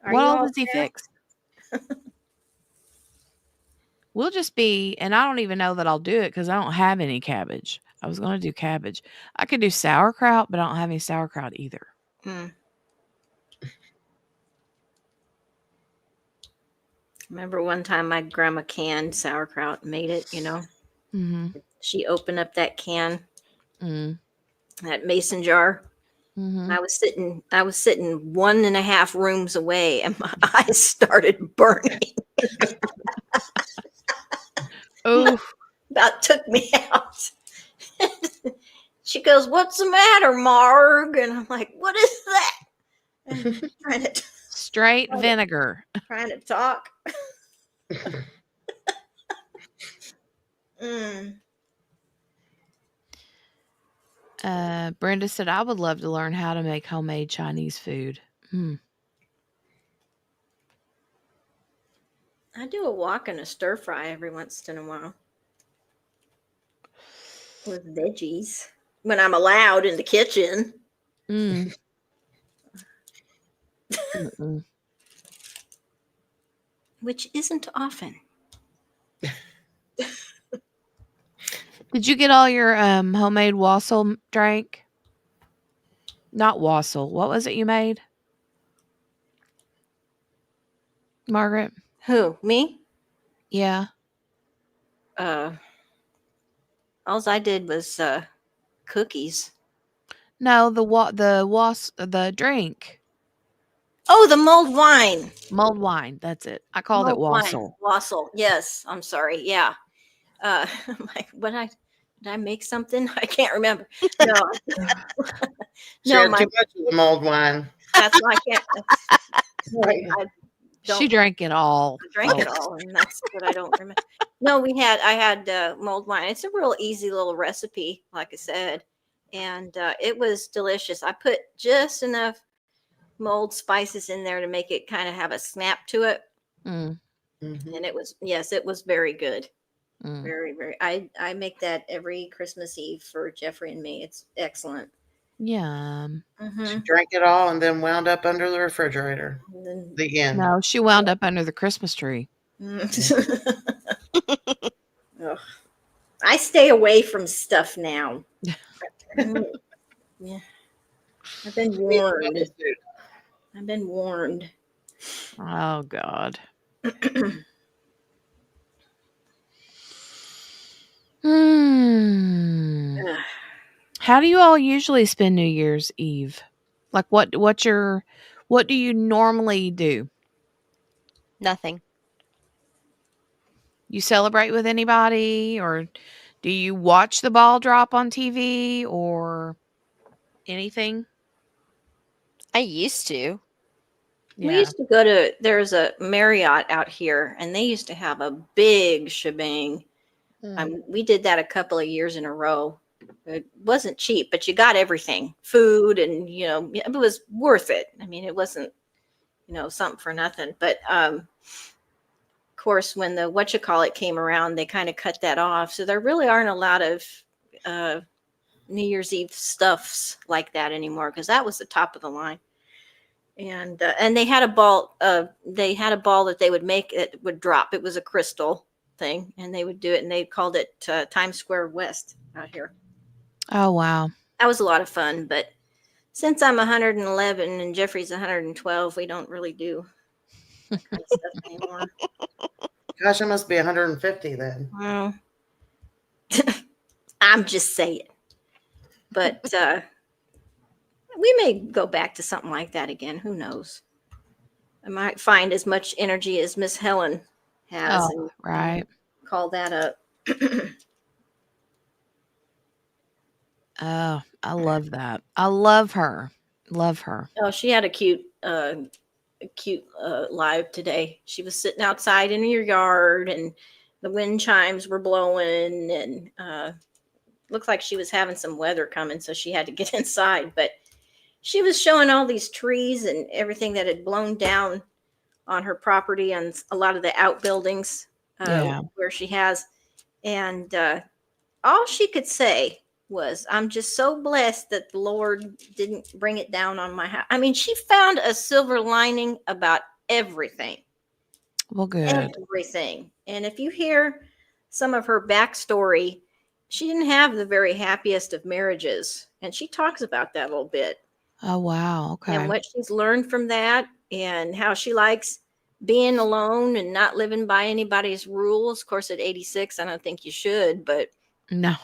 Are what you all all does he set? fix? We'll just be, and I don't even know that I'll do it because I don't have any cabbage. I was gonna do cabbage. I could do sauerkraut, but I don't have any sauerkraut either. Hmm. Remember one time my grandma canned sauerkraut and made it, Mm-hmm. She opened up that can, Mm. that mason jar. Mm-hmm. I was sitting 1.5 rooms away and my eyes started burning. Oh, About took me out. She goes, "What's the matter, Marg?" And I'm like, "What is that?" And straight vinegar. trying to talk. Mm. Brenda said, I would love to learn how to make homemade Chinese food. Mm. I do a wok and a stir fry every once in a while with veggies when I'm allowed in the kitchen. Mm. Mm-mm. Which isn't often. Did you get all your homemade wassail drink? Not wassail. What was it you made? Margaret? Who? Me? Yeah. All I did was cookies. No, the drink. Oh, the mulled wine. Mulled wine. That's it. I called it Mulled wine. wassail. Wassail. Yes. I'm sorry. Yeah. I'm like, did I make something? I can't remember. No. She had too much of the mulled wine. That's why I can't. Right. She drank it all. I drank it folks. all, and that's what I don't remember. No, I had mulled wine. It's a real easy little recipe, like I said, and it was delicious. I put just enough mulled spices in there to make it kind of have a snap to it, Mm, Mhm. and it was very good. mm. Very, very. I make that every Christmas Eve for Jeffrey and me. It's excellent. Yum. She drank it all and then wound up under the refrigerator. And then, The end. No, she wound up under the Christmas tree. Ugh. I stay away from stuff now. Yeah, I've been warned. I've been warned. Oh God. Hmm. Ugh. How do you all usually spend New Year's Eve? Like what do you normally do? Nothing. You celebrate with anybody, or do you watch the ball drop on TV or anything? I used to. We used to go to, there's a Marriott out here, and they used to have a big shebang. We did that a couple of years in a row. It wasn't cheap, but you got everything, food, and it was worth it. I mean, it wasn't something for nothing. But of course, when the whatchamacallit came around, they kind of cut that off. So there really aren't a lot of New Year's Eve stuffs like that anymore, because that was the top of the line. And they had a ball. They had a ball that they would make. It would drop. It was a crystal thing, and they would do it, and they called it Times Square West out here. Oh wow. That was a lot of fun. But since I'm 111 and Jeffrey's 112, we don't really do that kind of stuff anymore. Gosh, I must be 150 then. Well, I'm just saying. But we may go back to something like that again. Who knows? I might find as much energy as Miss Helen has Oh, and right. call that up. Oh, I love that. I love her. Love her. Oh, she had a cute live today. She was sitting outside in your yard, and the wind chimes were blowing, and looked like she was having some weather coming, so she had to get inside. But she was showing all these trees and everything that had blown down on her property and a lot of the outbuildings where she has. And all she could say was, I'm just so blessed that the Lord didn't bring it down on my house. I mean, she found a silver lining about everything. Well, good. Everything. And if you hear some of her backstory, she didn't have the very happiest of marriages. And she talks about that a little bit. Oh wow. Okay. And what she's learned from that, and how she likes being alone and not living by anybody's rules. Of course, at 86, I don't think you should, but No.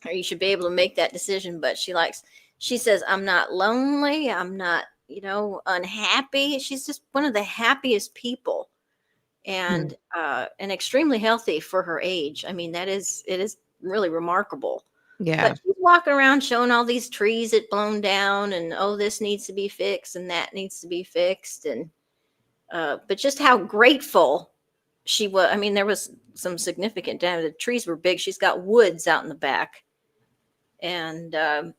or you should be able to make that decision. But she says, I'm not lonely. I'm not, unhappy. She's just one of the happiest people, and extremely healthy for her age. I mean, it is really remarkable. Yeah. But she's walking around showing all these trees that blown down, and this needs to be fixed and that needs to be fixed. And but just how grateful she was. I mean, there was some significant damage. The trees were big. She's got woods out in the back. And I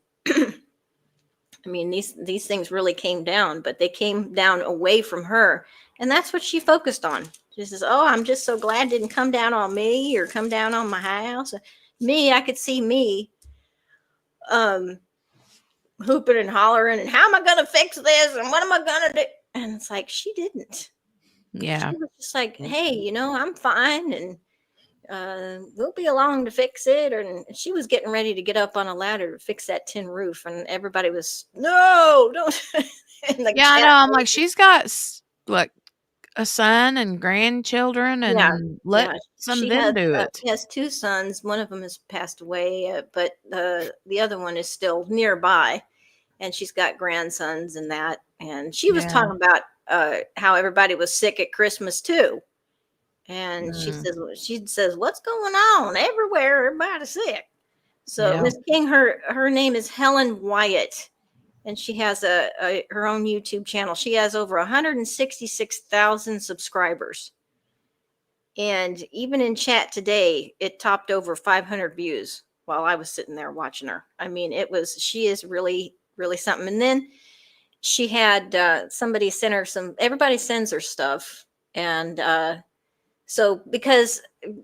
mean, these things really came down, but they came down away from her. And that's what she focused on. She says, oh, I'm just so glad it didn't come down on me or come down on my house. Me, I could see me hooping and hollering, and how am I going to fix this? And what am I going to do? And it's like, she didn't. Yeah. She was just like, hey, I'm fine. And we'll be along to fix it. And she was getting ready to get up on a ladder to fix that tin roof. And everybody was, no, don't. Yeah, I know. I'm like, she's got like a son and grandchildren, and let some of them do it. She has two sons. One of them has passed away, but the other one is still nearby. And she's got grandsons and that. And she was talking about how everybody was sick at Christmas too. And she says, what's going on everywhere? Everybody's sick. So Miss King, her name is Helen Wyatt, and she has her own YouTube channel. She has over 166,000 subscribers. And even in chat today, it topped over 500 views while I was sitting there watching her. I mean, she is really, really something. And then she had somebody send her everybody sends her stuff. And so because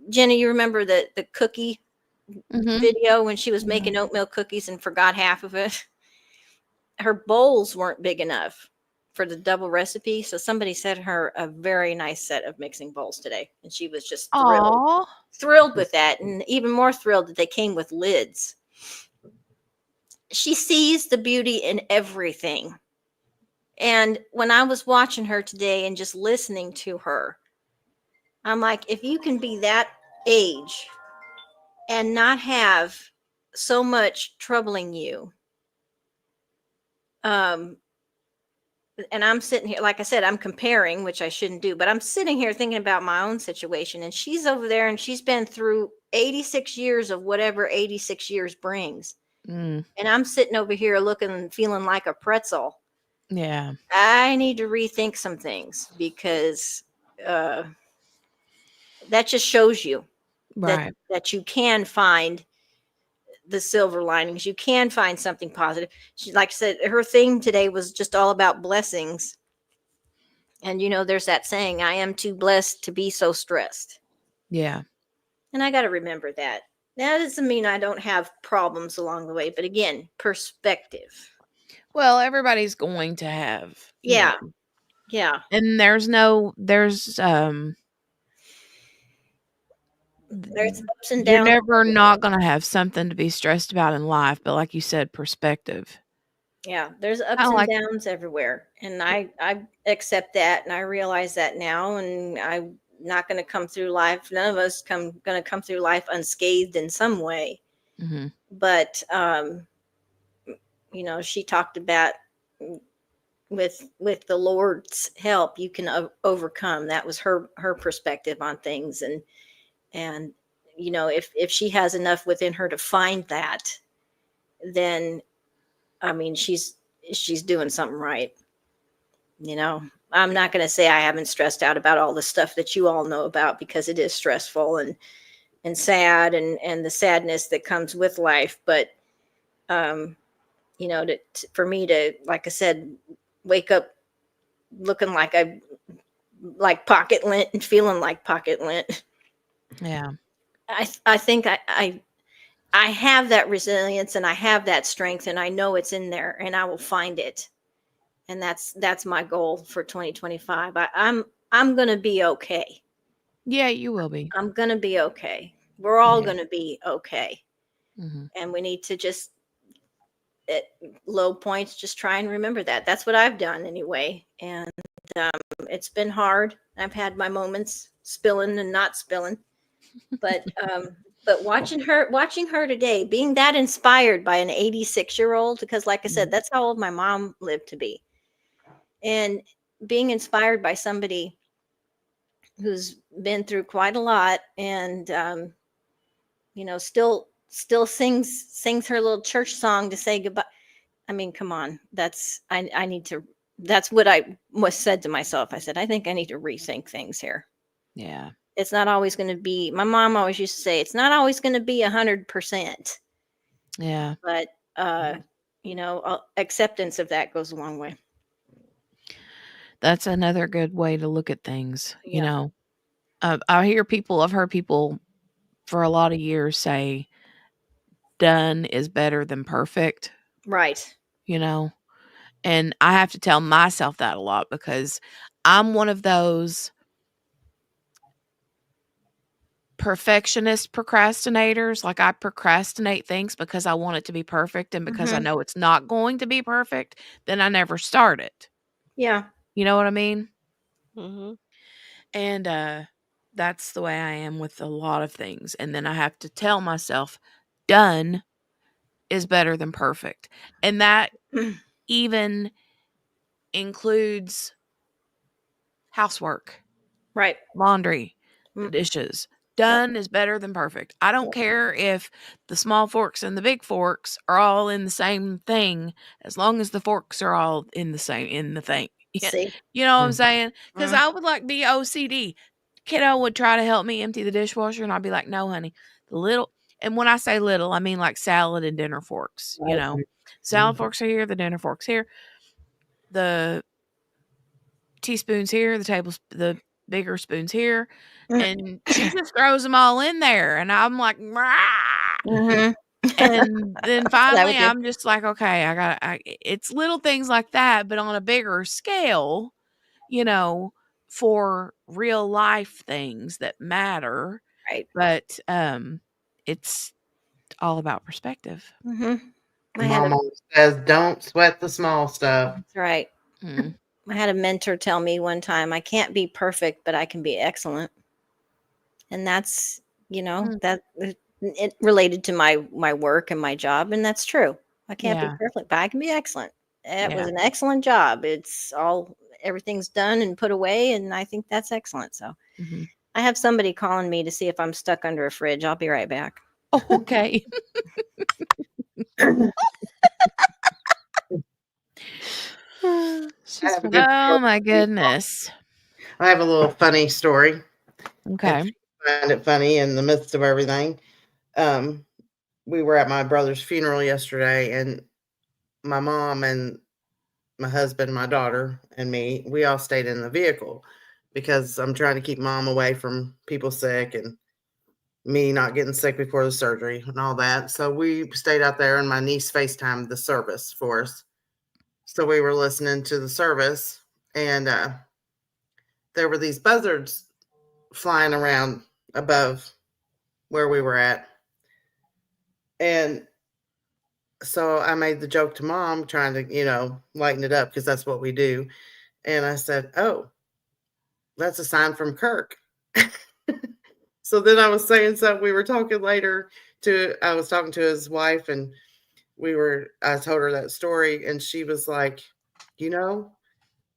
Jenny, you remember the cookie Mhm. video when she was Yeah. making oatmeal cookies and forgot half of it? Her bowls weren't big enough for the double recipe. So somebody sent her a very nice set of mixing bowls today. And she was just thrilled with that. And even more thrilled that they came with lids. She sees the beauty in everything. And when I was watching her today and just listening to her, I'm like, if you can be that age and not have so much troubling you, and I'm sitting here, like I said, I'm comparing, which I shouldn't do, but I'm sitting here thinking about my own situation. And she's over there and she's been through 86 years of whatever 86 years brings. Mm. And I'm sitting over here looking, feeling like a pretzel. Yeah. I need to rethink some things because that just shows you Right. that you can find the silver linings. You can find something positive. She, like I said, her thing today was just all about blessings. And there's that saying, I am too blessed to be so stressed. Yeah. And I got to remember that. That doesn't mean I don't have problems along the way, but again, perspective. Well, everybody's going to have. Yeah. Yeah. And there's There's ups and you're downs. never not going to have something to be stressed about in life, but like you said, perspective. Yeah, there's ups Kinda and like downs everywhere. And I accept that and I realize that now, and I'm not going to come through life. None of us going to come through life unscathed in some way. Mhm. But she talked about with the Lord's help you can overcome. That was her perspective on things. And if she has enough within her to find that, then I mean she's doing something right. I'm not going to say I haven't stressed out about all the stuff that you all know about, because it is stressful and sad, and the sadness that comes with life. But for me to, like I said, wake up looking like pocket lint and feeling like pocket lint. Yeah. I think I have that resilience and I have that strength, and I know it's in there, and I will find it. And that's my goal for 2025. I'm going to be okay. Yeah, you will be. I'm going to be okay. We're all Yeah. going to be okay. Mhm. And we need to just, at low points, just try and remember that. That's what I've done anyway. And it's been hard. I've had my moments, spilling and not spilling. But watching her today, being that inspired by an 86-year-old, because like I said, that's how old my mom lived to be. And being inspired by somebody who's been through quite a lot, and still sings her little church song to say goodbye. I mean, come on. I need to, that's what I was said to myself. I said, I think I need to rethink things here. Yeah. It's not always going to be, my mom always used to say, it's not always going to be 100%. Yeah. But acceptance of that goes a long way. That's another good way to look at things. Yeah. I've heard people for a lot of years say done is better than perfect, Right. and I have to tell myself that a lot, because I'm one of those perfectionist procrastinators. Like, I procrastinate things because I want it to be perfect, and because I know it's not going to be perfect, then I never start it. Yeah. You know what I mean? Mhm. And that's the way I am with a lot of things. And then I have to tell myself done is better than perfect. And that even includes housework, Right. laundry, Mm. dishes, Done is better than perfect. I don't care if the small forks and the big forks are all in the same thing, as long as the forks are all in the thing. See? You know what I'm Mm. saying? Because Mm. I would like be OCD. Kiddo would try to help me empty the dishwasher, and I'd be like, "No, honey, the little." And when I say little, I mean like salad and dinner forks. You Right. know, salad Mhm. forks are here, the dinner forks here, the teaspoons here, the bigger spoons here, Mm. and she just throws them all in there, and I'm like, "Rah!" Mhm. And then That's what I would finally, do. I'm just like, okay, it's little things like that, but on a bigger scale, you know, for real life things that matter. Right. But it's all about perspective. Mhm. I had Mom a always says, "Don't sweat the small stuff." That's right. Mm. I had a mentor tell me one time, I can't be perfect, but I can be excellent. And that's, Mm. that it related to my work and my job, and that's true. I can't be Yeah. perfect, but I can be excellent. It was Yeah. an excellent job. Everything's done and put away, and I think that's excellent. So Mhm. I have somebody calling me to see if I'm stuck under a fridge. I'll be right back. Okay. She's I have a funny. good Oh story. my goodness. I have a little funny story. Okay. If you find it funny in the midst of everything. Um, we were at my brother's funeral yesterday, and my mom and my husband, my daughter, and me, we all stayed in the vehicle because I'm trying to keep mom away from people sick and me not getting sick before the surgery and all that. So we stayed out there, and my niece FaceTimed the service for us. So we were listening to the service, and there were these buzzards flying around above where we were at. And so I made the joke to mom, trying to, lighten it up because that's what we do. And I said, "Oh, that's a sign from Kirk." So then I was saying something. We were talking later I was talking to his wife, and I told her that story, and she was like,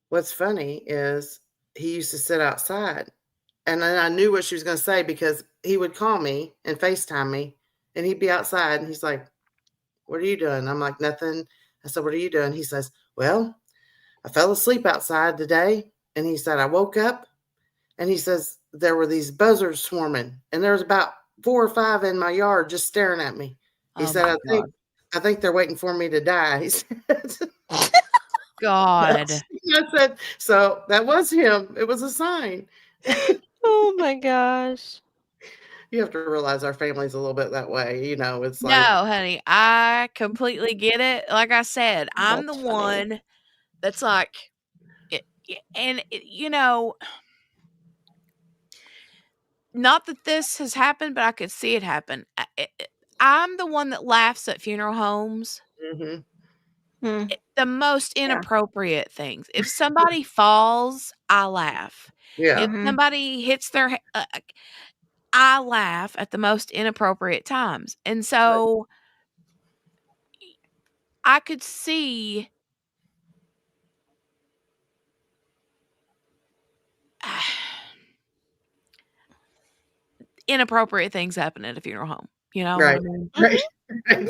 what's funny is he used to sit outside. And then I knew what she was going to say because he would call me and FaceTime me, and he'd be outside, and he's like, "What are you doing?" I'm like, "Nothing." I said, "What are you doing?" He says, "Well, I fell asleep outside today." And he said, "I woke up," and he says, "There were these buzzards swarming, and there was about 4 or 5 in my yard just staring at me." He Oh said, my God. I think they're waiting for me to die." He said. God. I said, "So that was him. It was a sign." Oh my gosh. You have to realize our family's a little bit that way. It's No, like, honey, I completely get it. Like I said, I'm the That's funny. one that's like, and not that this has happened, but I could see it happen. I'm the one that laughs at funeral homes. mhm, Hmm. The most Yeah. inappropriate things. If somebody falls, I laugh. yeah, If Mhm. somebody hits I laugh at the most inappropriate times. And so I could see inappropriate things happen at a funeral home. You know what I right, mean? right, right.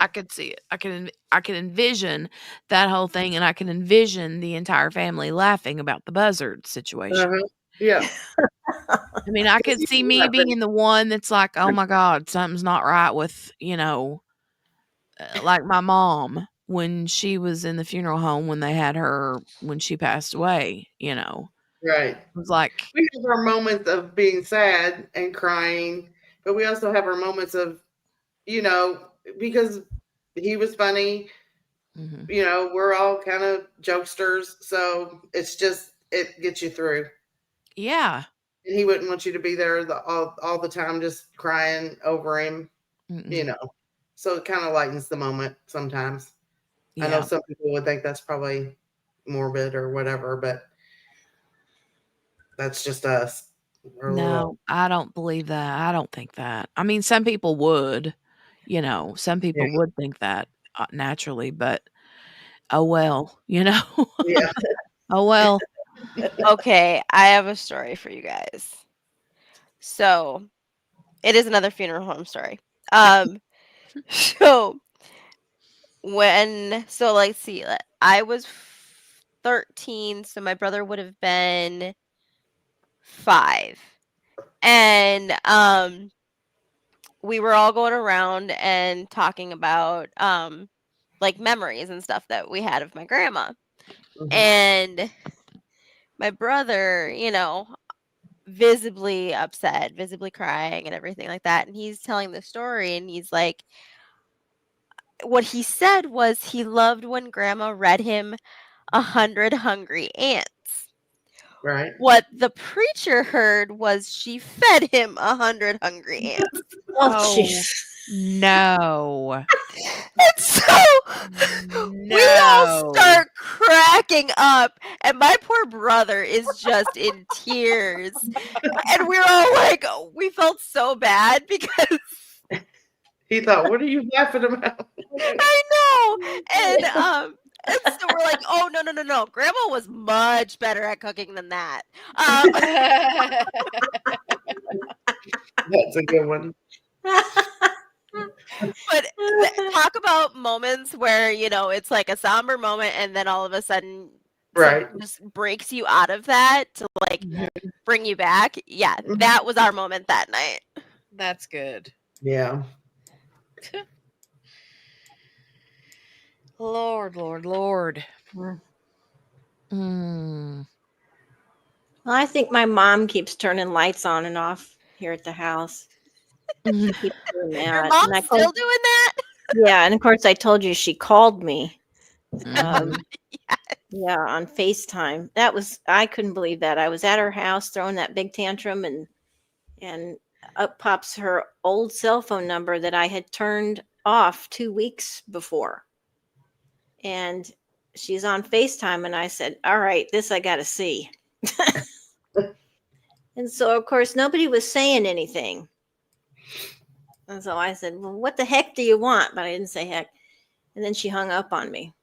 I could see it. I can envision that whole thing, and I can envision the entire family laughing about the buzzard situation. Uh-huh, yeah. I mean, I could see me being the one that's like, "Oh my god, something's not right with," like my mom when she was in the funeral home when they had her when she passed away, Right. It was like, We have our moments of being sad and crying, but we also have our moments of, because he was funny, mhm. we're all kind of jokesters. So it gets you through. Yeah. And he wouldn't want you to be there all the time just crying over him, you Mm-mm. know. So it kind of lightens the moment sometimes. I know Yeah. some people would think that's probably morbid or whatever, but that's just us. We're a little, No, I don't believe that. I don't think that. I mean, some people would, some yeah, people would think that naturally, but oh well, yeah. oh well. Okay, I have a story for you guys. So it is another funeral home story. So let's see, I was 13, so my brother would have been 5. And we were all going around and talking about like memories and stuff that we had of my grandma. Mhm. And my brother, visibly upset, visibly crying and everything like that. And he's telling the story and he's like, what he said was he loved when grandma read him 100 Hungry Ants. Right. What the preacher heard was she fed him 100 hungry ants. Oh, Oh, jeez. no. And so we all start cracking up, and my poor brother is just in tears. And we're all like, we felt so bad because He thought, "What are you laughing about?" I know. And so we're like, oh no. Grandma was much better at cooking than that. That's a good one. But talk about moments where, it's like a somber moment and then all of a sudden Right. something just breaks you out of that to like bring you back. Yeah, that was our moment that night. That's good. Yeah. Lord. Well, I think my mom keeps turning lights on and off here at the house. She keeps doing Your that. mom's And I still told, doing that? yeah, and of course I told you she called me. Mhm. Yeah, on FaceTime. I couldn't believe that. I was at her house throwing that big tantrum and up pops her old cell phone number that I had turned off 2 weeks before. And she's on FaceTime and I said, "All right, this I got to see." And so of course nobody was saying anything. And so I said, "Well, what the heck do you want?" But I didn't say heck. And then she hung up on me.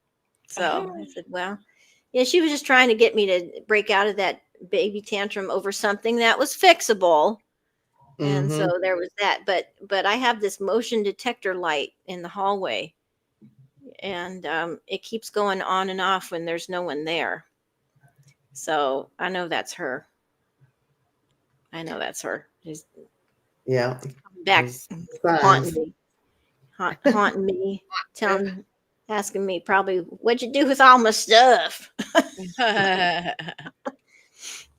So I said, "Well, yeah, she was just trying to get me to break out of that baby tantrum over something that was fixable." And Mhm. so there was that. But I have this motion detector light in the hallway, and it keeps going on and off when there's no one there. So I know that's her. She's Yeah. back Those haunting signs. me, haunting me, asking me probably what'd you do with all my stuff.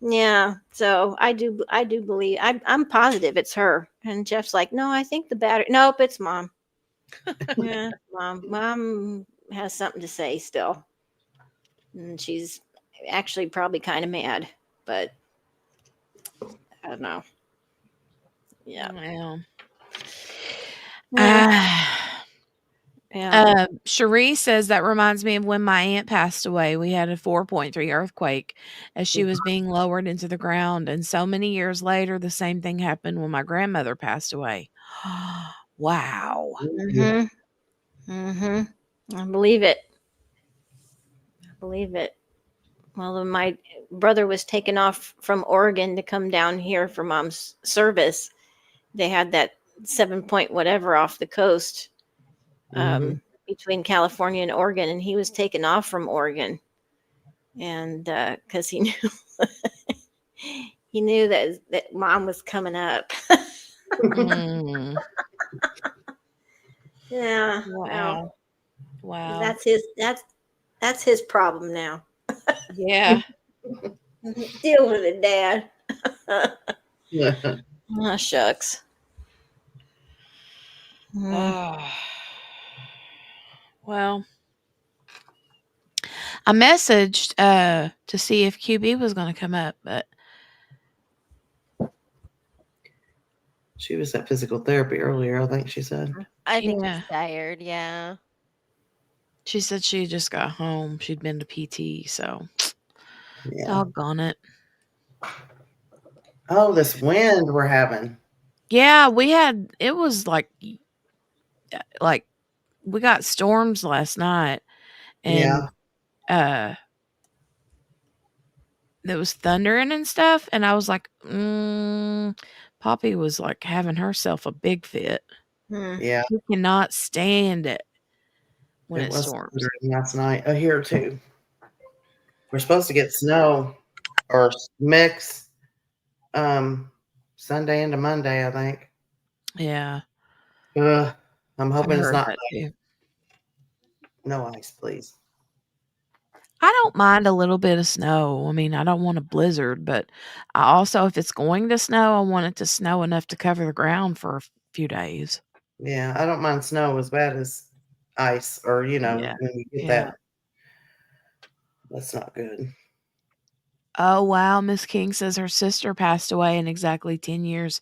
Yeah, so I do believe I'm positive it's her. And Jeff's like, "No, I think the battery. Nope, it's mom. Yeah, mom has something to say still, and she's actually probably kind of mad, but I don't know. Yeah, Well. yeah, yeah. Cherie says that reminds me of when my aunt passed away. We had a 4.3 earthquake as she was being lowered into the ground. And so many years later, the same thing happened when my grandmother passed away. Wow. Mhm, mhm. I believe it. I believe it. Well, when my brother was taken off from Oregon to come down here for mom's service, they had that 7 point whatever off the coast Mhm. between California and Oregon, and he was taken off from Oregon, and because he knew he knew that mom was coming up. Mm. Yeah, well, Wow. that's his problem now. Yeah. Deal with it, Dad. Yeah. Oh, shucks. Well, I messaged to see if QB was going to come up, but She was at physical therapy earlier, I think she said. I think Yeah. he's tired, yeah. she said she just got home. She'd been to PT, so Yeah. doggone it. Oh, this wind we're having. Yeah, it was like we got storms last night and there was thundering and stuff and I was like, Poppy was like having herself a big fit. Hmm. Yeah, She cannot stand it when it it was storms. thundering last night. Here too. We're supposed to get snow or mix Sunday into Monday, I think. Yeah, I'm I hoping it's heard not that too. no ice, please. I don't mind a little bit of snow. I mean, I don't want a blizzard, but I also, if it's going to snow, I want it to snow enough to cover the ground for a few days. Yeah, I don't mind snow as bad as ice, or Yeah, when you get yeah. that, that's not good. Oh, wow. Miss King says her sister passed away in exactly 10 years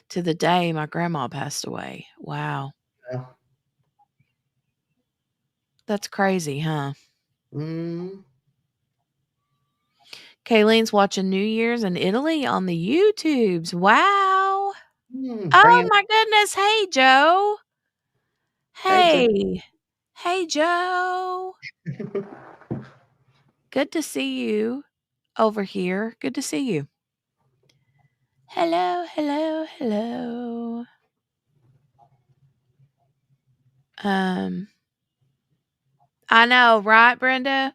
to the day my grandma passed away. Wow. Yeah. That's crazy, huh? Mm, Kayleen's watching New Year's in Italy on the YouTubes. Wow. Oh, bringing my goodness. Hey, Joe. hey, Hey. Hey, Joe. Good to see you over here. Good to see you. Hello, hello, hello. I know, right, Brenda?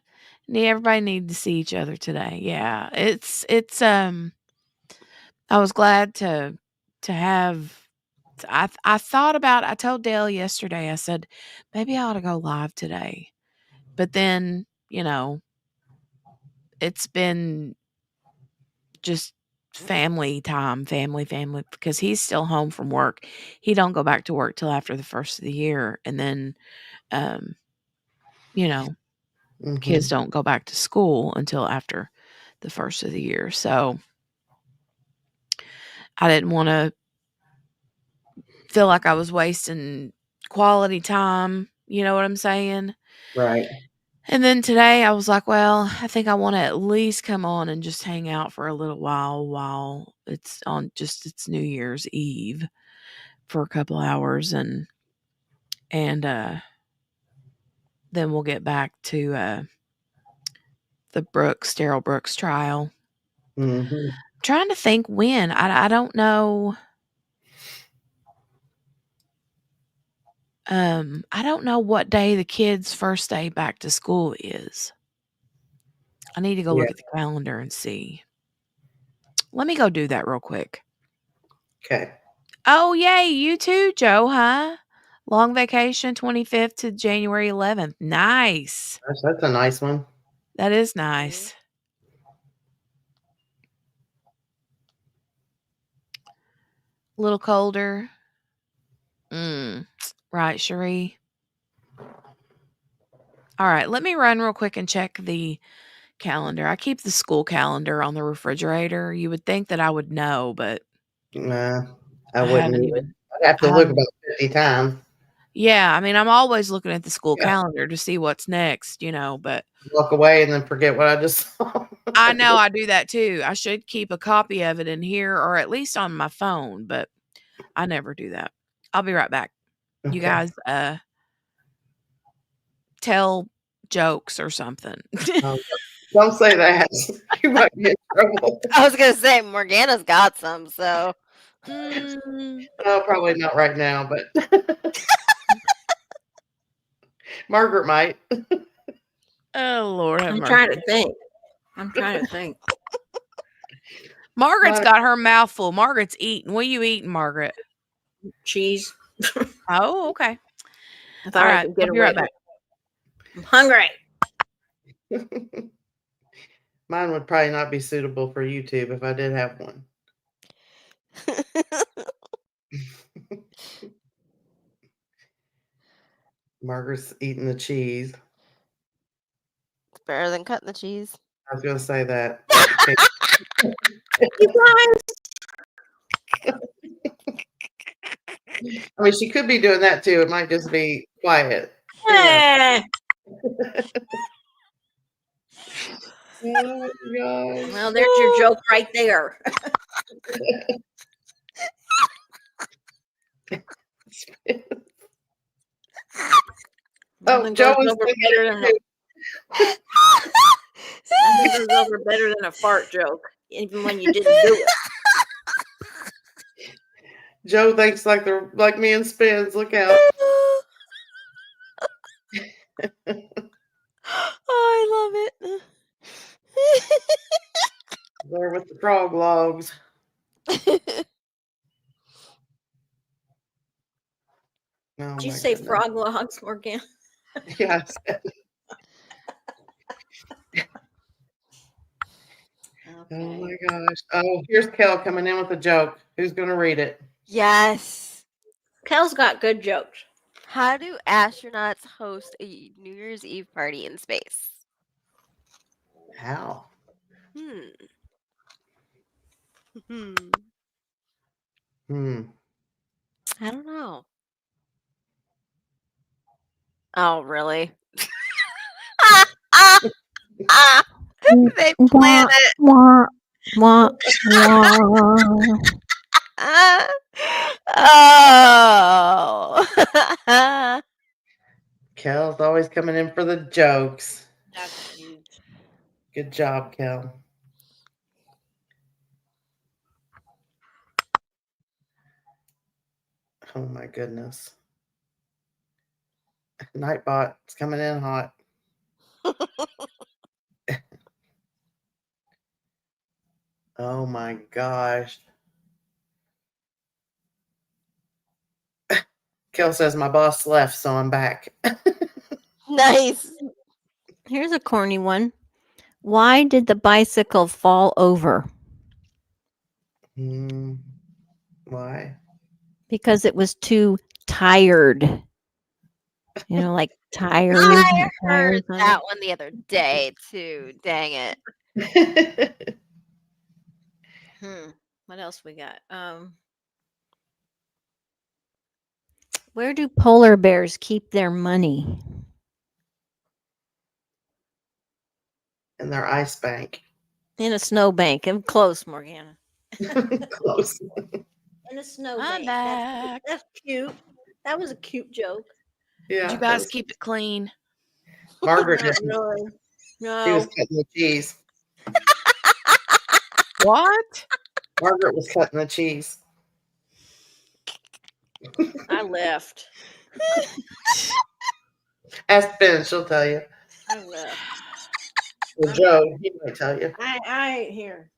Everybody needed to see each other today. Yeah. I was glad to have I thought about I told Dale yesterday, I said, maybe I ought to go live today. But then, it's been just family time, family, because he's still home from work. He don't go back to work till after the first of the year. And then, um, kids Mhm. don't go back to school until after the first of the year. So I didn't want to feel like I was wasting quality time. You know what I'm saying? Right. And then today I was like, well, I think I want to at least come on and just hang out for a little while it's New Year's Eve for a couple hours and then we'll get back to the Daryl Brooks trial. Mhm. I'm trying to think when. I don't know. I don't know what day the kids' first day back to school is. I need to go Yeah. look at the calendar and see. Let me go do that real quick. Okay. Oh, yay. You too, Joe, huh? Long vacation, 25th to January 11th. Nice. That's a nice one. That is nice. A little colder. Right, Cherie. All right, let me run real quick and check the calendar. I keep the school calendar on the refrigerator. You would think that I would know, but Nah, I I wouldn't haven't either. even. I'd have I to look haven't. about 50 times. Yeah, I mean, I'm always looking at the school Yeah. calendar to see what's next, but Walk away and then forget what I just saw. I know I do that too. I should keep a copy of it in here or at least on my phone, but I never do that. I'll be right back. You Okay. guys tell jokes or something. Oh, don't say that. You might be in trouble. I was gonna say Morgana's got some, so Mm, Oh, probably not right now, but Margaret might. oh Lord have I'm mercy. trying to think. I'm trying to think. Margaret's Mine- got her mouth full. Margaret's eating. What are you eating, Margaret? Cheese. Oh, okay. I thought All I right. could get I'll be away right back. with it. I'm hungry. Mine would probably not be suitable for YouTube if I did have one. Margaret's eating the cheese. it's better than cutting the cheese. I was going to say that. You guys. I mean, she could be doing that too. It might just be quiet. Eh. Oh, gosh. Well, there's your joke right there. Oh, Nothing Joe goes was over thinking better it than too. nothing goes over better than a fart joke, even when you didn't do it. Joe thinks like they're like me and Spins. Look out. Oh, I love it. There with the frog logs. Oh Did you my say goodness. frog logs, Morgan? Yes. Oh my gosh. Oh, here's Kel coming in with a joke. Who's going to read it? Yes. Kel's got good jokes. How do astronauts host a New Year's Eve party in space? How? Hmm. I don't know. Oh, really? They plan it. Wah, wah, wah. Oh. Kel's always coming in for the jokes. That's huge. Good job, Kel. Oh my goodness. Nightbot, it's coming in hot. Oh my gosh. Kel says my boss left, so I'm back. Nice. Here's a corny one. Why did the bicycle fall over? Why? Because it was too tired. You know, like tired. I heard tired, tired. that one the other day too. Dang it. What else we got? Where do polar bears keep their money? In their ice bank. In a snowbank. I'm close, Morgana. Close. In a snowbank. I'm back. That's cute. That was a cute joke. Yeah. Did you guys keep it clean? Margaret Not didn't. really. She was No. cutting the cheese. What? Margaret was cutting the cheese. I left. Ask Ben, she'll tell you. I left. Or Joe, he might tell you. I ain't here.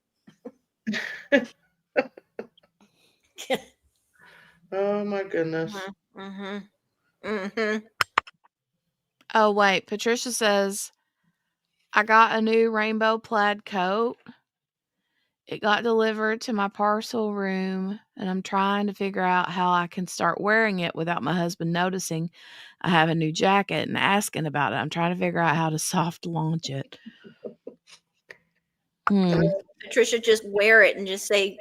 Oh my goodness. Oh, wait. Patricia says, I got a new rainbow plaid coat. It got delivered to my parcel room, and I'm trying to figure out how I can start wearing it without my husband noticing I have a new jacket and asking about it. I'm trying to figure out how to soft launch it. Patricia, just wear it and just say,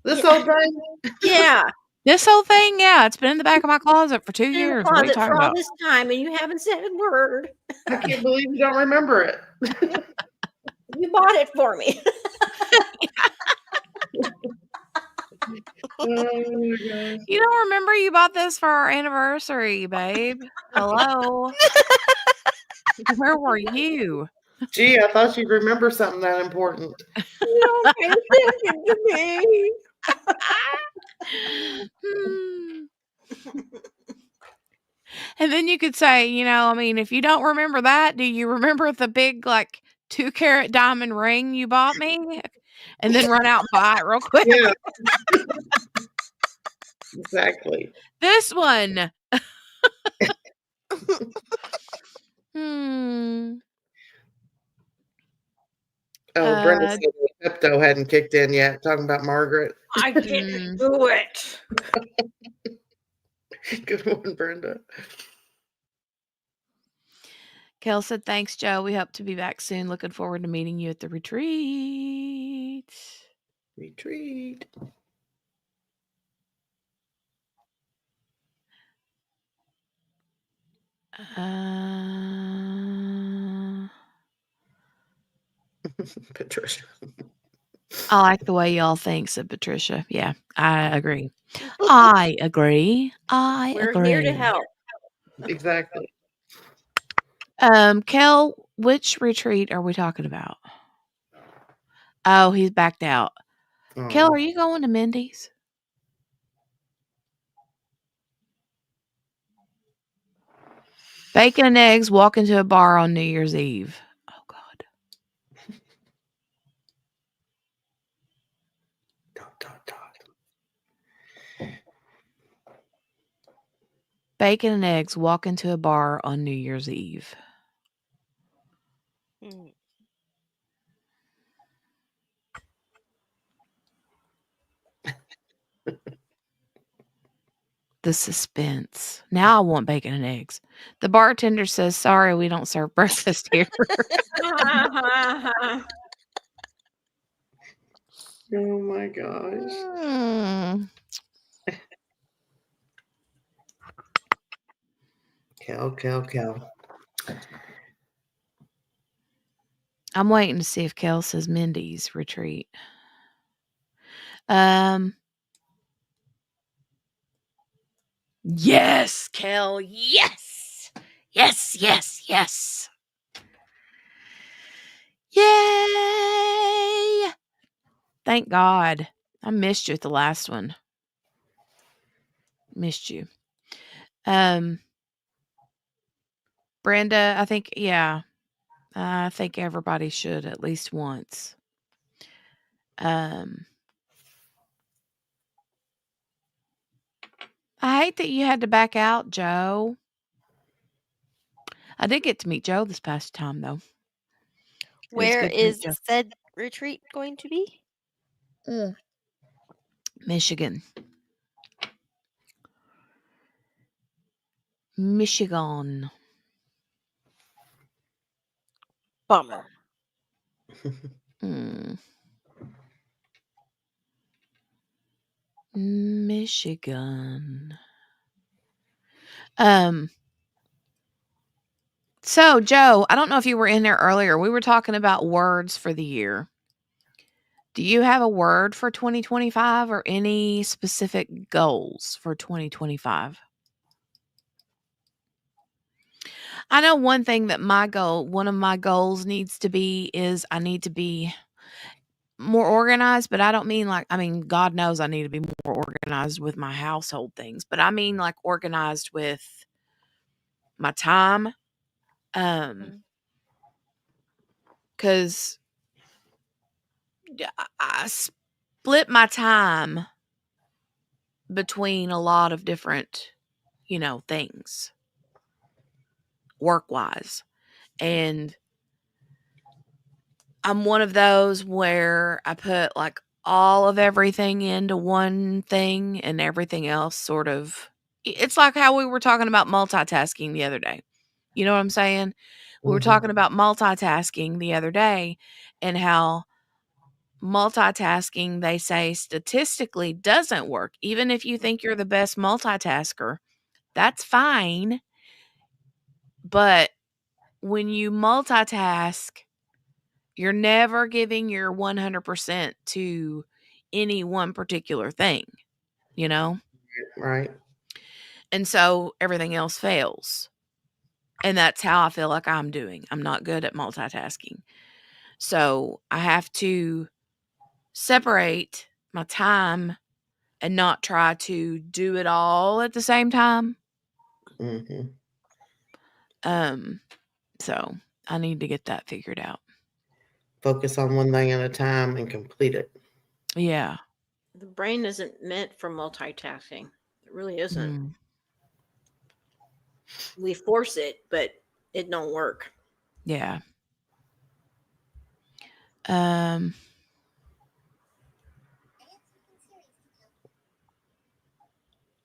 This whole thing? yeah. This whole thing, yeah, it's been in the back of my closet for 2 In the years. What are you closet talking for all about? this time, and you haven't said a word. I can't believe you don't remember it. You bought it for me. Oh my gosh. You don't remember you bought this for our anniversary, babe? Hello. Where were you? Gee, I thought you'd remember something that important. You don't pay attention to me. And then you could say, if you don't remember that, do you remember the big 2-carat diamond ring you bought me? And then run out and buy it real quick. Yeah. Exactly. This one. Oh, Brenda said the Pepto hadn't kicked in yet. Talking about Margaret. I didn't do it. Good one, Brenda. Kel said, thanks, Joe. We hope to be back soon. Looking forward to meeting you at the retreat. Retreat. Patricia. I like the way y'all think, said Patricia. Yeah, I agree. I agree. We're here to help. Exactly. Kel, which retreat are we talking about? Oh, he's backed out. Kel, are you going to Mindy's? Bacon and eggs walk into a bar on New Year's Eve. Oh, God. Dot, dot, dot. Bacon and eggs walk into a bar on New Year's Eve. Mm. The suspense. Now I want bacon and eggs. The bartender says, sorry, we don't serve breakfast here. Oh my gosh. Mm. Kel. I'm waiting to see if Kel says Mindy's retreat. Yes, Kel. Yes. Yes. Yay! Thank God. I missed you at the last one. Missed you. Brenda, I think, yeah. I think everybody should at least once. I hate that you had to back out, Joe. I did get to meet Joe this past time, though. It was Where good to meet is Joe. said retreat going to be? Michigan. Michigan. Bummer. Mm. Michigan. So Joe, I don't know if you were in there earlier. We were talking about words for the year. Do you have a word for 2025 or any specific goals for 2025? I know one thing that one of my goals needs to be is I need to be more organized, but I don't mean God knows I need to be more organized with my household things, but I mean like organized with my time. Cause I split my time between a lot of different, things work-wise. And I'm one of those where I put like all of everything into one thing and everything else sort of it's like how we were talking about multitasking the other day. You know what I'm saying? We were talking about multitasking the other day and how multitasking, they say statistically doesn't work. Even if you think you're the best multitasker, that's fine. But when you multitask, you're never giving your 100% to any one particular thing, you know? Right. And so everything else fails. And that's how I feel like I'm doing. I'm not good at multitasking. So I have to separate my time and not try to do it all at the same time. Mm-hmm. So I need to get that figured out. Focus on one thing at a time and complete it. Yeah. The brain isn't meant for multitasking. It really isn't. Mm. We force it, but it don't work. Yeah.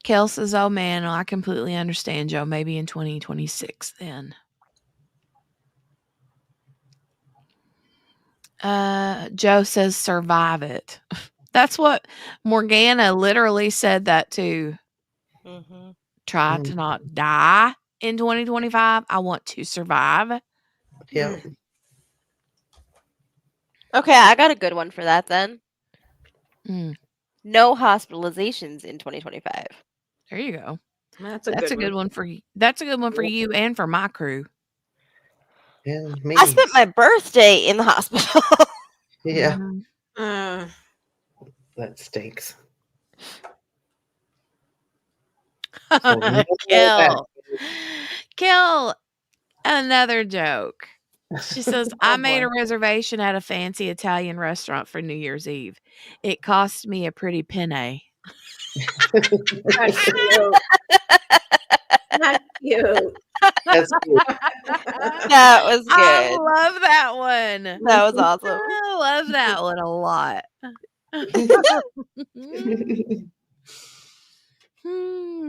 Kel says, oh man, I completely understand, Joe. Maybe in 2026 then. Joe says, survive it. That's what Morgana literally said that too. Mm-hmm. Try to not die in 2025. I want to survive. Yep. Okay, I got a good one for that then. Mm, No hospitalizations in 2025. there you go. That's That's a good one for you. That's a good one for you and for my crew. And me. I spent my birthday in the hospital. Yeah. Mhm. That stinks. Kel. Kill another joke. She says, Oh, I made boy. a reservation at a fancy Italian restaurant for New Year's Eve. It cost me a pretty penny. That's cute. That's cute. That's cute. That was I good. love that one. That was awesome. I love that one a lot.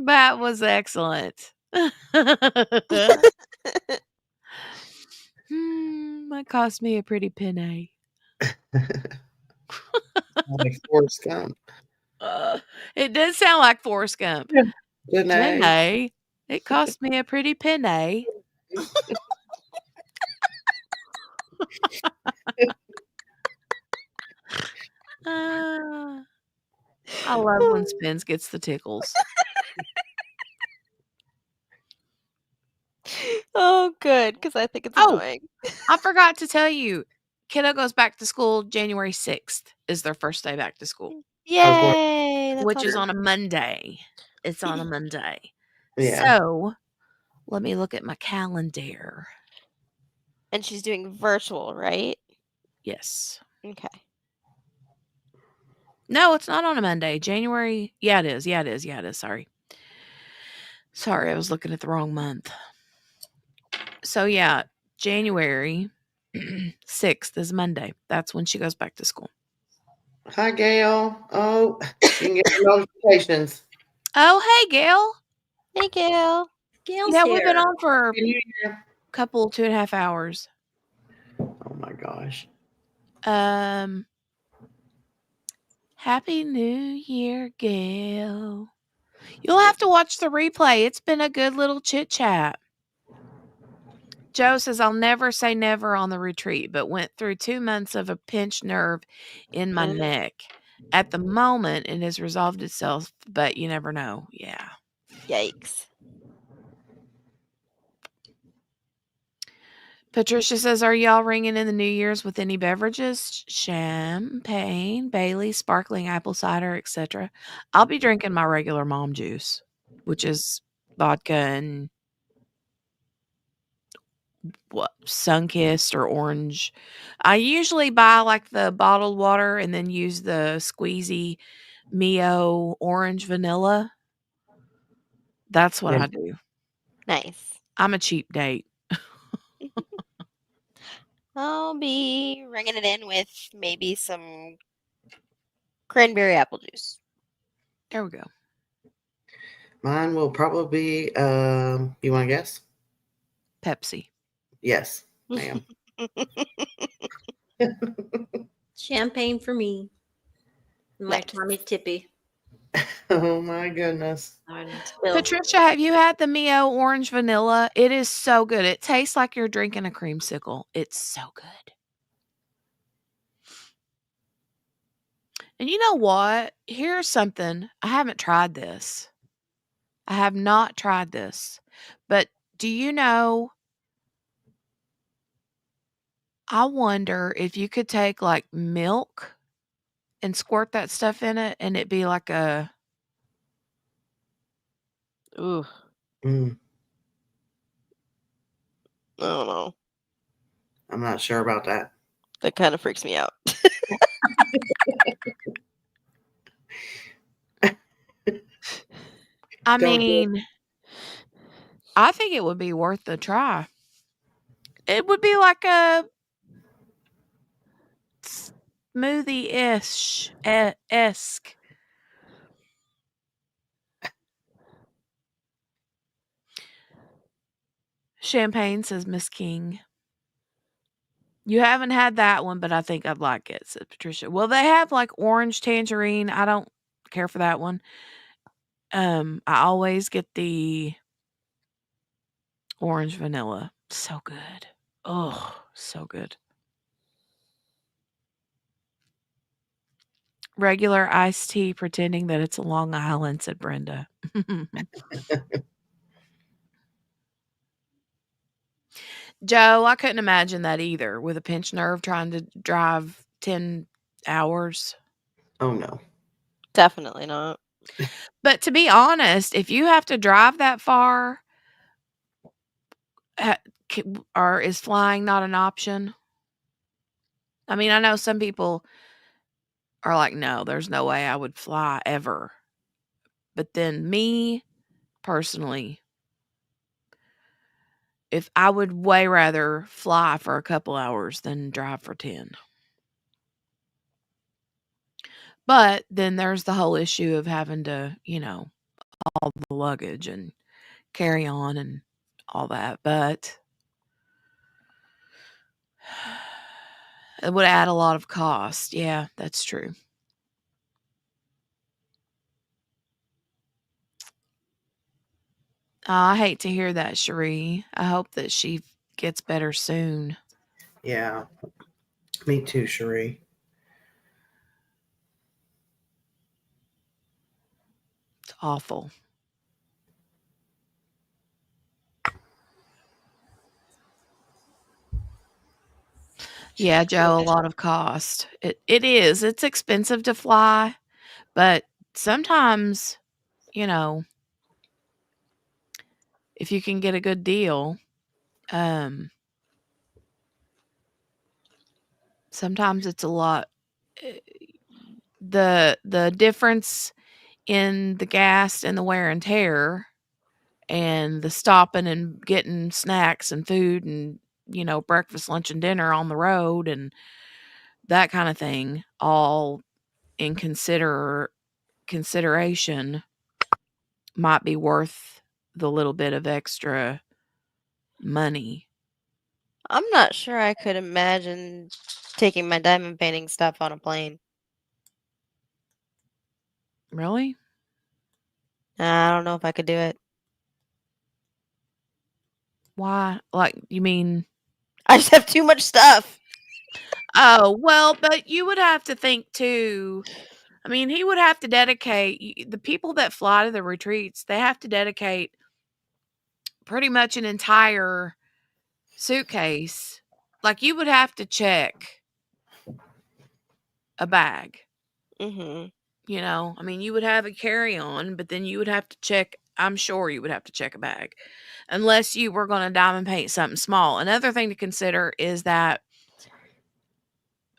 That was excellent. That cost me a pretty penny. Like Forrest Gump. It did sound like Forrest Gump. Penny. Penny. It cost me a pretty penny. I love when Spence gets the tickles. Oh, good, because I think it's Oh. annoying. I forgot to tell you, kiddo goes back to school January 6th is their first day back to school, Yay! That's which is awesome. on a Monday. It's on a Monday. Yeah. So let me look at my calendar. And she's doing virtual, right? Yes. Okay. No, it's not on a Monday. January. Yeah, it is. Yeah, it is. Yeah, it is. Sorry. Sorry, I was looking at the wrong month. So yeah, January 6th is Monday. That's when she goes back to school. Hi, Gail. Oh, you can get the notifications. Oh, hey, Gail. Hey, Gail. Gail's Yeah, we've been here. on for Can you hear? a couple 2.5 hours. Oh my gosh. Happy New Year, Gail. You'll have to watch the replay. It's been a good little chit chat. Joe says, I'll never say never on the retreat, but went through 2 months of a pinched nerve in my neck. At the moment, it has resolved itself, but you never know. Yeah. Yikes. Patricia says, are y'all ringing in the New Year's with any beverages? Champagne, Bailey, sparkling apple cider, etc. I'll be drinking my regular mom juice, which is vodka and Sunkissed or orange. I usually buy like the bottled water and then use the squeezy Mio orange vanilla. That's what Yeah. I do. Nice. I'm a cheap date. I'll be ringing it in with maybe some cranberry apple juice. There we go. Mine will probably be, you want to guess? Pepsi. Yes, ma'am. Champagne for me. My Nice. Tommy Tippy. Oh my goodness. Patricia, have you had the Mio orange vanilla? It is so good. It tastes like you're drinking a creamsicle. It's so good. And you know what? Here's something. I haven't tried this. I have not tried this. But do you know? I wonder if you could take like milk and squirt that stuff in it and it'd be like a. Ooh, Mm, I don't know. I'm not sure about that. That kind of freaks me out. I Don't do it. mean, I think it would be worth the try. It would be like a smoothie-ish esque. Champagne, says Miss King. You haven't had that one, but I think I'd like it, said Patricia. Well, they have like orange tangerine. I don't care for that one. I always get the orange vanilla. So good. Oh, so good. Regular iced tea pretending that it's a Long Island, said Brenda. Joe, I couldn't imagine that either with a pinched nerve trying to drive 10 hours. Oh no. Definitely not. But to be honest, if you have to drive that far, or is flying not an option? I mean, I know some people are like, no, there's no way I would fly ever. But then me personally, if I would way rather fly for a couple hours than drive for 10. But then there's the whole issue of having to, all the luggage and carry on and all that. But it would add a lot of cost. Yeah, that's true. I hate to hear that, Cherie. I hope that she gets better soon. Yeah. Me too, Cherie. It's awful. Yeah, Joe, a lot of cost. It is. It's expensive to fly, but sometimes, if you can get a good deal, sometimes it's a lot. The difference in the gas and the wear and tear and the stopping and getting snacks and food and breakfast, lunch, and dinner on the road and that kind of thing, all in consideration, might be worth the little bit of extra money. I'm not sure I could imagine taking my diamond painting stuff on a plane. Really? I don't know if I could do it. Why? Like, you mean? I just have too much stuff. Oh, well, but you would have to think too. I mean, he would have to dedicate the people that fly to the retreats, they have to dedicate pretty much an entire suitcase. Like, you would have to check a bag. Mm-hmm. I mean, you would have a carry-on, but then you would have to check. I'm sure you would have to check a bag unless you were going to diamond paint something small. Another thing to consider is that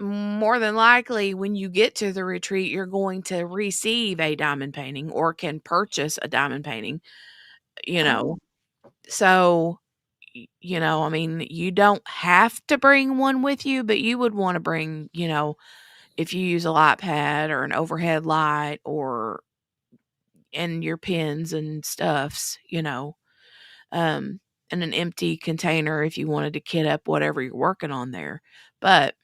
more than likely when you get to the retreat, you're going to receive a diamond painting or can purchase a diamond painting, So, I mean, you don't have to bring one with you, but you would want to bring, if you use a light pad or an overhead light and your pens and stuffs, and an empty container if you wanted to kit up whatever you're working on there. But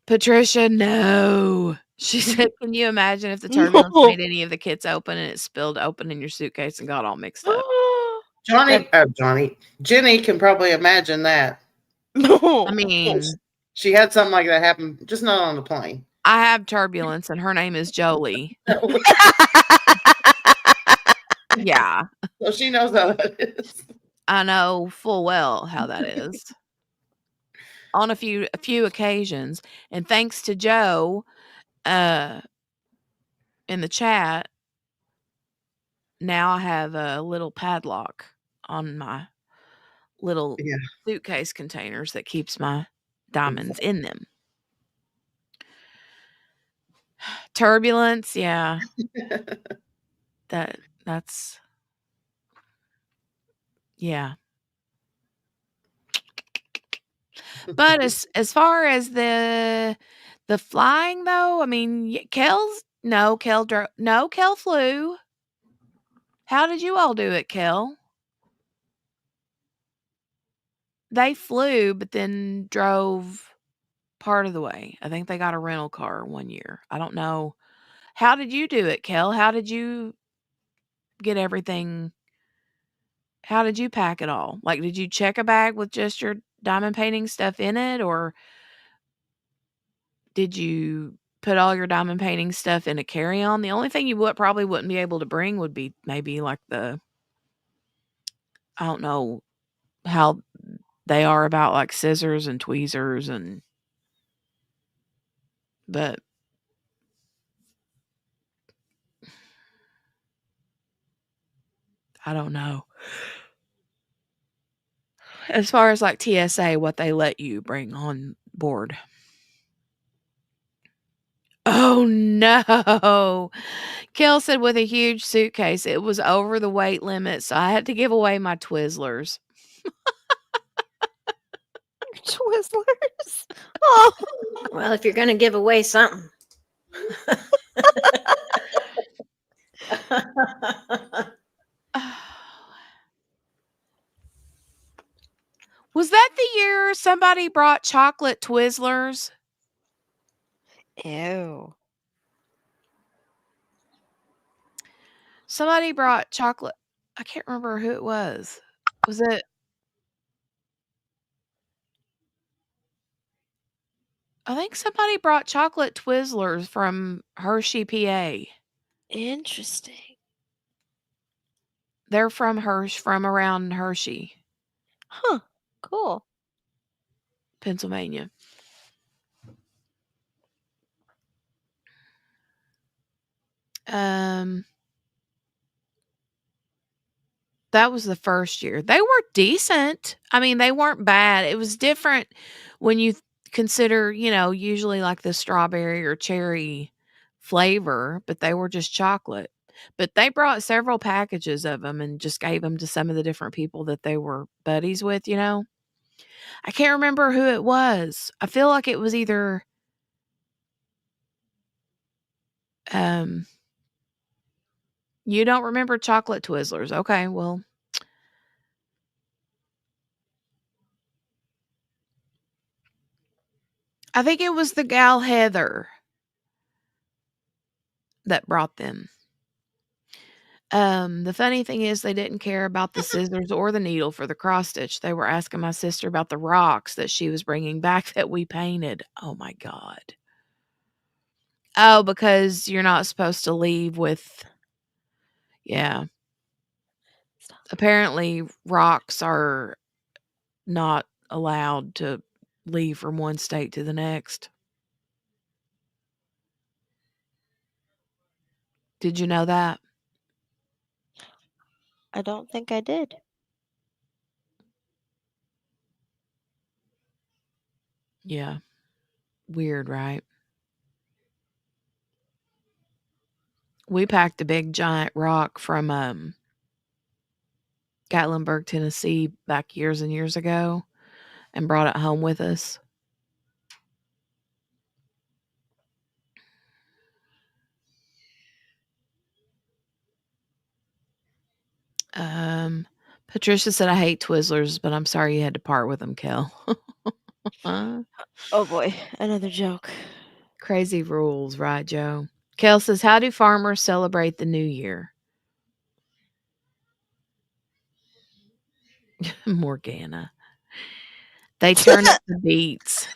Patricia, no. She said, "Can you imagine if the turbulence No. made any of the kits open and it spilled open in your suitcase and got all mixed up?" Jenny can probably imagine that. I mean, she had something like that happen, just not on the plane. I have turbulence, and her name is Jolie. Yeah. So she knows how that is. I know full well how that is. On a few occasions, and thanks to Joe, in the chat, now I have a little padlock on my little suitcase containers that keeps my diamonds in them. Turbulence, yeah. That's yeah. But as far as the flying though, I mean, Kel flew. How did you all do it, Kel? They flew, but then drove part of the way. I think they got a rental car one year. I don't know. How did you do it, Kel? How did you get everything? How did you pack it all? Like, did you check a bag with just your diamond painting stuff in it, or did you put all your diamond painting stuff in a carry-on? The only thing you probably wouldn't be able to bring would be maybe like I don't know how they are about like scissors and tweezers but I don't know. As far as like TSA, what they let you bring on board. Oh no. Kel said with a huge suitcase, it was over the weight limit, so I had to give away my Twizzlers. Twizzlers. Oh, Well, if you're going to give away something. Was that the year somebody brought chocolate Twizzlers? ew. Somebody brought chocolate. I can't remember who it was. Was it? I think somebody brought chocolate Twizzlers from Hershey, PA. Interesting. They're from from around Hershey, Huh. Cool. Pennsylvania. That was the first year. They were decent. I mean, they weren't bad. It was different when you consider, usually like the strawberry or cherry flavor, but they were just chocolate. But they brought several packages of them and just gave them to some of the different people that they were buddies with, I can't remember who it was. I feel like it was either you don't remember chocolate Twizzlers. Okay, well, I think it was the gal Heather that brought them. The funny thing is they didn't care about the scissors or the needle for the cross stitch. They were asking my sister about the rocks that she was bringing back that we painted. Oh my God. Oh, because you're not supposed to leave with, yeah. Stop. Apparently rocks are not allowed to leave from one state to the next. Did you know that? I don't think I did. Yeah. Weird, right? We packed a big giant rock from Gatlinburg, Tennessee back years and years ago and brought it home with us. Patricia said, I hate Twizzlers, but I'm sorry you had to part with them, Kel. Oh boy, another joke. Crazy rules, right, Joe? Kel says, how do farmers celebrate the new year? Morgana. They turn up the beats.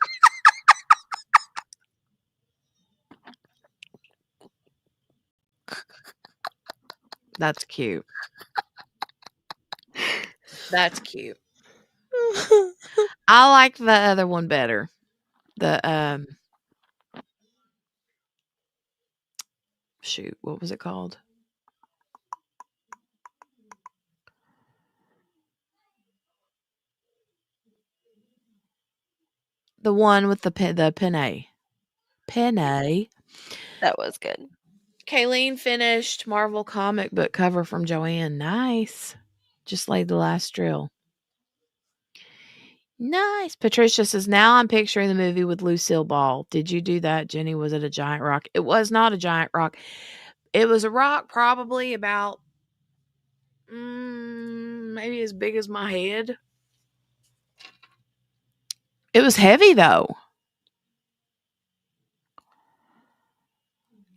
That's cute. That's cute. I like the other one better. The shoot, what was it called? The one with the penne. Penne. That was good. Kayleen finished Marvel comic book cover from Joanne. Nice. Just laid the last drill. Nice. Patricia says, now I'm picturing the movie with Lucille Ball. Did you do that, Jenny? Was it a giant rock? It was not a giant rock. It was a rock probably about maybe as big as my head. It was heavy though.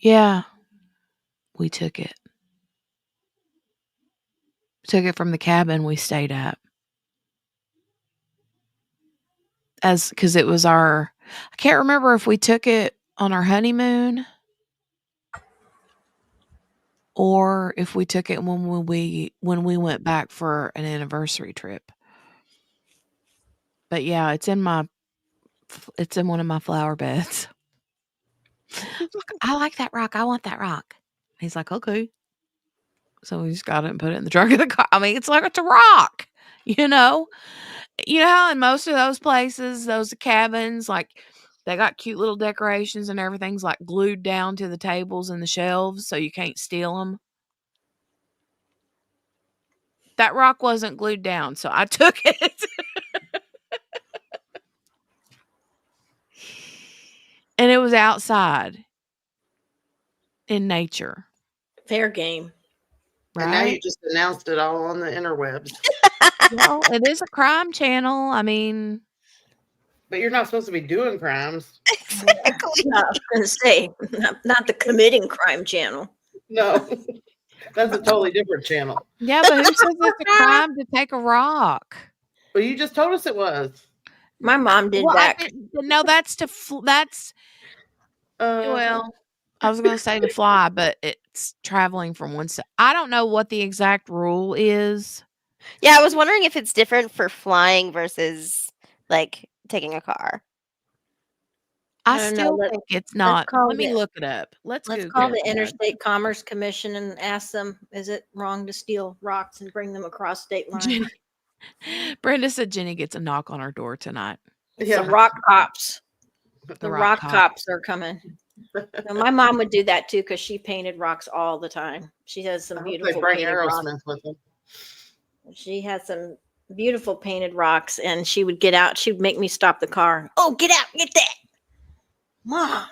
Yeah. We took it. Took it from the cabin we stayed at. Because it was I can't remember if we took it on our honeymoon or if we took it when we went back for an anniversary trip. But yeah, it's in one of my flower beds. I like that rock. I want that rock. He's like, okay. So we just got it and put it in the trunk of the car. I mean, it's like it's a rock, you know? You know how in most of those places, those cabins, like they got cute little decorations and everything's like glued down to the tables and the shelves so you can't steal them? That rock wasn't glued down, so I took it. And it was outside in nature, Fair game. And now you right? just announced it all on the interwebs. Well, it is a crime channel. I mean, But you're not supposed to be doing crimes. Exactly. I was going to say, not the committing crime channel. No. That's a totally different channel. yeah, but who says it's a crime to take a rock? Well, you just told us it was. My mom did Well, that. no, that's that's well, I was going to say to fly, but it's traveling from one side. I don't know what the exact rule is. Yeah, I was wondering if it's different for flying versus like taking a car. I don't know, still let- think it's not. call Let me the- look it up. Let's Let's Google call the it. Interstate Commerce Commission and ask them, is it wrong to steal rocks and bring them across state lines? Jenny. Brenda said Jenny gets a knock on her door tonight. It's Yeah. the rock cops. The The rock rock cop. cops are coming. Now, my mom would do that too because she painted rocks all the time. She has I some hope they beautiful bring painted rocks. Aerosmith with them. She had some beautiful painted rocks, and she would get out. She'd make me stop the car. Oh, get out! Get that, Mom.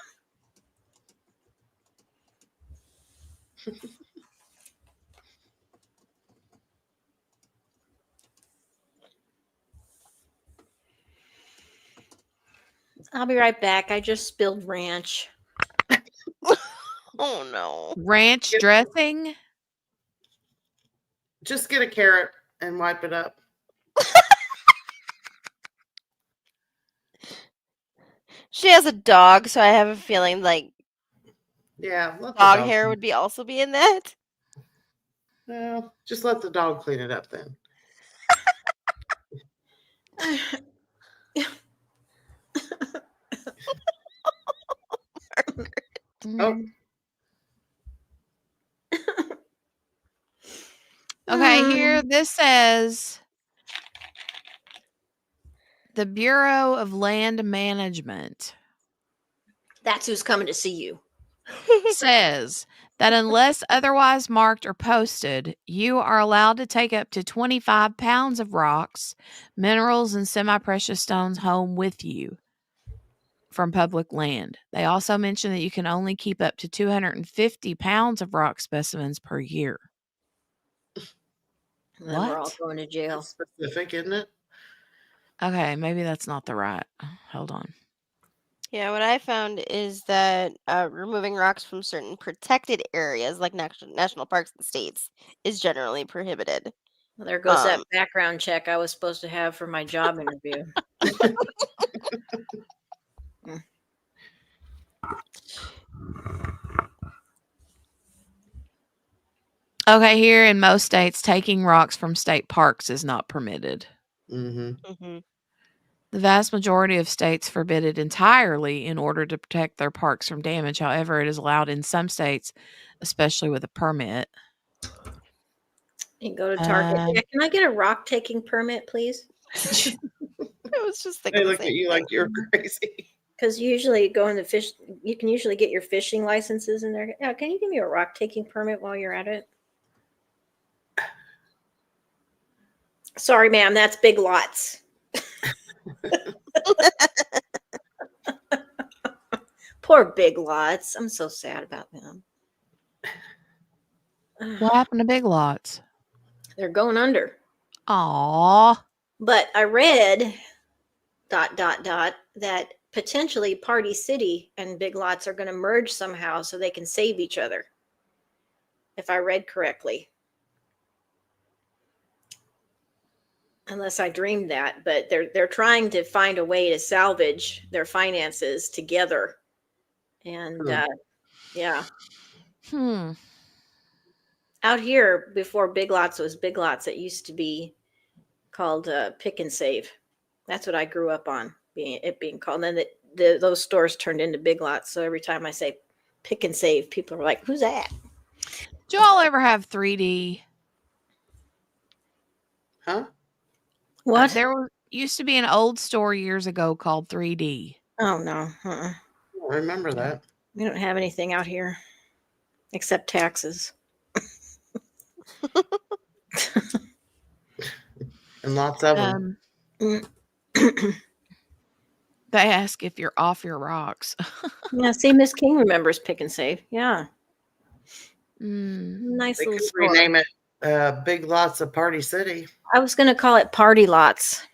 I'll be right back. I just spilled ranch. Oh no. Ranch dressing? Just get a carrot and wipe it up. She has a dog, so I have a feeling like Yeah. Let the dog dog hair clean- would be also be in that. Well, just let the dog clean it up then. Oh. Okay, here this says the Bureau of Land Management That's who's coming to see you. says that unless otherwise marked or posted, you are allowed to take up to 25 pounds of rocks, minerals, and semi precious stones home with you from public land. They also mention that you can only keep up to 250 pounds of rock specimens per year. And then we're all What? going to jail. It's specific, isn't it? Okay, maybe that's not the right. Hold on. Yeah, what I found is that removing rocks from certain protected areas, like national parks and states, is generally prohibited. Well, there goes that Um, background check I was supposed to have for my job interview. Okay, here in most states, taking rocks from state parks is not permitted. Mm-hmm. mhm. The vast majority of states forbid it entirely in order to protect their parks from damage. However, it is allowed in some states, especially with a permit. You go to Target. Um, Yeah, can I get a rock taking permit, please? I was just They thinking the look at same you thing. like you're crazy. Because usually go in the fish, you can usually get your fishing licenses in there. Yeah, can you give me a rock taking permit while you're at it? Sorry, ma'am, that's Big Lots. Poor Big Lots. I'm so sad about them. what happened to Big Lots? They're going under. Aw. But I read ... that potentially Party City and Big Lots are going to merge somehow so they can save each other. If I read correctly. Unless I dreamed that, but they're trying to find a way to salvage their finances together. And yeah, out here before Big Lots was Big Lots, it used to be called Pick and Save. That's what I grew up on, being called. And then those stores turned into Big Lots. So every time I say Pick and Save, people are like, "Who's that?" Did y'all ever have 3D? Huh? What? Used to be an old store years ago called 3D. Oh no. I don't remember that. We don't have anything out here except taxes. And lots of them. They ask if you're off your rocks. Yeah, see, Miss King remembers Pick and Save. Yeah. Mm. Nice They little could store. rename it Big Lots of Party City. I was going to call it Party Lots,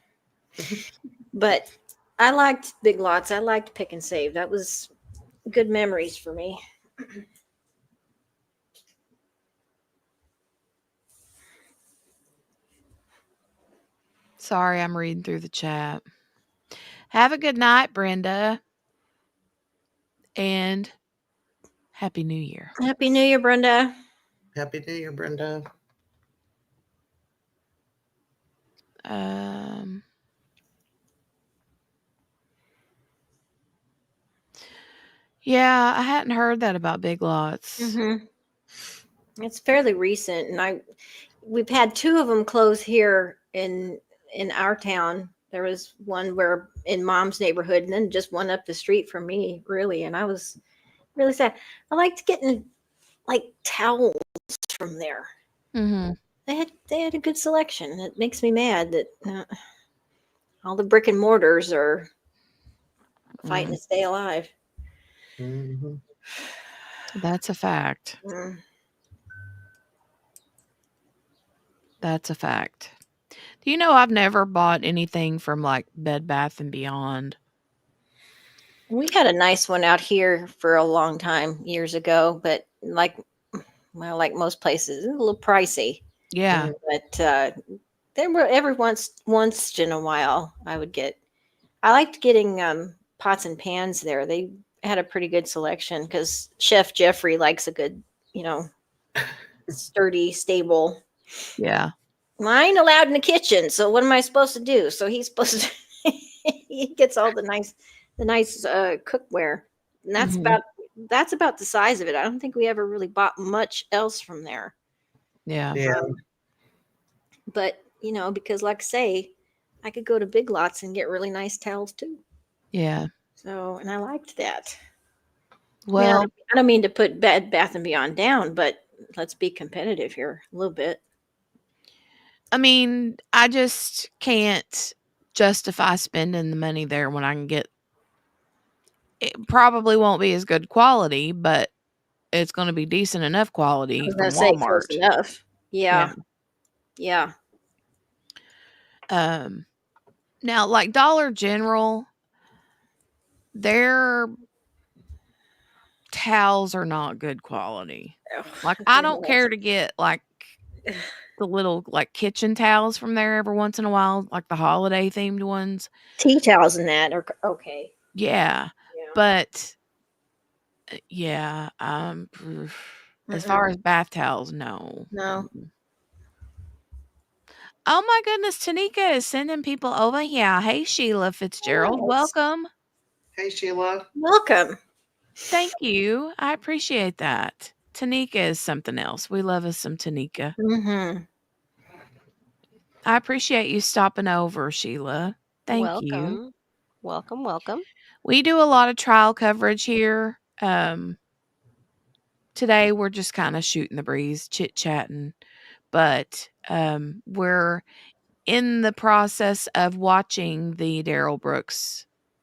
but I liked Big Lots. I liked Pick and Save. That was good memories for me. Sorry, I'm reading through the chat. Have a good night, Brenda. And Happy New Year. Happy New Year, Brenda. Happy New Year, Brenda. Yeah, I hadn't heard that about Big Lots. It's fairly recent, and we've had 2 of them close here in our town. There was one where in Mom's neighborhood, and then just one up the street from me, really. And I was really sad. I liked getting like towels from there. Mm-hmm. They had a good selection. It makes me mad that all the brick and mortars are fighting to stay alive. Mm-hmm. That's a fact. That's a fact. Do you know I've never bought anything from like Bed Bath and Beyond? We had a nice one out here for a long time years ago, but like most places, it's a little pricey. Yeah. But there were every once in a while I liked getting pots and pans there. They had a pretty good selection because Chef Jeffrey likes a good, sturdy, stable. Yeah. Well, I ain't allowed in the kitchen, so what am I supposed to do? So he's supposed to he gets all the nice cookware. And that's about the size of it. I don't think we ever really bought much else from there. Yeah. But because like I say, I could go to Big Lots and get really nice towels too. Yeah. So, and I liked that. Well, I don't mean to put Bed Bath and Beyond down, but let's be competitive here a little bit. I mean, I just can't justify spending the money there when I can get. It probably won't be as good quality, but it's going to be decent enough quality from Walmart. Close enough. Yeah. Now, like Dollar General, their towels are not good quality. Like, I don't care to get like the little like kitchen towels from there every once in a while, like the holiday themed ones. Tea towels and that are okay. Yeah. But as far as bath towels, no. Oh my goodness, Tanika is sending people over here. Hey, Sheila Fitzgerald, welcome. Hey, Sheila. Welcome. Thank you. I appreciate that. Tanika is something else. We love us some Tanika. I appreciate you stopping over, Sheila. Thank you. Welcome. We do a lot of trial coverage here. Today we're just kind of shooting the breeze, chit-chatting. But we're in the process of watching a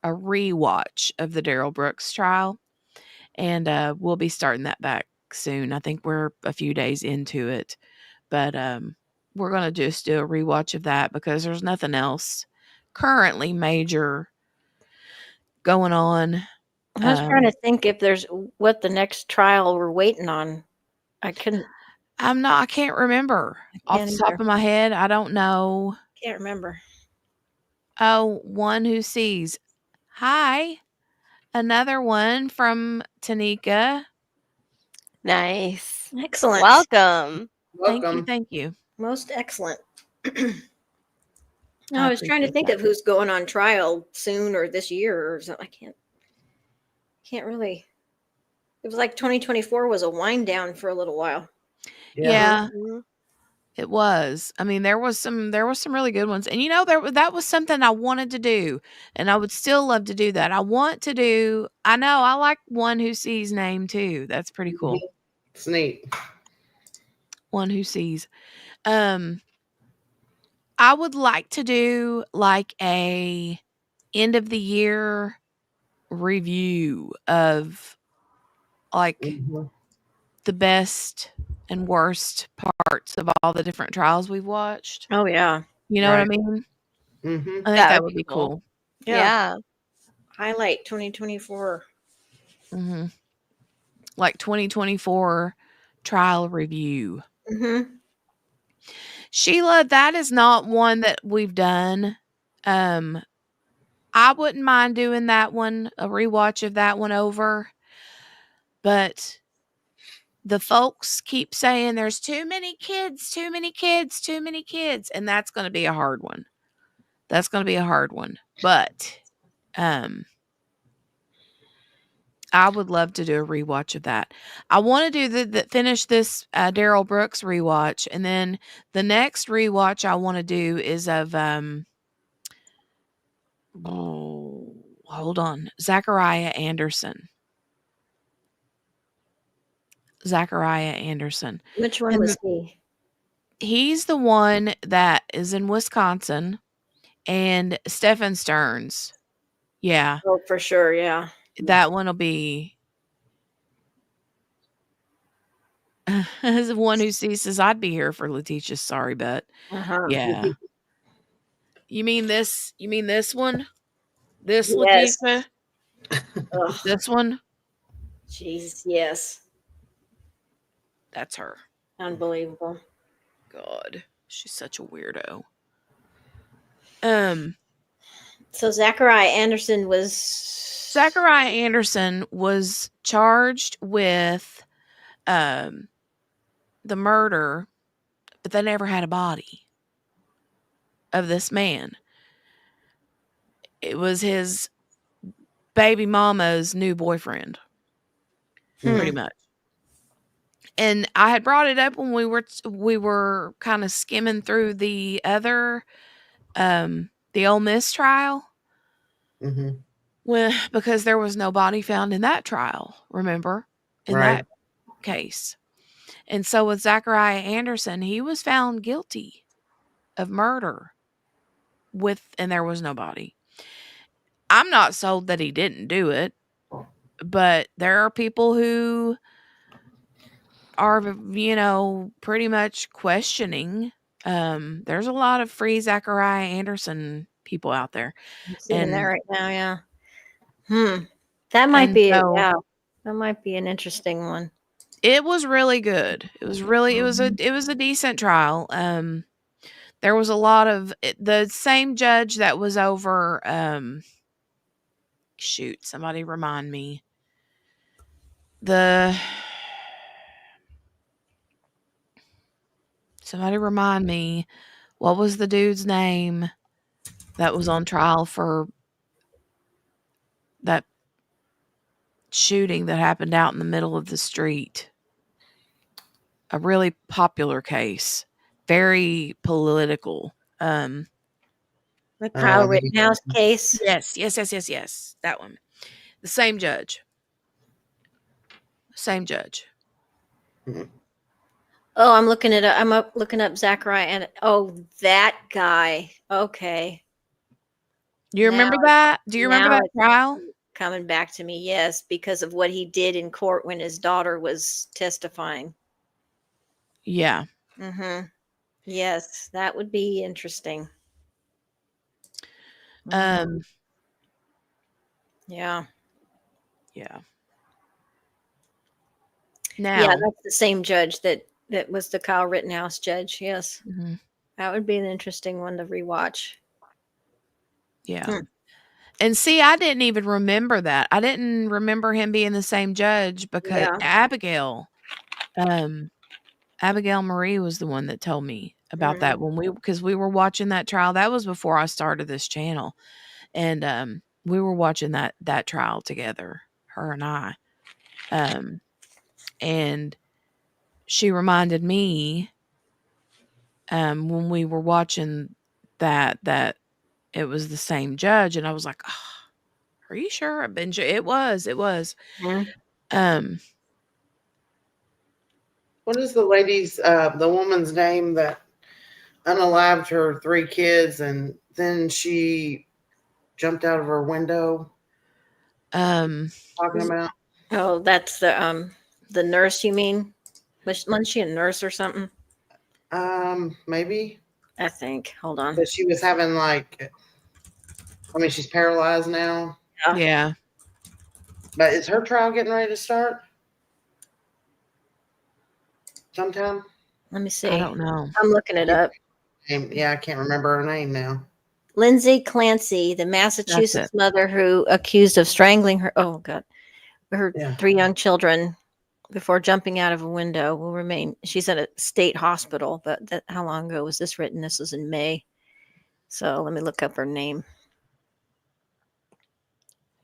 rewatch of the Darrell Brooks trial. And we'll be starting that back soon. I think we're a few days into it. But we're going to just do a rewatch of that because there's nothing else currently major going on. I was trying to think if there's what the next trial we're waiting on. I can't remember off the top of my head. I don't know. Can't remember. Oh, One Who Sees. Hi. Another one from Tanika. Nice. Excellent. Welcome. Thank you. Most excellent. I was trying to think of who's going on trial soon or this year or something. I can't really. It was like 2024 was a wind down for a little while. Yeah, Mhm. it was. I mean, there was some really good ones. And that was something I wanted to do, and I would still love to do that. I know I like One Who Sees name too. That's pretty cool. It's neat. One Who Sees. Um I would like to do like a end of the year review of like Mhm. the best and worst parts of all the different trials we've watched. Oh yeah. You know what I Right. mean? Mm-hmm. I think That that would would be be cool. cool. Yeah. Yeah. Highlight 2024. Mhm. Like 2024 trial review. Mm-hmm. Sheila, that is not one that we've done. Um, I wouldn't mind doing that one, a rewatch of that one over, but the folks keep saying there's too many kids, too many kids, too many kids, and that's going to be a hard one. That's going to be a hard one. But um I would love to do a rewatch of that. I want to do finish this Daryl Brooks rewatch, and then the next rewatch I want to do is of oh, hold on, Zachariah Anderson. Zachariah Anderson, Which one and was he? he's the one that is in Wisconsin, and Stephen Stearns. Yeah, Oh, for sure. Yeah. that one will be. As one who sees says, I'd be here for Letitia's sorry bet. Uh-huh. Yeah. You mean this? You mean this one? This Yes. Letitia? Ugh. This one? Jeez. Yes. That's her. Unbelievable. God, she's such a weirdo. So Zachariah Anderson was Zachariah Anderson was charged with the murder, but they never had a body of this man. It was his baby mama's new boyfriend, pretty much. And I had brought it up when we were kind of skimming through the other the Ole Miss trial. Mm-hmm. Because there was no body found in that trial, remember? In Right. that case. And so with Zachariah Anderson, he was found guilty of murder and there was no body. I'm not sold that he didn't do it, but there are people who are, pretty much questioning. There's a lot of free Zachariah Anderson people out there. I'm seeing that And right now. Yeah. That might and be. so Yeah. That might be an interesting one. it was really good. It was a decent trial. There was a lot of the same judge that was over shoot, somebody remind me. Somebody remind me, what was the dude's name that was on trial for that shooting that happened out in the middle of the street? A really popular case, very political. The Kyle Rittenhouse case. Yes. That one. The same judge. Same judge. Oh, I'm looking at. I'm looking up Zachariah and that guy. Okay. You remember that? Do you remember now that trial? Coming back to me, yes, because of what he did in court when his daughter was testifying. Yeah. Mm-hmm. Yes, that would be interesting. Yeah. Yeah. Now, Yeah, that's the same judge that was the Kyle Rittenhouse judge. Yes. mhm, That would be an interesting one to rewatch. yeah. And see, I didn't even remember that. I didn't remember him being the same judge because Abigail Marie was the one that told me about that because we were watching that trial. That was before I started this channel. And we were watching that trial together, her and I. And she reminded me when we were watching that it was the same judge, and I was like, oh, are you sure? I've been sure. It was. Mhm. Um, What is the lady's, the woman's name that unalived her 3 kids and then she jumped out of her window? Talking about? Oh, that's the nurse, you mean? Wasn't she a nurse or something? Maybe. I think. Hold on. But she was having like, I mean, she's paralyzed now. yeah. But is her trial getting ready to start? Sometime? Let me see. I don't know. I'm looking it up. Yeah, I can't remember her name now. Lindsay Clancy, the That's Massachusetts it. mother who accused of strangling her her Yeah. 3 young children before jumping out of a window will remain. She's at a state hospital, but how long ago was this written? This was in May. So let me look up her name.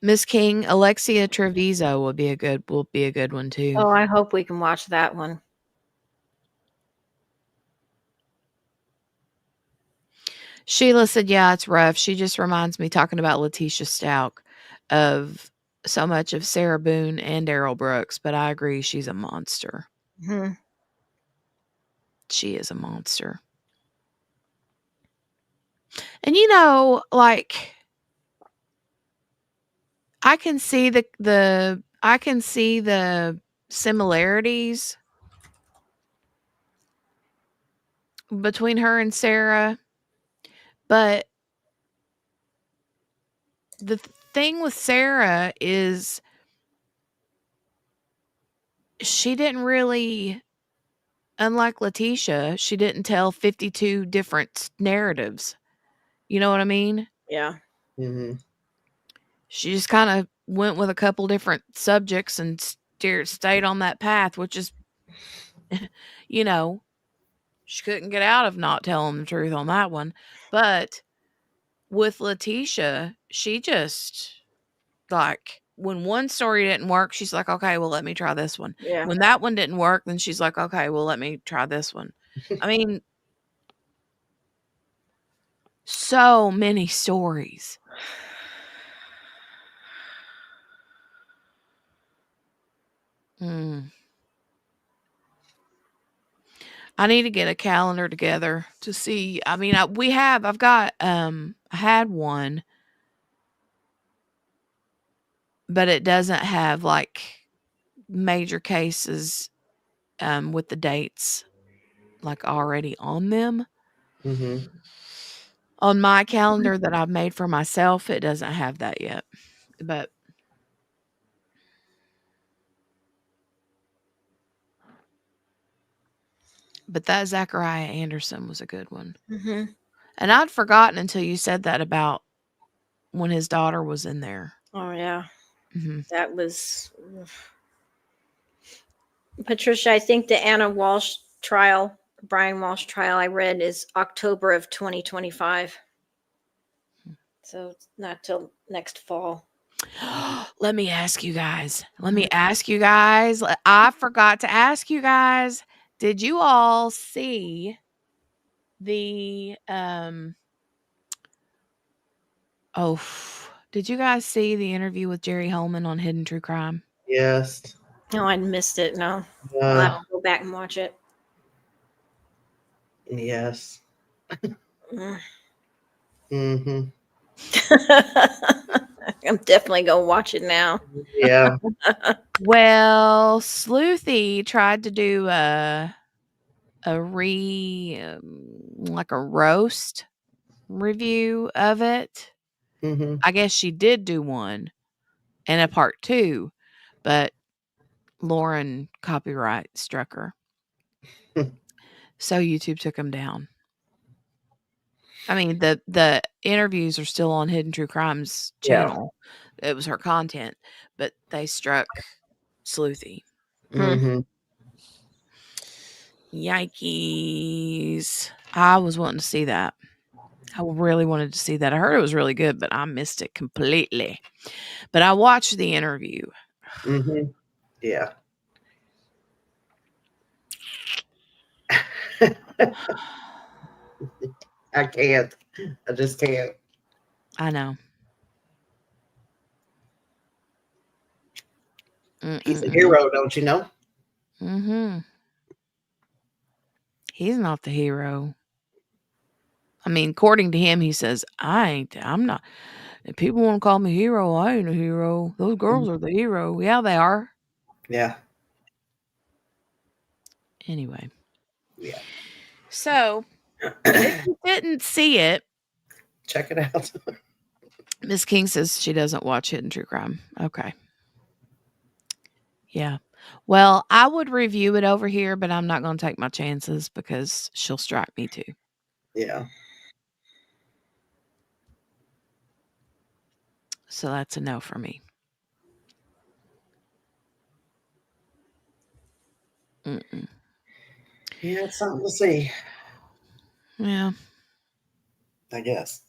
Miss King, Alexia Treviso will be a good one too. Oh, I hope we can watch that one. Sheila said, yeah, it's rough. She just reminds me, talking about Letitia Stout, of so much of Sarah Boone and Daryl Brooks, but I agree, she's a monster. Mhm. She is a monster. And you know, like, I can see the similarities between her and Sarah, but the thing with Sarah is she didn't really, unlike Letitia, she didn't tell 52 different narratives. You know what I mean? Yeah. Mm-hmm. She just kind of went with a couple different subjects and stayed on that path, which is, you know, she couldn't get out of not telling the truth on that one. But with Letitia, she just, like, when one story didn't work, she's like, okay, well, let me try this one. Yeah. When that one didn't work, then she's like, okay, well, let me try this one. I mean, so many stories. Mm. I need to get a calendar together to see. I mean, I've got, I had one, but it doesn't have like major cases with the dates like already on them. Mm-hmm. On my calendar that I've made for myself, it doesn't have that yet. But that Zachariah Anderson was a good one. Mm-hmm. And I'd forgotten until you said that about when his daughter was in there. Oh, yeah. Mm-hmm. That was Patricia. I think the Anna Walsh trial, Brian Walsh trial I read is October of 2025. So it's not till next fall. Let me ask you guys. I forgot to ask you guys. Did you all see the did you guys see the interview with Jerry Holman on Hidden True Crime? Yes. No, I missed it. No. I'll have to go back and watch it. Yes. Mm. Mm-hmm. I'm definitely gonna watch it now. Yeah. Well, Sleuthy tried to do like a roast review of it. Mm-hmm. I guess she did do one and a part 2, but Lauren copyright struck her. So YouTube took them down. I mean, the interviews are still on Hidden True Crimes channel. Yeah. It was her content, but they struck Sleuthy. Mm-hmm. Yikes. I was wanting to see that. I really wanted to see that. I heard it was really good, but I missed it completely. But I watched the interview. Mm-hmm. Yeah. I can't. I just can't. I know. He's a hero, don't you know? Mm-hmm. He's not the hero. I mean, according to him, he says, I'm not. If people want to call me hero, I ain't a hero. Those girls are the hero. Yeah, they are. Yeah. Anyway. Yeah. So, if you didn't see it, Check it out. Miss King says she doesn't watch Hidden True Crime. Okay. Yeah. Well, I would review it over here, but I'm not going to take my chances because she'll strike me too. Yeah. So that's a no for me. Mm-mm. Yeah, it's something to see, Yeah. I guess.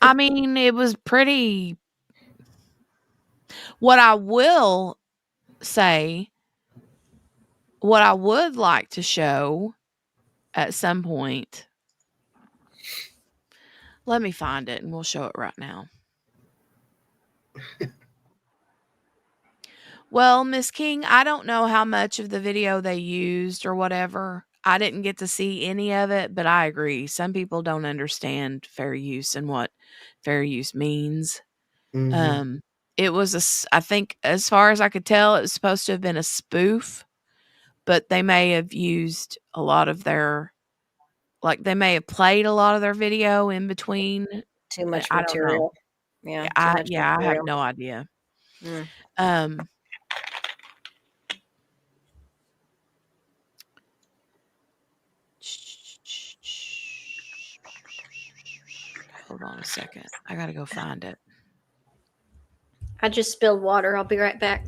I mean, it was pretty. What I will say, what I would like to show at some point, let me find it and we'll show it right now. Well, Miss King, I don't know how much of the video they used or whatever. I didn't get to see any of it, but I agree. Some people don't understand fair use and what fair use means. Mhm. It was I think as far as I could tell, it was supposed to have been a spoof, but they may have used a lot of their, like they may have played a lot of their video in between. Too much I don't know. material. Yeah, too I much I have material. no idea. Mm. Hold on a second. I gotta go find it. I just spilled water. I'll be right back.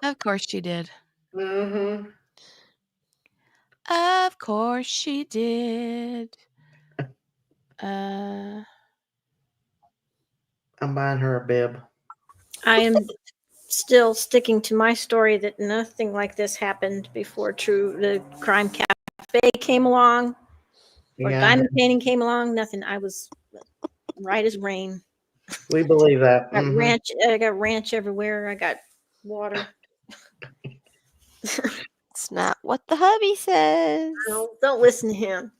Of course she did. Mhm. Of course she did. I'm buying her a bib. I am still sticking to my story that nothing like this happened before the Crime Cafe came along or Yeah, diamond painting came along. Nothing. I was right as rain. we believe that. Got Mhm. ranch. I got ranch everywhere. I got water. It's not what the hubby says. No, don't listen to him.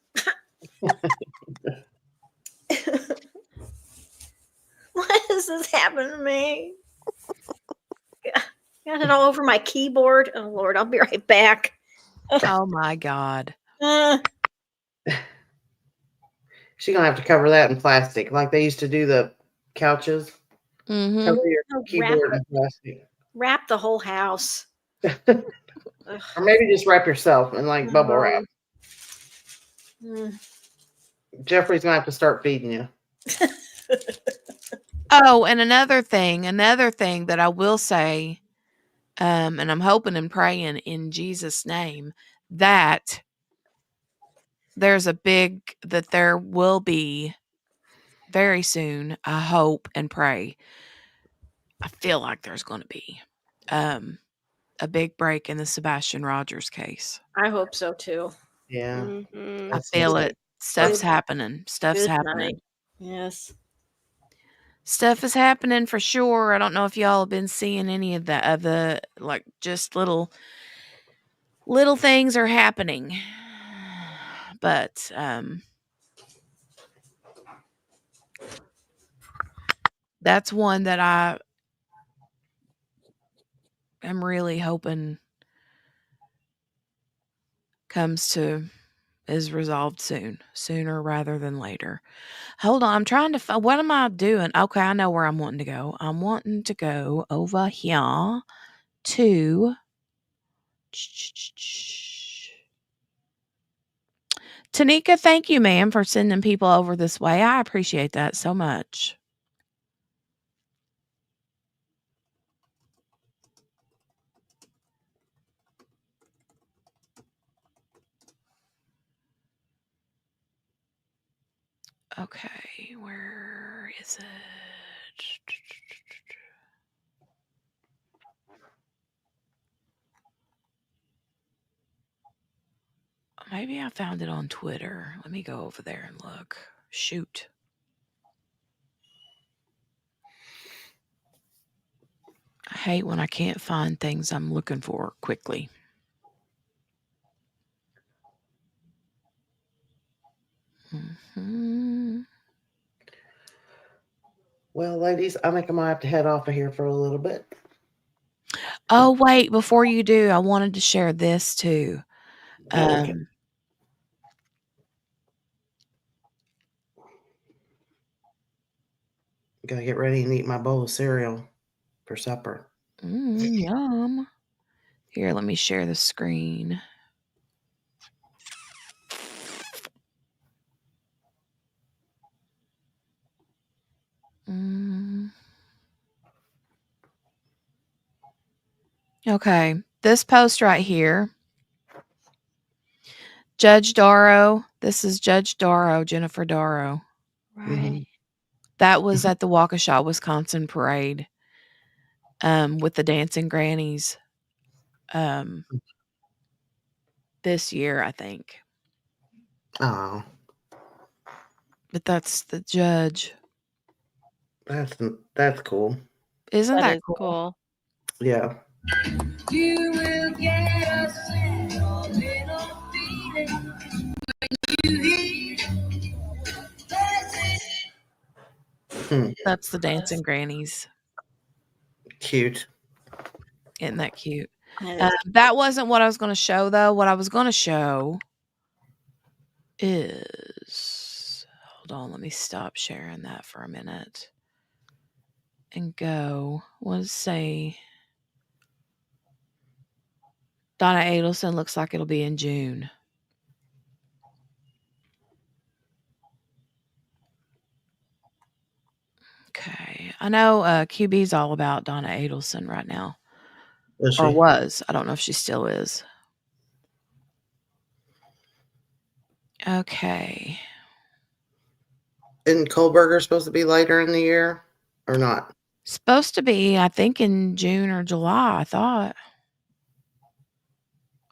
Why does this happen to me? Got it all over my keyboard. Oh Lord, I'll be right back. Oh my God. She's gonna have to cover that in plastic, like they used to do the couches. Mm-hmm. Cover your Oh, keyboard in plastic, Wrap the whole house. or maybe just wrap yourself in like bubble wrap. Mm. Jeffrey's gonna have to start feeding you. Oh, and another thing that I will say, and I'm hoping and praying in Jesus' name that there will be very soon, I hope and pray. I feel like there's going to be a big break in the Sebastian Rogers case. I hope so too. Yeah, Mhm. I feel it. Stuff's Good- happening. Stuff's Good happening. night. Yes. Stuff is happening for sure. I don't know if y'all have been seeing any of the like just little things are happening. But that's one that I am really hoping is resolved sooner rather than later. Hold on, I'm trying to find, what am I doing? Okay, I know where I'm wanting to go. I'm wanting to go over here to Tanika. Thank you, ma'am, for sending people over this way. I appreciate that so much. Okay, where is it? Maybe I found it on Twitter. Let me go over there and look. Shoot. I hate when I can't find things I'm looking for quickly. Mhm. Well, ladies, I think I might have to head off of here for a little bit. Oh, wait, before you do, I wanted to share this too. Okay. Gotta get ready and eat my bowl of cereal for supper. Yum. Here, let me share the screen. Okay, this post right here. Judge Darrow. This is Judge Darrow, Jennifer Darrow. Right. That was at the Waukesha, Wisconsin parade with the dancing grannies this year, I think. Oh, But that's the judge. that's cool. Isn't That that is cool? cool. Yeah. You will get a single little feeling when you hear That's the dancing grannies. Cute. Isn't that cute? That is That wasn't what I was going to show, though. What I was going to show is, hold on, let me stop sharing that for a minute and go. Let's say Donna Adelson looks like it'll be in June. Okay. I know QB's all about Donna Adelson right now. Is Or she? was. I don't know if she still is. Okay. Isn't Kohlberger supposed to be later in the year or not? Supposed to be, I think, in June or July, I thought.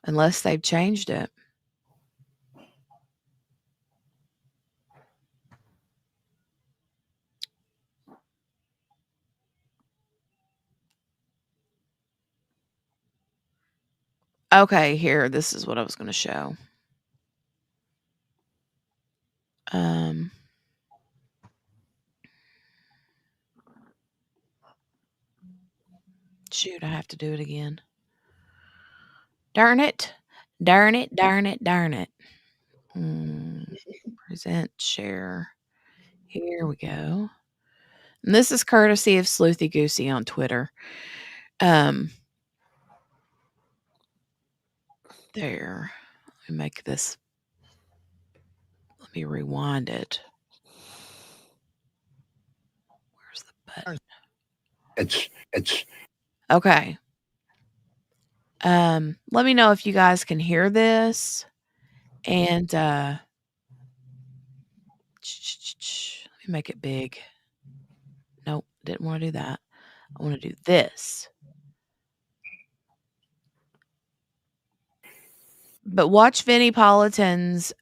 Unless they've changed it. Okay, here, this is what I was going to show. Shoot, I have to do it again. Darn it. Darn it, darn it, darn it. Present, share. Here we go. And this is courtesy of Sleuthy Goosey on Twitter. There. Let me make this. Let me rewind it. Where's the button? It's Okay. Let me know if you guys can hear this. And let me make it big. Nope, didn't want to do that. I want to do this. But watch Vinnie Politan's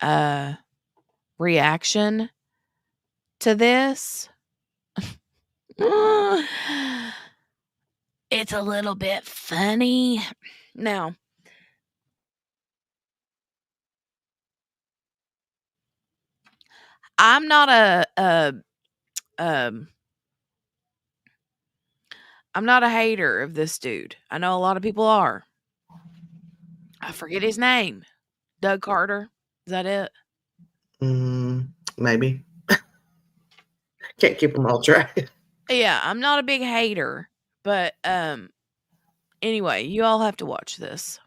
reaction to this. It's a little bit funny. Now, I'm not I'm not a hater of this dude. I know a lot of people are. I forget his name. Doug Carter. Is that it? Maybe. Can't keep them all track. Yeah, I'm not a big hater, but anyway, you all have to watch this.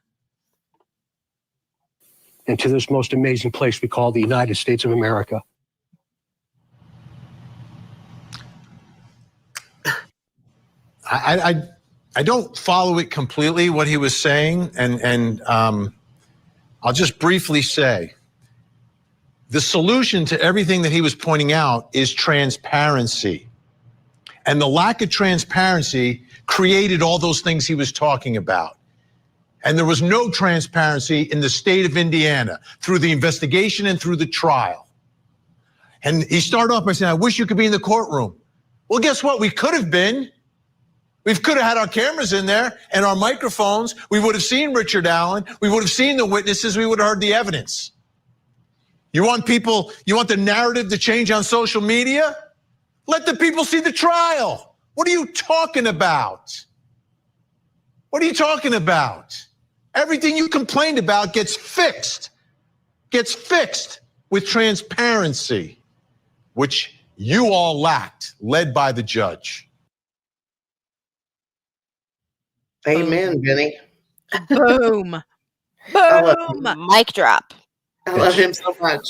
into this most amazing place we call the United States of America. I don't follow it completely what he was saying, and I'll just briefly say the solution to everything that he was pointing out is transparency, and the lack of transparency created all those things he was talking about. And there was no transparency in the state of Indiana through the investigation and through the trial. And he started off by saying, I wish you could be in the courtroom. Well, guess what? We could have been. We could have had our cameras in there and our microphones. We would have seen Richard Allen. We would have seen the witnesses. We would have heard the evidence. You want the narrative to change on social media? Let the people see the trial. What are you talking about? What are you talking about? Everything you complained about gets fixed with transparency, which you all lacked, led by the judge. Amen, Vinny. Boom. I love Boom. Mic drop. I love him so much.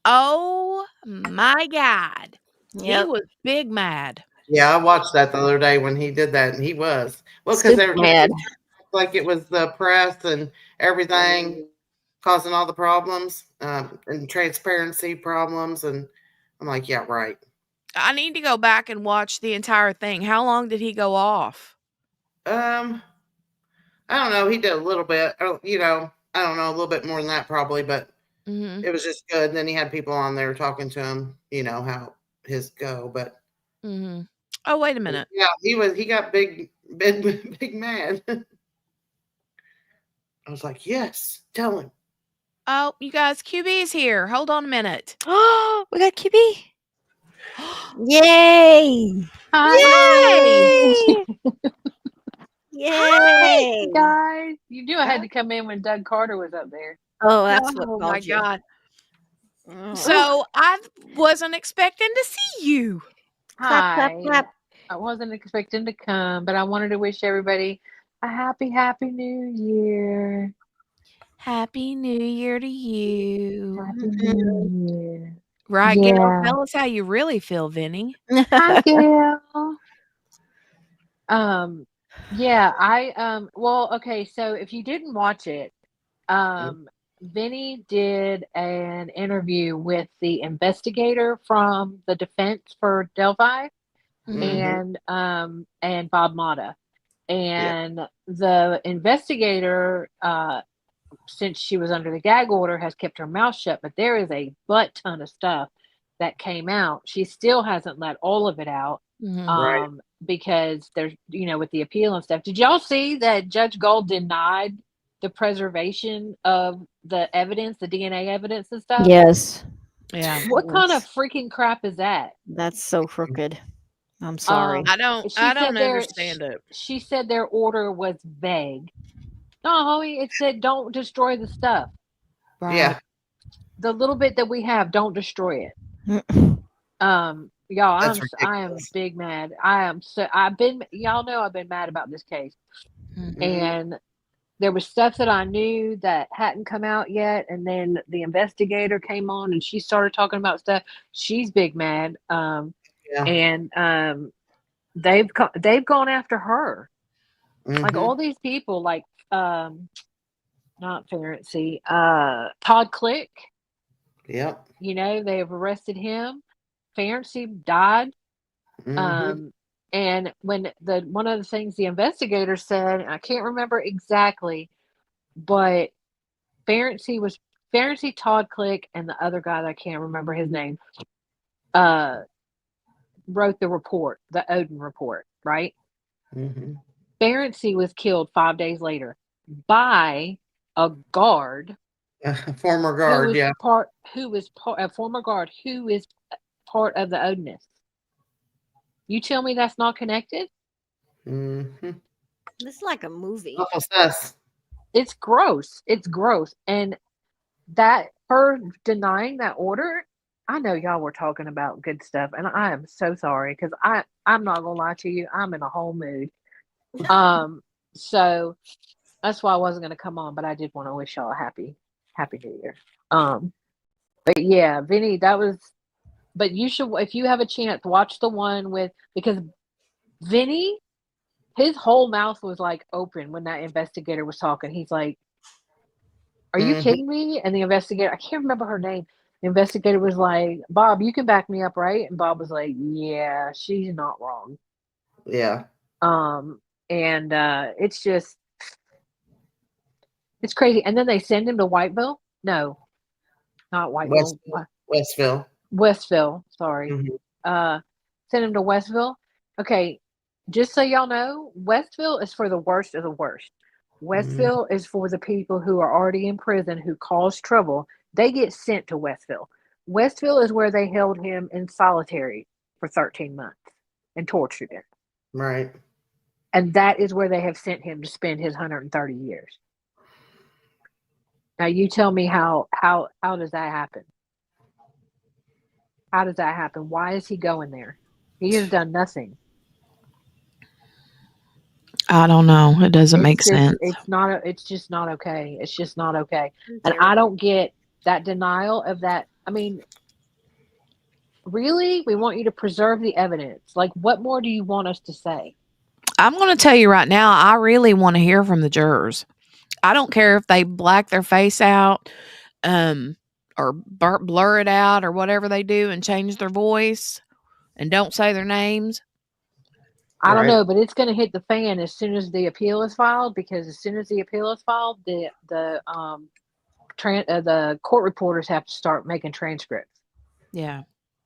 Oh my God. He Yep. was big mad. Yeah, I watched that the other day when he did that, and he was. Well, because Super mad. like it was the press and everything causing all the problems and transparency problems. And I'm like, yeah, right. I need to go back and watch the entire thing. How long did he go off? I don't know. He did a little bit, I don't know, a little bit more than that probably, but Mm-hmm. it was just good. And then he had people on there talking to him, how his go. But Mm-hmm. Oh, wait a minute. yeah, he got big mad. I was like, yes, tell him. Oh, you guys, QB's here. Hold on a minute. Oh, we got QB. Yay! Yay! Yay! Guys, you knew I had to come in when Doug Carter was up there. Oh, that's what Oh my called you. God. Oh. So I wasn't expecting to see you. Clap, clap, Hi. clap. I wasn't expecting to come, but I wanted to wish everybody a happy New Year. Happy New Year to you. Happy New Year. Right, Gail? Yeah. Tell us how you really feel, Vinny. Hi, Gail. Well, okay, so if you didn't watch it, Vinny did an interview with the investigator from the defense for Delphi and Bob Mata. And the investigator, since she was under the gag order, has kept her mouth shut, but there is a butt ton of stuff that came out. She still hasn't let all of it out. Right. Because there's, with the appeal and stuff. Did y'all see that Judge Gold denied the preservation of the evidence, the DNA evidence and stuff? Yes, Yeah. What kind of freaking crap is that? that's so crooked. I'm sorry. I don't She said understand it. She said their order was vague. No, homie, it said don't destroy the stuff. Right. Yeah. The little bit that we have, don't destroy it. Y'all, That's I am ridiculous. big mad. Y'all know I've been mad about this case. Mhm. And there was stuff that I knew that hadn't come out yet, and then the investigator came on and she started talking about stuff. She's big mad. And they've gone after her. Like all these people, like not Ferenczi, Todd Click. Yep. They've arrested him. Ferenczi died. And when one of the things the investigator said, I can't remember exactly, but Ferenczi, Todd Click, and the other guy that I can't remember his name, wrote the report, the Odin report, right? Ferenczi was killed 5 days later by a guard, Former guard, yeah. a former guard who is part of the Odinists. You tell me that's not connected? This is like a movie. Awful sus. It's gross. It's gross. And that her denying that order, I know y'all were talking about good stuff, and I am so sorry because I'm not gonna lie to you, I'm in a whole mood. So that's why I wasn't gonna come on, but I did want to wish y'all a happy New Year. But yeah, Vinny, but you should, if you have a chance, watch the one because Vinny, his whole mouth was like open when that investigator was talking. He's like, are you kidding me? And the investigator, I can't remember her name. The investigator was like, Bob, you can back me up, right? And Bob was like, yeah, she's not wrong. Yeah. And it's just, It's crazy. And then they send him to Whiteville. No, not Whiteville. Westville. Westville. Sorry. Mhm. Send him to Westville. Okay, just so y'all know, Westville is for the worst of the worst. Westville is for the people who are already in prison who cause trouble. They get sent to Westville. Westville is where they held him in solitary for 13 months and tortured him. Right. And that is where they have sent him to spend his 130 years. Now you tell me how does that happen? How does that happen? Why is he going there? He has done nothing. I don't know. It doesn't make It's just, sense. it's just not okay. It's just not okay. And I don't get that denial of that. I mean, really? We want you to preserve the evidence. Like, what more do you want us to say? I'm going to tell you right now, I really want to hear from the jurors. I don't care if they black their face out, or blur it out or whatever they do and change their voice and don't say their names. I don't Right. know, but it's going to hit the fan as soon as the appeal is filed, because as soon as the appeal is filed, the court reporters have to start making transcripts, Yeah.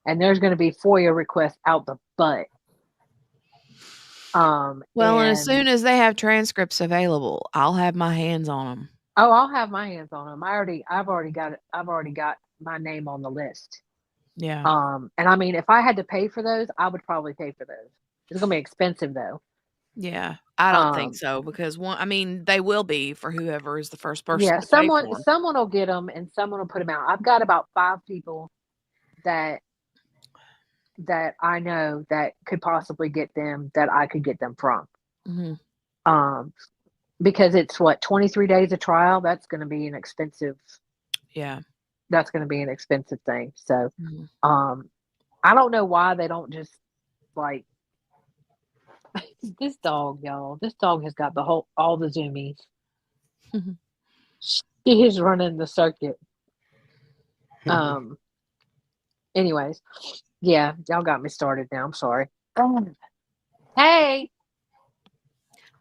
and there's going to be FOIA requests out the butt. Well, and as soon as they have transcripts available, I'll have my hands on them. Oh, I'll have my hands on them. I've already got my name on the list. Yeah. And I mean, if I had to pay for those, I would probably pay for those. It's gonna be expensive though. Yeah. I don't think so, because they will be for whoever is the first person Yeah, to pay for 'em. someone will get them and someone will put them out. I've got about 5 people that I know that could possibly get them, that I could get them from. Mhm. Because it's 23 days of trial. That's going to be an expensive. Yeah. That's going to be an expensive thing. So, Mhm. I don't know why they don't just like this dog, y'all. This dog has got all the zoomies. She is running the circuit. Anyways, yeah, y'all got me started now. I'm sorry. Hey,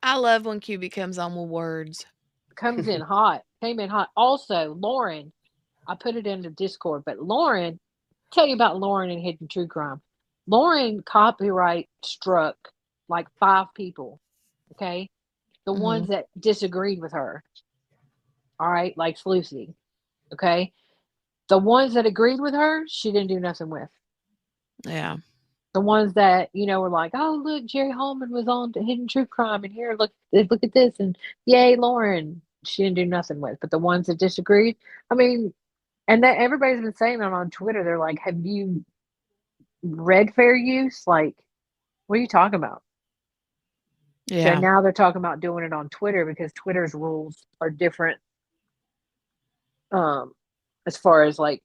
I love when QB comes on with words. came in hot. Also, Lauren, I put it into Discord, but Lauren, tell you about Lauren and Hidden True Crime. Lauren copyright struck like 5 people. Okay, the ones that disagreed with her. All right, like Sluicy. Okay, the ones that agreed with her, she didn't do nothing with. Yeah. The ones that, were like, oh, look, Jerry Holman was on to Hidden True Crime, and here, look at this, and yay, Lauren. She didn't do nothing with. But the ones that disagreed, I mean, and that everybody's been saying that on Twitter. They're like, have you read fair use? Like, what are you talking about? Yeah. So now they're talking about doing it on Twitter because Twitter's rules are different. As far as like,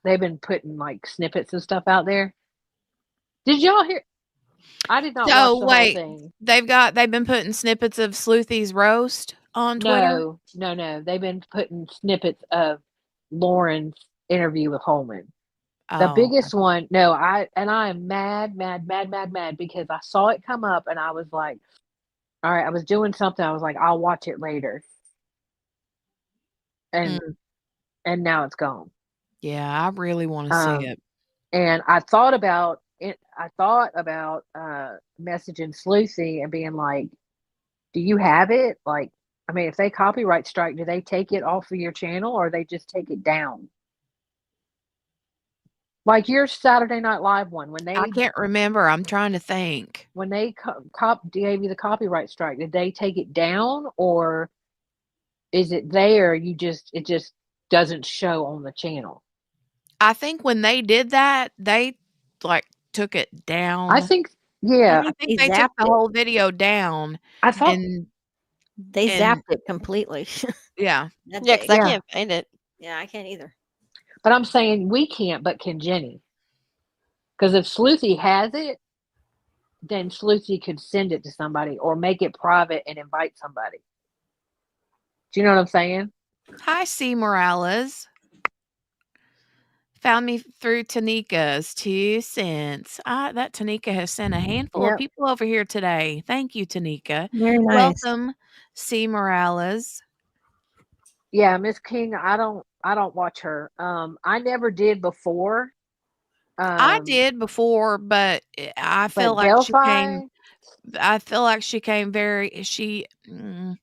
they've been putting like snippets and stuff out there. Did y'all hear? I did not watch the whole thing. They've been putting snippets of Sleuthy's roast on Twitter. No. They've been putting snippets of Lauren's interview with Holman. The Oh, biggest one, no, I am mad because I saw it come up and I was like, all right, I was doing something. I was like, I'll watch it later. And now it's gone. Yeah, I really want to see it. And I thought about it. I thought about messaging Sluicy and being like, do you have it? Like, I mean, if they copyright strike, do they take it off of your channel or they just take it down? Like your Saturday Night Live one, when they I can't remember. I'm trying to think. When they gave you the copyright strike, did they take it down or is it there? It just doesn't show on the channel. I think when they did that, they like took it down. I think, yeah. I think they took the whole video down. I thought they zapped it completely. Yeah. That Yeah, day. because I can't find it. Yeah, I can't either. But I'm saying we can't, but can Jenny? Because if Sluicy has it, then Sluicy could send it to somebody or make it private and invite somebody. Do you know what I'm saying? Hi, C. Morales. Found me through Tanika's 2 cents. That Tanika has sent a handful of people over here today. Thank you, Tanika. Very nice. Welcome, C. Morales. Yeah, Miss King, I don't watch her. I never did before. I did before, but I feel But like she Delphi, came. I feel like she came very. Uh,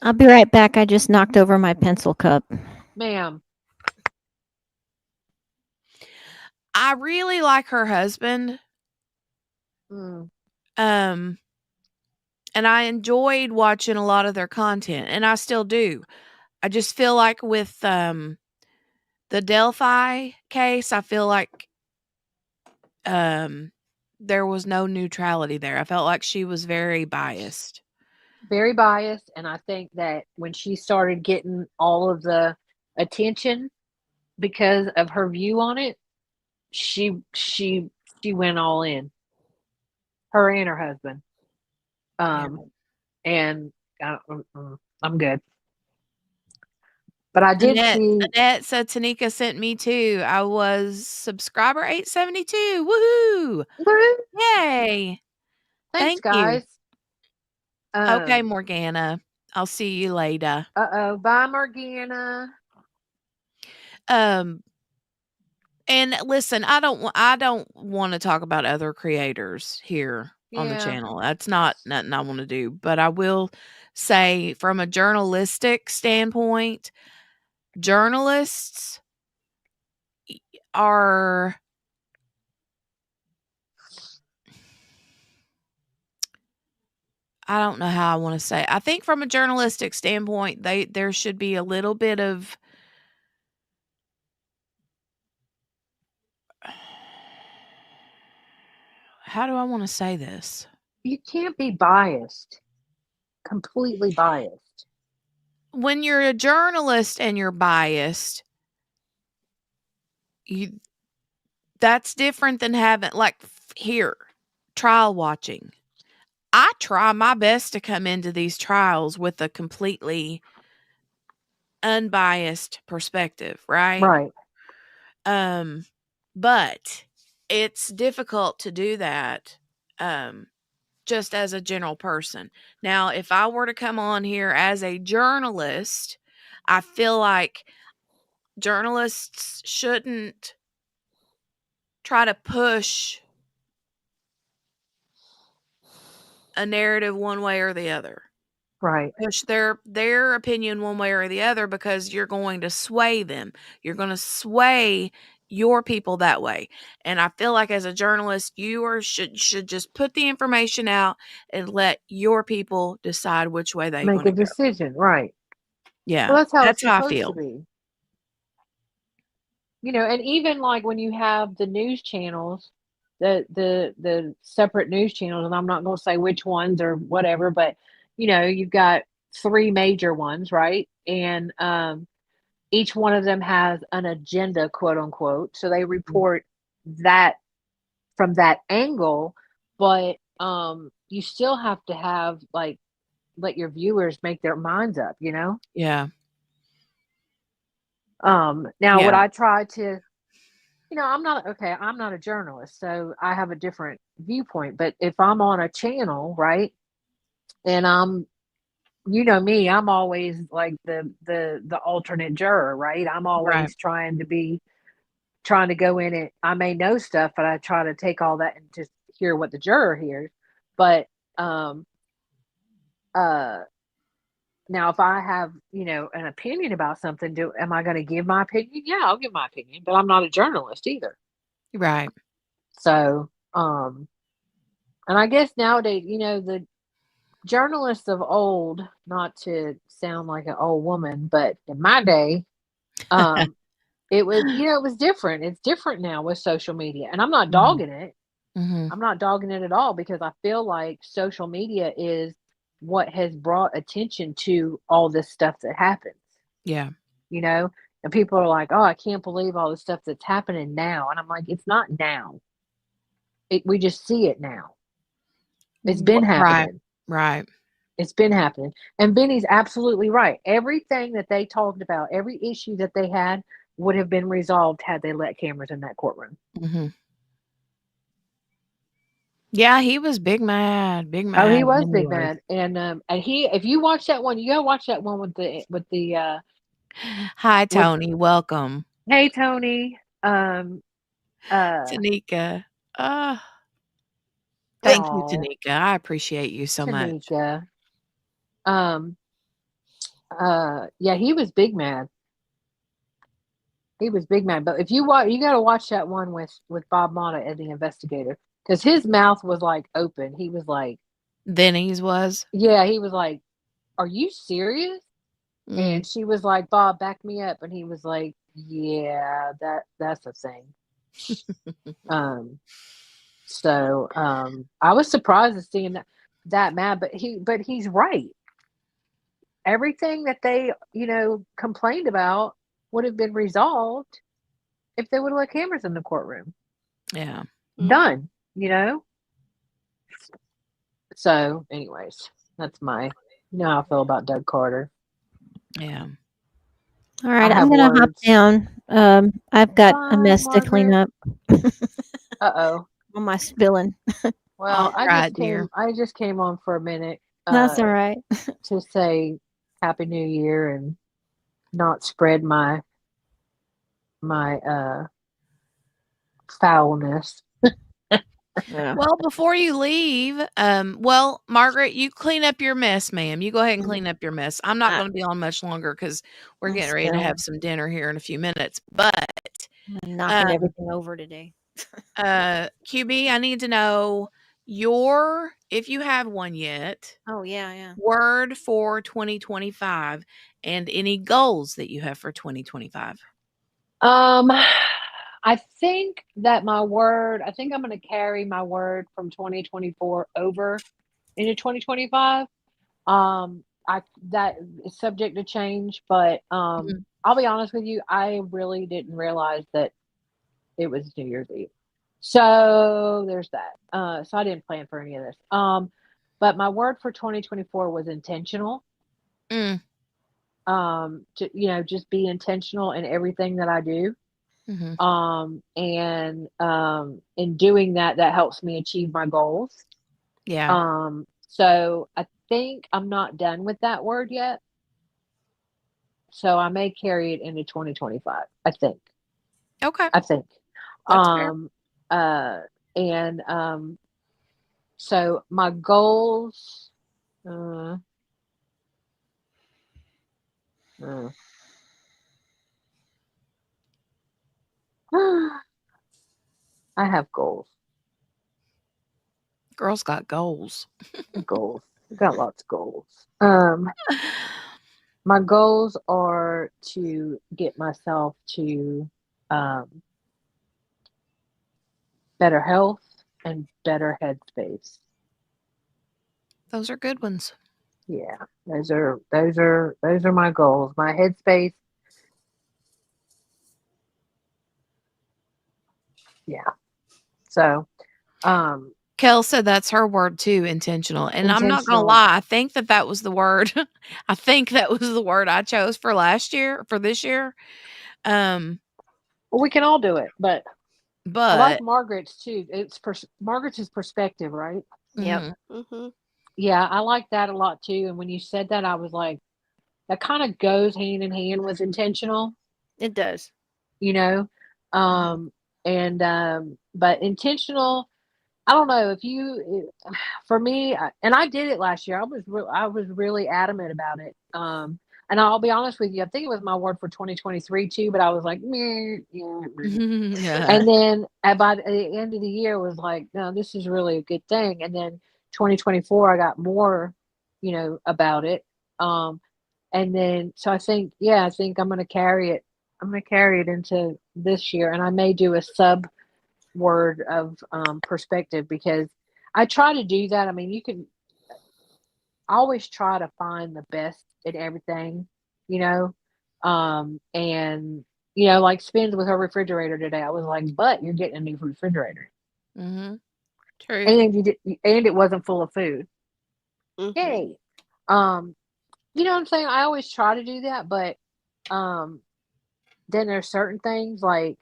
I'll be right back. I just knocked over my pencil cup. ma'am. I really like her husband. Mm, Um, and I enjoyed watching a lot of their content, and I still do. I just feel like with the Delphi case, I feel like um there was no neutrality there. I felt like she was very biased. very biased, and I think that when she started getting all of the attention because of her view on it, she went all in. Her and her husband. Yeah. And I'm good. But I did see. Annette said Tanika sent me too. I was subscriber 872. Woohoo! Woo! Yay! Thanks, Thank you. guys. Okay, Morgana. I'll see you later. Bye, Morgana. And listen, I don't want to talk about other creators here on the Yeah. channel. That's not nothing I want to do, but I will say from a journalistic standpoint, journalists are I don't know how I want to say. I think from a journalistic standpoint, there should be a little bit of how do I want to say this? You can't be biased. Completely biased. When you're a journalist and you're biased, that's different than having like here trial watching. I try my best to come into these trials with a completely unbiased perspective, right? Right. But it's difficult to do that just as a general person. Now, if I were to come on here as a journalist, I feel like journalists shouldn't try to push a narrative one way or the other. Right. Push their opinion one way or the other because you're going to sway them. You're going to sway your people that way. And I feel like as a journalist, should just put the information out and let your people decide which way they Make want a to go. decision. Right. Yeah, Well, that's how it's how I supposed feel. to be. And even like when you have the news channels, the separate news channels, and I'm not going to say which ones or whatever, but you've got three major ones, right? And each one of them has an agenda, quote unquote. So they report that from that angle, but you still have to have like let your viewers make their minds up, Yeah. Now Yeah. what I try to I'm not a journalist, so I have a different viewpoint. But if I'm on a channel, right, and me, I'm always like the alternate juror, right? I'm Right. always trying to go in it. I may know stuff, but I try to take all that and just hear what the juror hears. But now if I have an opinion about something, am I going to give my opinion? Yeah, I'll give my opinion, but I'm not a journalist either. Right. So and I guess nowadays, the journalists of old, not to sound like an old woman, but in my day, it was different. It's different now with social media. And I'm not dogging it. Mm-hmm. I'm not dogging it at all because I feel like social media is what has brought attention to all this stuff that happens. Yeah. And people are like, oh, I can't believe all the stuff that's happening now. And I'm like, it's not now. We just see it now. It's been happening. Right. It's been happening. And Benny's absolutely right. Everything that they talked about, every issue that they had would have been resolved had they let cameras in that courtroom. Mm-hmm. Yeah, he was big mad. Big Oh, he mad. was big Anyway. man, and he, if you watch that one, you gotta watch that one with the Hi, with Tony. Welcome. Hey Tony, Tanika. Uh, thank you, oh Tanika. I appreciate you so much. Tanika, um, yeah, he was big man. He was big man. But if you watch, you gotta watch that one with Bob Mata and the investigator, because his mouth was like open. He was like, Denny's was. yeah, he was like, "Are you serious?" Mm. And she was like, "Bob, back me up." And he was like, "Yeah, that's a thing." I was surprised at seeing that mad, but he's right. Everything that they, complained about would have been resolved if they would have let cameras in the courtroom. Yeah. Done, you know? So, anyways, that's how I feel about Doug Carter. Yeah. All right, I I'm have gonna hop words. down. I've got a Bye, mess to clean Margaret. up Uh-oh. on my spilling. Well, All right, dear. I just came on for a minute That's all right. to say Happy New Year and not spread my foulness. Yeah. Well, before you leave, well, Margaret, you clean up your mess, ma'am. You go ahead and clean up your mess. I'm not I- going to be on much longer because we're I'm getting ready to still have some dinner here in a few minutes. But knocking everything over today. QB, I need to know your, if you have one yet, Oh yeah. word for 2025 and any goals that you have for 2025. I think that I think I'm going to carry my word from 2024 over into 2025. That is subject to change, but Mhm. I'll be honest with you, I really didn't realize that it was New Year's Eve. So there's that. So I didn't plan for any of this. But my word for 2024 was intentional. Mm. Just be intentional in everything that I do. Mhm. In doing that helps me achieve my goals. Yeah. So I think I'm not done with that word yet. So I may carry it into 2025. Okay. I think. That's fair. So my goals. Uh, uh, I have goals. Girls got goals. Goals. I got lots of goals. My goals are to get myself to better health and better headspace. Those are good ones. Yeah, those are my goals. My headspace. Yeah. So, Kel said that's her word too, intentional. And I'm not gonna intentional. lie, I think that was the word. I think that was the word I chose for this year. Well, we can all do it, but I like But Margaret's too. Margaret's is perspective, right? Yep. mhm, Mm-hmm. Yeah, I like that a lot too. And when you said that, I was like, that kind of goes hand in hand with intentional, It does. you know. But intentional. I don't know if for me, and I did it last year. I was really adamant about it. And I'll be honest with you, I think it was my word for 2023 too. But I was like, meh, yeah, meh. yeah. And then by the end of the year, was like, no, this is really a good thing. And then 2024, I got more, about it. And then so I think I'm going to carry it. I'm going to carry it into this year, and I may do a sub word of perspective, because I try to do that. I mean, you can always try to find the best in everything, you know. And like Spins with her refrigerator today, I was like, but you're getting a new refrigerator, Mhm. True. and it wasn't full of food. Mm-hmm. Yay. You know what I'm saying? I always try to do that, but then there's certain things like,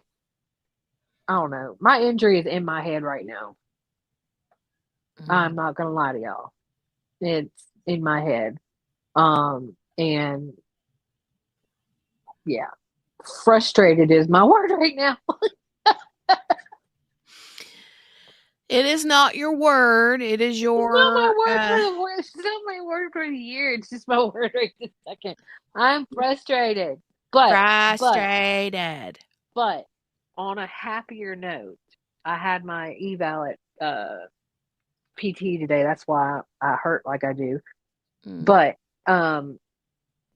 I don't know. My injury is in my head right now. I'm not gonna lie to y'all. It's in my head. And yeah, frustrated is my word right now. It is not your word. It is It's your. not my word for the word. It's not my word for the year. It's just my word right this second. I'm frustrated, but Frustrated. on a happier note, I had my eval at PT today. That's why I hurt like I do. Mm. But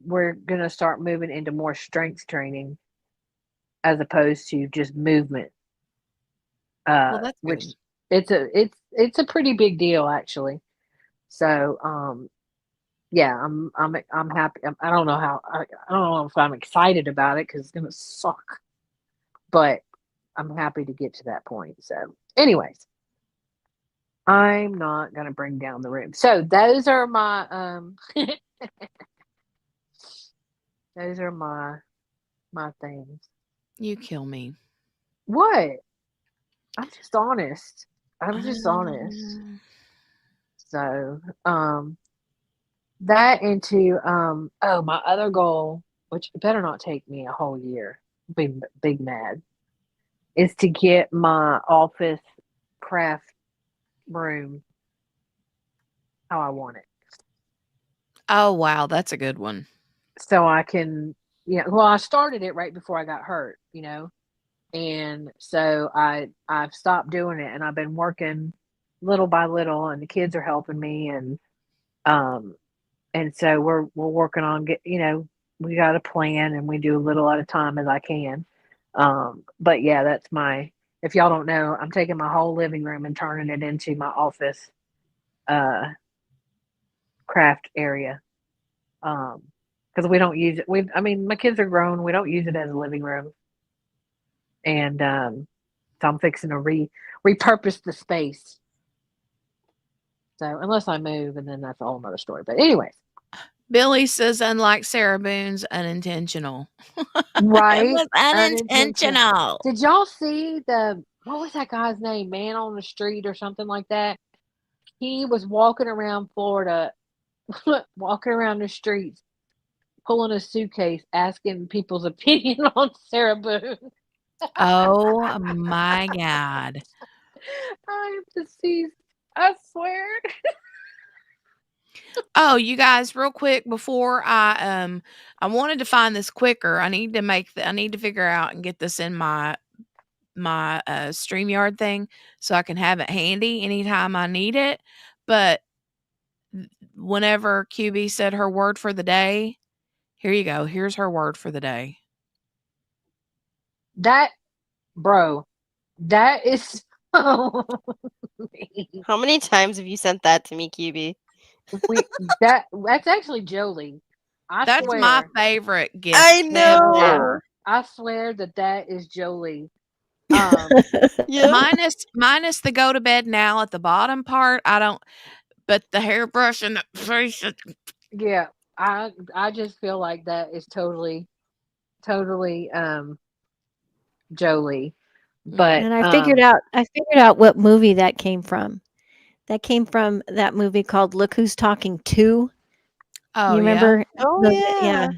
we're gonna start moving into more strength training as opposed to just movement. Well, that's Which good. it's a pretty big deal actually. So yeah, I'm happy. I don't know how I don't know if I'm excited about it because it's gonna suck, but I'm happy to get to that point. So, anyways, I'm not gonna bring down the room. So those are my those are my things. You kill me. What? I'm just honest. I'm just honest. So, that into oh, my other goal, which better not take me a whole year, big mad, is to get my office craft room how I want it. Oh, wow. That's a good one. So I can, well, I started it right before I got hurt, and so I've stopped doing it, and I've been working little by little, and the kids are helping me, and so we're working on we got a plan, and we do a little at a time as I can. But yeah, that's if y'all don't know, I'm taking my whole living room and turning it into my office craft area. Because we don't use it. I mean, my kids are grown. We don't use it as a living room, and so I'm fixing to repurpose the space. So unless I move, and then that's a whole nother story. But anyways, Billy says, unlike Sarah Boone's, unintentional. right? It was unintentional. Did y'all see what was that guy's name? Man on the Street or something like that? He was walking around Florida, walking around the streets, pulling a suitcase, asking people's opinion on Sarah Boone. Oh my God. I am deceased. I swear. Oh, you guys, real quick before I wanted to find this quicker. I need to figure out and get this in my StreamYard thing so I can have it handy anytime I need it. But whenever QB said her word for the day, here you go. Here's her word for the day. That, bro, that is so mean. How many times have you sent that to me, QB? That's actually Jolie. That's swear. my favorite gift. I know. ever. I swear that is Jolie. Yeah. Minus the go to bed now at the bottom part. I don't, but the hairbrush and the face. Yeah, I just feel like that is totally Jolie. But And I figured out what movie that came from. That came from that movie called Look Who's Talking 2. Oh, You remember? Oh, yeah.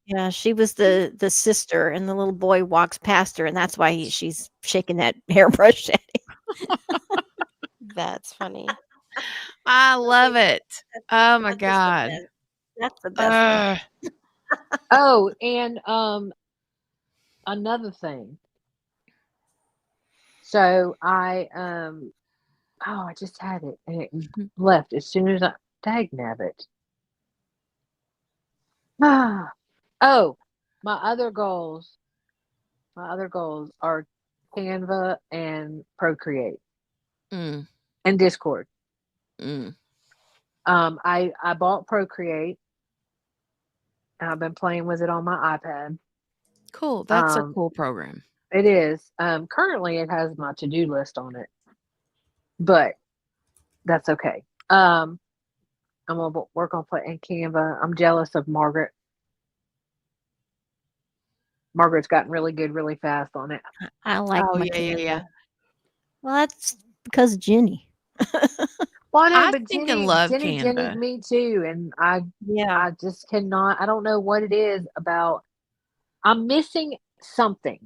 Yeah, she was the sister, and the little boy walks past her, and that's why she's shaking that hairbrush at him. That's funny. I love it. Oh my God. That's the best one. oh, and another thing. So I I just had it and it left as soon as I dagnabbit. Oh, my other goals are Canva and Procreate Mm, and Discord. mm. I bought Procreate and I've been playing with it on my iPad. Cool. That's a cool program. It is. Currently it has my to-do list on it, but that's okay. I'm gonna work on playing Canva. I'm jealous of Margaret. Margaret's gotten really good really fast on it. I like Oh, my yeah. Well, that's because of Jenny. Well, Well, I know, I but think and love Jenny, Canva. me too. And Yeah. I just cannot. I don't know what it is about. I'm missing something.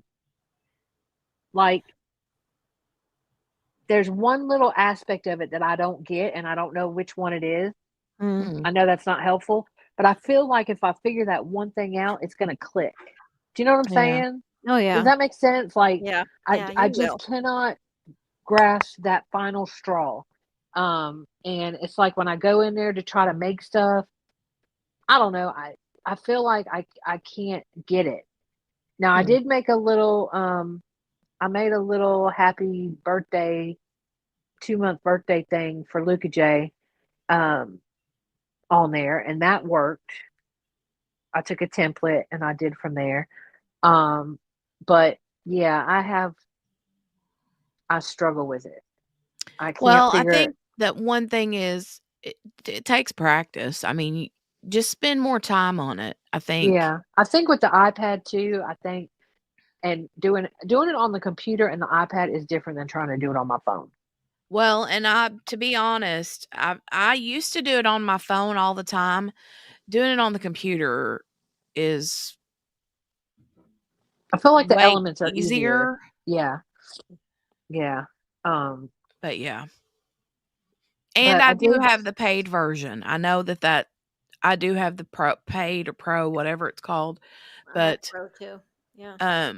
Like there's one little aspect of it that I don't get, and I don't know which one it is. Mm. I know that's not helpful, but I feel like if I figure that one thing out, it's going to click. Do you know what I'm Yeah. saying? Oh Does yeah. that make sense? Like Yeah. I Yeah, you just will. cannot grasp that final straw. And it's like when I go in there to try to make stuff, I don't know. I feel like I can't get it. Now I Hmm. did make a little I made a little happy birthday 2-month birthday thing for Luca J um on there, and that worked. I took a template and I did from there. Um but yeah, I struggle with it. I can't Well, I figure think that one thing is it takes practice. I mean, just spend more time on it. I think. Yeah. I think with the iPad too, I think and doing it on the computer and the iPad is different than trying to do it on my phone. Well, and to be honest, I used to do it on my phone all the time. Doing it on the computer is I feel like the way elements are easier. easier. Yeah. Yeah. But yeah. But And I I do did have the paid version. I know that I do have the paid or pro, whatever it's called. I have But Pro too. Yeah.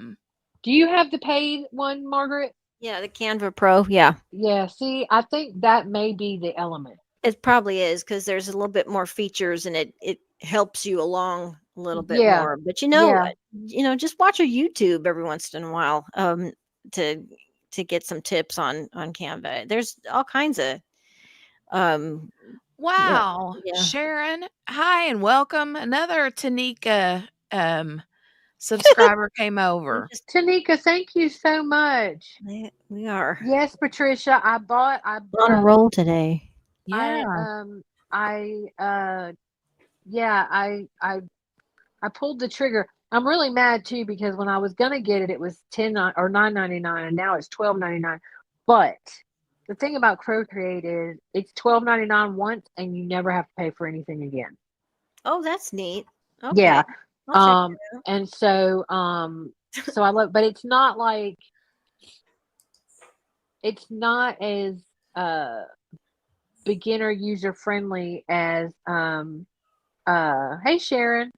Do you have the paid one, Margaret? Yeah, the Canva Pro. Yeah. Yeah, see, I think that may be the element. It probably is because there's a little bit more features and it helps you along a little bit Yeah. more. But Yeah. just watch a YouTube every once in a while to get some tips on Canva. There's all kinds of wow. yeah. Sharon, hi and welcome. Another Tanika subscriber came over. Tanika, thank you so much. We are Yes, Patricia, I on a roll today. I pulled the trigger. I'm really mad too because when I was gonna get it, it was $9.99, and now it's $12.99. But the thing about Procreate is it's $12.99 once, and you never have to pay for anything again. Oh, that's neat. Okay. Yeah. I'll check it out. And so so I love, but it's not like it's not as beginner user friendly as hey Sharon.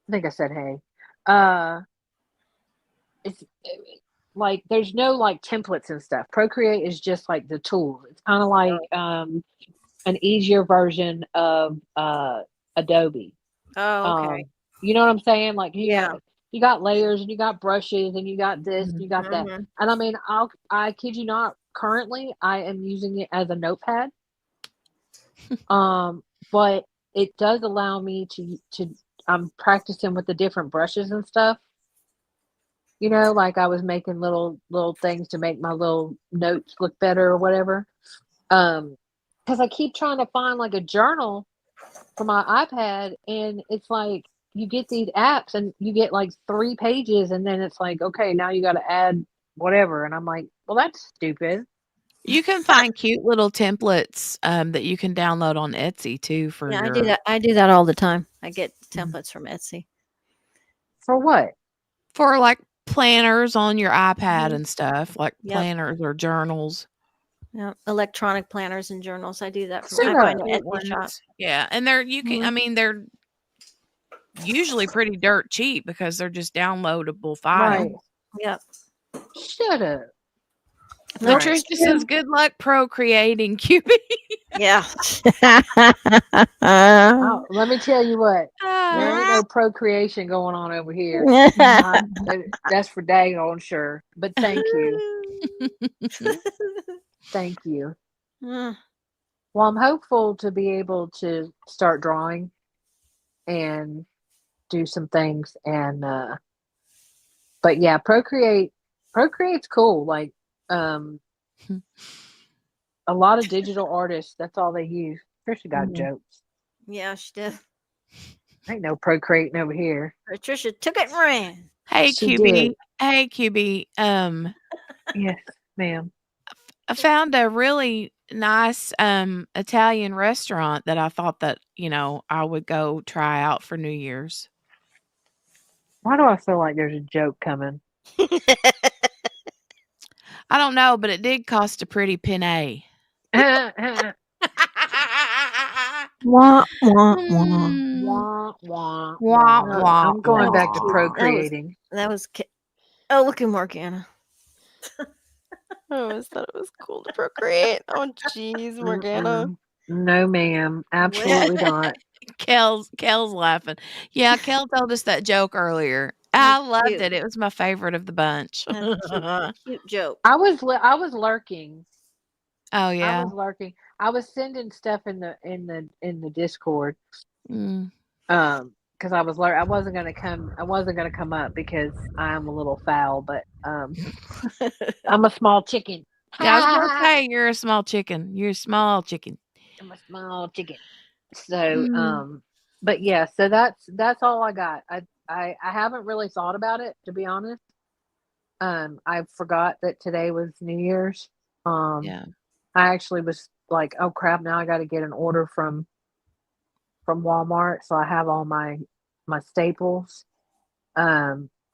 I think I said hey. It's like there's no like templates and stuff. Procreate is just like the tools. It's kind of like an easier version of Adobe. Oh, okay. You know what I'm saying? Like Yeah. you got layers and you got brushes and you got this and you got that. Mhm. And I mean, I kid you not, currently I am using it as a notepad. But it does allow me to I'm practicing with the different brushes and stuff. You know, like I was making little things to make my little notes look better or whatever. Because I keep trying to find like a journal for my iPad, and it's like you get these apps and you get like 3 pages, and then it's like, okay, now you got to add whatever, and I'm like, well, that's stupid. You can find cute little templates that you can download on Etsy too for Yeah, your I do that all the time. I get templates from Etsy. For what? for like planners on your iPad Mhm. and stuff, like Yep. planners or journals. Yeah, electronic planners and journals. I do that from Super I find an cute Etsy shop. ones. Yeah, and you can I Mhm. mean they're usually pretty dirt cheap because they're just downloadable files. Right. Yep. Shut up. No, All Patricia right. says good luck procreating, QB. Yeah. Oh, let me tell you what. There ain't no procreation going on over here. That's for daggone sure. But thank you. Thank you. Mm. Well, I'm hopeful to be able to start drawing and do some things, and but yeah, Procreate's cool. Like a lot of digital artists, that's all they use. Trisha got Mhm. jokes. Yeah, she did. Ain't no procreating over here. Patricia took it and ran. Hey She QB. did. Hey QB. Yes, ma'am. I found a really nice Italian restaurant that I thought that, I would go try out for New Year's. Why do I feel like there's a joke coming? I don't know, but it did cost a pretty penny. Wah, wah, wah. Mm, Wah, wah, wah, wah. wah, I'm going That back was to cute. procreating. That was. Oh, look at Morgana. I always thought it was cool to procreate. Oh, jeez, Morgana. Mm-mm. No, ma'am. Absolutely not. Kel's laughing. Yeah, Kel told us that joke earlier. I That's loved cute. it. It was my favorite of the bunch. That's a cute joke. I was lurking. Oh I yeah. was lurking. I was sending stuff in the Discord. Mm. Because I wasn't gonna come up because I'm a little foul, but I'm a small chicken. Yeah, I was gonna say you're a small chicken. You're a small chicken. I'm a small chicken. So Mm. but yeah, so that's all I got. I haven't really thought about it, to be honest. I forgot that today was New Year's. Yeah. I actually was like, oh crap, now I got to get an order from Walmart, so I have all my staples.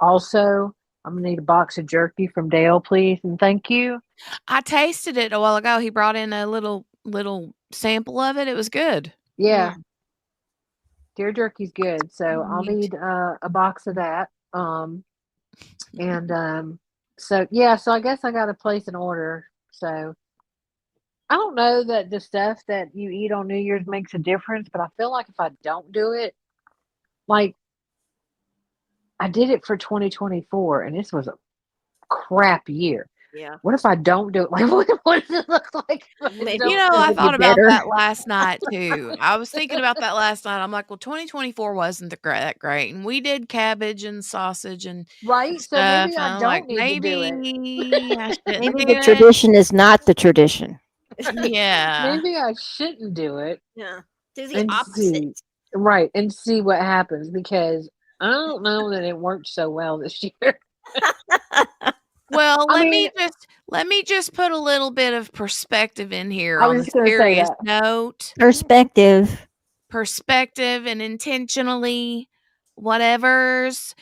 Also, I'm gonna need a box of jerky from Dale, please, and thank you. I tasted it a while ago. He brought in a little sample of it. It was good. Yeah, deer jerky's good, so I'll Me need a box of that. And so yeah, so I guess I got to place an order. So I don't know that the stuff that you eat on New Year's makes a difference, but I feel like if I don't do it, like I did it for 2024, and this was a crap year. Yeah. What if I don't do it? Like, what does it look like? if I Maybe- don't I It'll be thought about better. that last night too. I was thinking about that last night. I'm like, well, 2024 wasn't that great, and we did cabbage and sausage and right? So stuff. maybe And I I'm don't like, need to do it. maybe I shouldn't Maybe do the it. tradition is not the tradition. Yeah. Maybe I shouldn't do it. Yeah. Do the And opposite. see, right, and see what happens, because I don't know that it worked so well this year. Well, I let me just put a little bit of perspective in here I on was the just gonna say serious that. note. Perspective. Perspective and intentionally whatevers.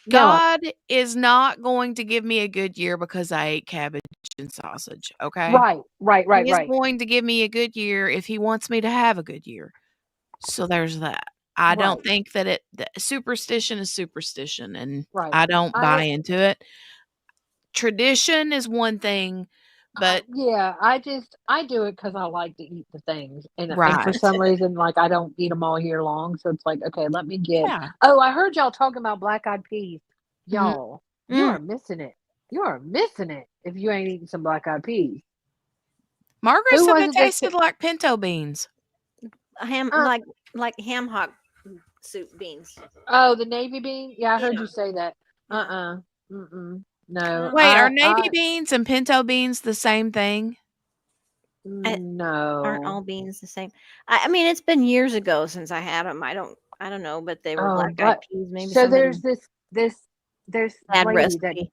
No, God is not going to give me a good year because I ate cabbage and sausage. Okay. right. He is going to give me a good year if he wants me to have a good year. So there's that. I don't Right. think that superstition is superstition, and Right. I don't I- buy into it. Tradition is one thing, but yeah, I do it because I like to eat the things, and for Right. some reason, like I don't eat them all year long. So it's like, okay, let me get. yeah. Oh, I heard y'all talking about black eyed peas. Mhm. Y'all, you Mm. are missing it. You are missing it if you ain't eating some black eyed peas. Margaret Who said was they it that tasted like pinto beans. Ham Uh, like ham hock soup beans. Oh, the navy bean. Yeah, I heard Yeah. you say that. Yeah. No. Wait, are I- navy beans and pinto beans the same thing? No. Aren't all beans the same? I mean, it's been years ago since I had them. I don't know, but they were Oh, black-eyed but- peas. Maybe So somebody there's this bad lady recipe.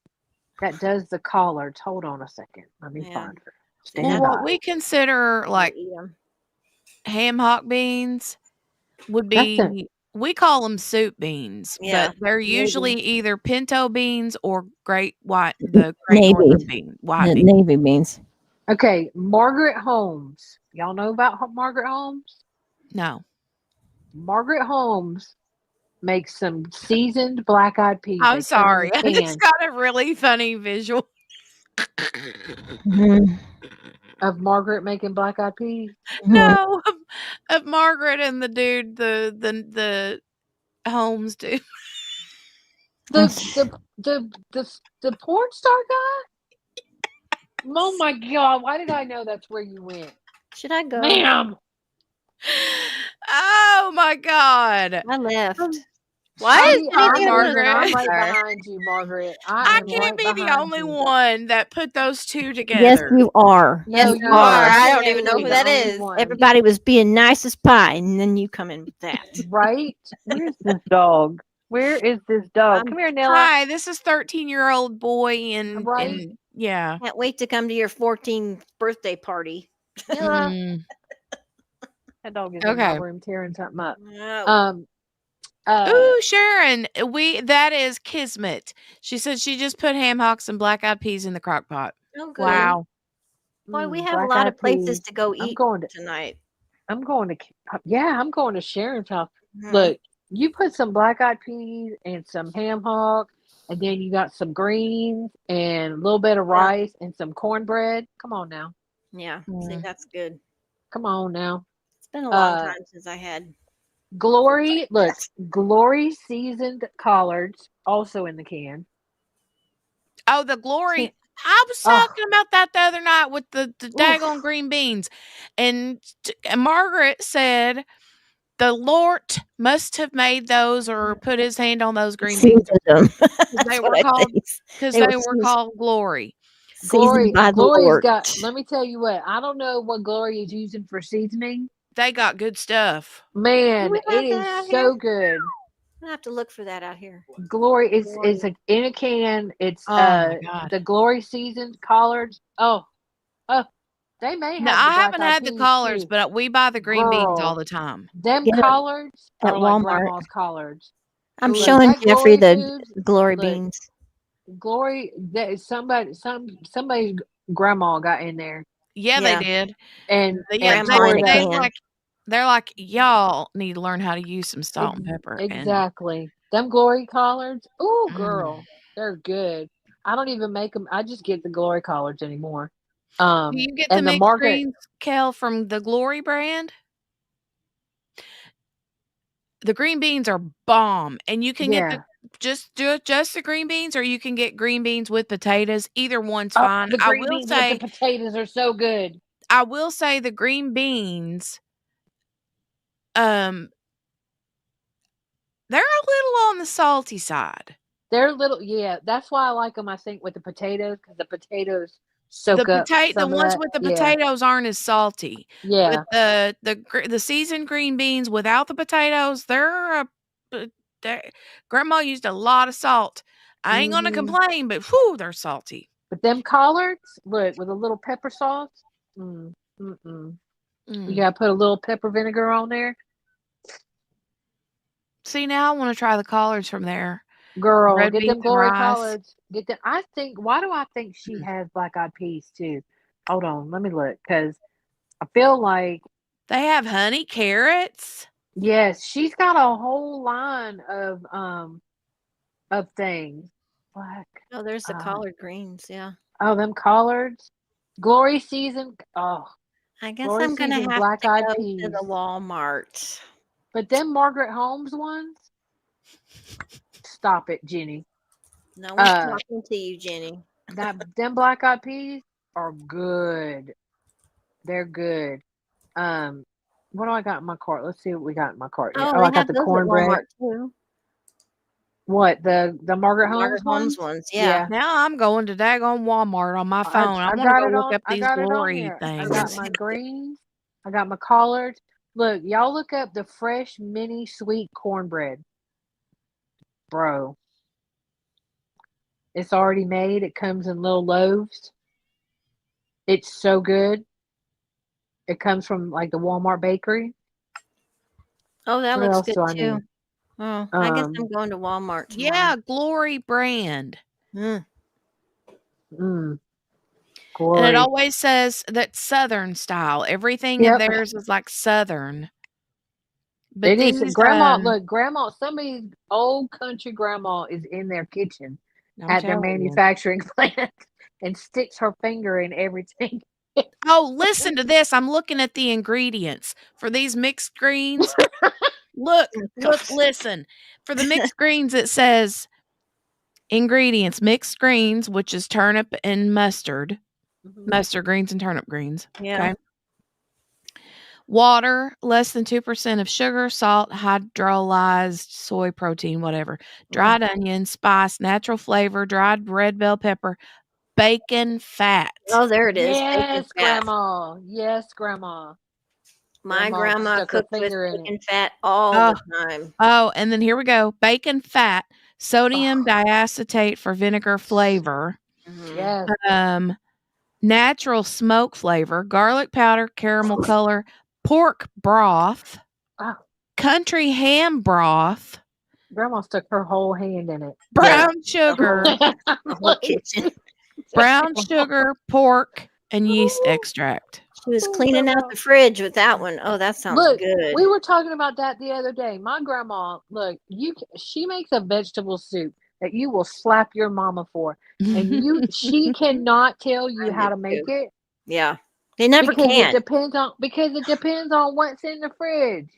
that does the collards. Hold on a second. Let me Yeah. find her. They Well, have what to we consider like eat 'em. ham hock beans would That's it. be we call them soup beans, Yeah, but they're maybe. usually either pinto beans or the great Navy. northern bean, white bean. navy beans. Okay, Margaret Holmes. Y'all know about Margaret Holmes? No. Margaret Holmes makes some seasoned black-eyed peas. I'm They come sorry. in I cans just got a really funny visual. Mhm. of Margaret making black-eyed peas. No, of Margaret and the dude, the Holmes dude. The porn star guy? Oh my god, why did I know that's where you went? Should I go? Ma'am. Oh my God. I left. Why is See, anything I'm about a Margaret. I'm porn right star? behind you, Margaret. I am can't right be the behind only you. one that put those two together. Yes, you are. No, Yes, you you are. are. I You don't can't even know be who the that only is. one. Everybody was being nice as pie, and then you come in with that. Right? Where's this dog? Where is this dog? Come here, Nilla. Hi, this is 13-year-old boy and Right. and yeah. Can't wait to come to your 14th birthday party. Yeah. Mm, That dog is in my okay. room tearing something up. No. Um, Ooh, Sharon, that is kismet. She said she just put ham hocks and black eyed peas in the crock pot. Oh, good. Wow. Boy, we mm, have a black lot eyed of places peas. to go I'm eat going to. tonight. I'm going to. Yeah, I'm going to Sharon's house. Mhm. Look, you put some black eyed peas and some ham hock, and then you got some greens and a little bit of Yeah. rice and some cornbread. Come on now. Yeah. See, Mm. that's good. Come on now. It's been a long Uh, time since I had. Glory, look, Glory seasoned collards also in the can. Oh, the glory. I was Oh, talking about that the other night with the oof. daggone green beans. And Margaret said the Lord must have made those or put his hand on those green beans Seasoned them. because That's they what were I called think. because They they were were called glory. seasoned by the Glory's Lord. got, let me tell you what, I don't know what Glory is using for seasoning. They got good stuff. Do Man, we it have is that out so here? good. I have to look for that out here. Glory is in a can. It's Oh my God. the Glory seasoned collards. Oh, they may Now have the I black haven't eyed had the peas collards, too. but we buy the green beans all Girl, the time. them Get it collards at are like Walmart. grandma's collards. I'm Ooh. Look, showing that Jeffrey Glory the Foods. glory Look, beans. Glory. That somebody's grandma got in there, Yeah, Yeah. they did. and Yeah, Grandma in a poured that. can. they're like y'all need to learn how to use some salt and pepper. And Exactly. Them Glory collards. Ooh, Mm. girl, they're good. I don't even make them. I just get the Glory collards anymore. do you get the And the mixed Margaret. greens, Kel, from the Glory brand? The green beans are bomb, and you can get Yeah. just the green beans, or you can get green beans with potatoes. Either one's Oh, fine. the green beans with the potatoes are so good. I will say the green beans, they're a little on the salty side. They're little. Yeah, that's why I like them. I think with the potatoes because the potatoes The soak up the some of ones that. with the Yeah. potatoes aren't as salty. Yeah. But the seasoned green beans without the potatoes, grandma used a lot of salt. I ain't gonna Mhm. complain, but whew, they're salty. But them collards, look, with a little pepper sauce. You Mm. gotta put a little pepper vinegar on there. See, now I want to try the collards from there. Girl, Red get beans them and Glory rice. collards. Get them. I think. Why do I think she has black eyed peas too? Hold on, let me look because I feel like They have honey carrots. yes, she's got a whole line of things. Black. Oh, there's the collard greens. Yeah. Oh, them collards. Glory season. Oh, I guess Glory I'm gonna season have black to eyed go peas. to the Walmart. But them Margaret Holmes ones. Stop it, Jenny. No one's talking to you, Jenny. Them black eyed peas are good. They're good. What do I got in my cart? Let's see what we got in my cart here. Oh, Oh, I they got have the those at cornbread. Walmart too. What the Margaret Holmes Margaret Holmes ones? ones. Yeah. Now I'm going to daggone Walmart on my phone. I I want to got go it look on. up I these got it on glory here. I things. got my greens. I got my collards. Look, y'all look up the fresh mini sweet cornbread, bro. It's already made. It comes in little loaves. It's so good. It comes from like the Walmart bakery. Oh, that What looks else good do I too. need? Oh, I guess I'm going to Walmart tomorrow. Yeah, Glory brand. Mm. And it Glory. always says that Southern style. Everything of Yep. theirs is like Southern. But It is. these, Grandma, look, Grandma, somebody's old country grandma is in their kitchen I'm at their telling you. manufacturing plant and sticks her finger in everything. Oh, listen to this. I'm looking at the ingredients for these mixed greens. Look, listen. For the mixed greens, it says ingredients mixed greens, which is turnip and mustard, mustard greens and turnip greens. Yeah. Okay. Water, less than 2% of sugar, salt, hydrolyzed soy protein, whatever. Dried onion, spice, natural flavor, dried red bell pepper, bacon fat. Oh, there it is. Bacon Yes, fat. Grandma. Yes, Grandma. My Grandma grandma stuck her cooked with finger in it. bacon fat all the time. Oh, and then here we go. Bacon fat, sodium diacetate for vinegar flavor. Mhm. Yes. natural smoke flavor, garlic powder, caramel color, pork broth, Oh, country ham broth, grandma stuck her whole hand in it. Yeah. brown sugar, The whole kitchen. brown sugar, pork, and yeast extract. She was Oh, cleaning out grandma. the fridge with that one. Oh, that sounds Look, good. we were talking about that the other day. My grandma, look, she makes a vegetable soup that you will slap your mama for, and she cannot tell you I how do to make too. it Yeah. They never because can. it depends on what's in the fridge.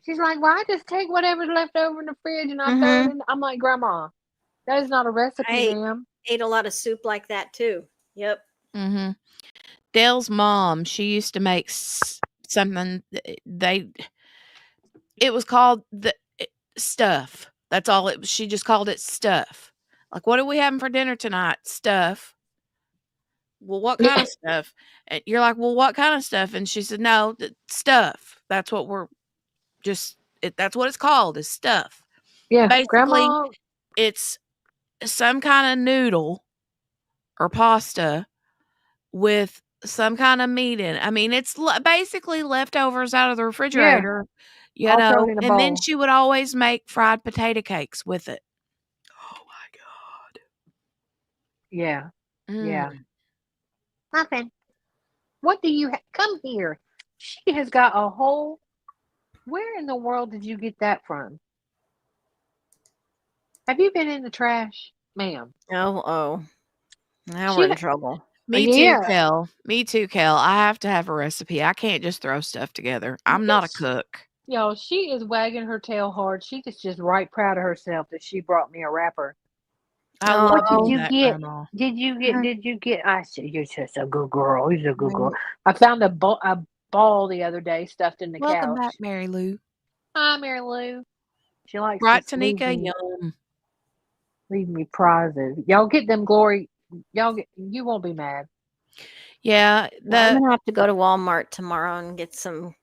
She's like, "Well, I just take whatever's left over in the fridge and I throw it Mhm. in." I'm like, "Grandma, that is not a recipe, I ma'am." ate a lot of soup like that too. Yep. Mm-hmm. Dale's mom, she used to make something. It was called stuff. That's all it. She just called it stuff. Like, what are we having for dinner tonight? Stuff. Well, what kind of stuff? And you're like, well, what kind of stuff? And she said, no, stuff. That's what we're just. That's what it's called. Is stuff. Yeah, Basically, grandma. it's some kind of noodle or pasta with some kind of meat in it. I mean, it's basically leftovers out of the refrigerator, you All thrown know, in a and then bowl. she would always make fried potato cakes with it. Oh my Yeah, God. yeah. Nothing. What do you come here? She has got a whole. Where in the world did you get that from? Have you been in the trash, ma'am? Oh. Now She we're in trouble. Me too, Yeah. Kel. Me too, Kel. I have to have a recipe. I can't just throw stuff together. I'm not a Yes. cook. Yo, she is wagging her tail hard. She is just right proud of herself that she brought me a wrapper. I Oh. love What did doing you that, get? Grandma. Did you get? I said, you're just a good girl. You're a good girl. Mm. I found a ball the other day stuffed in the Welcome couch. back, Mary Lou. Hi, Mary Lou. She likes Right, to leave Tanika? me, Yum. prizes. Y'all get them glory. You won't be mad. Yeah, I'm gonna have to go to Walmart tomorrow and get some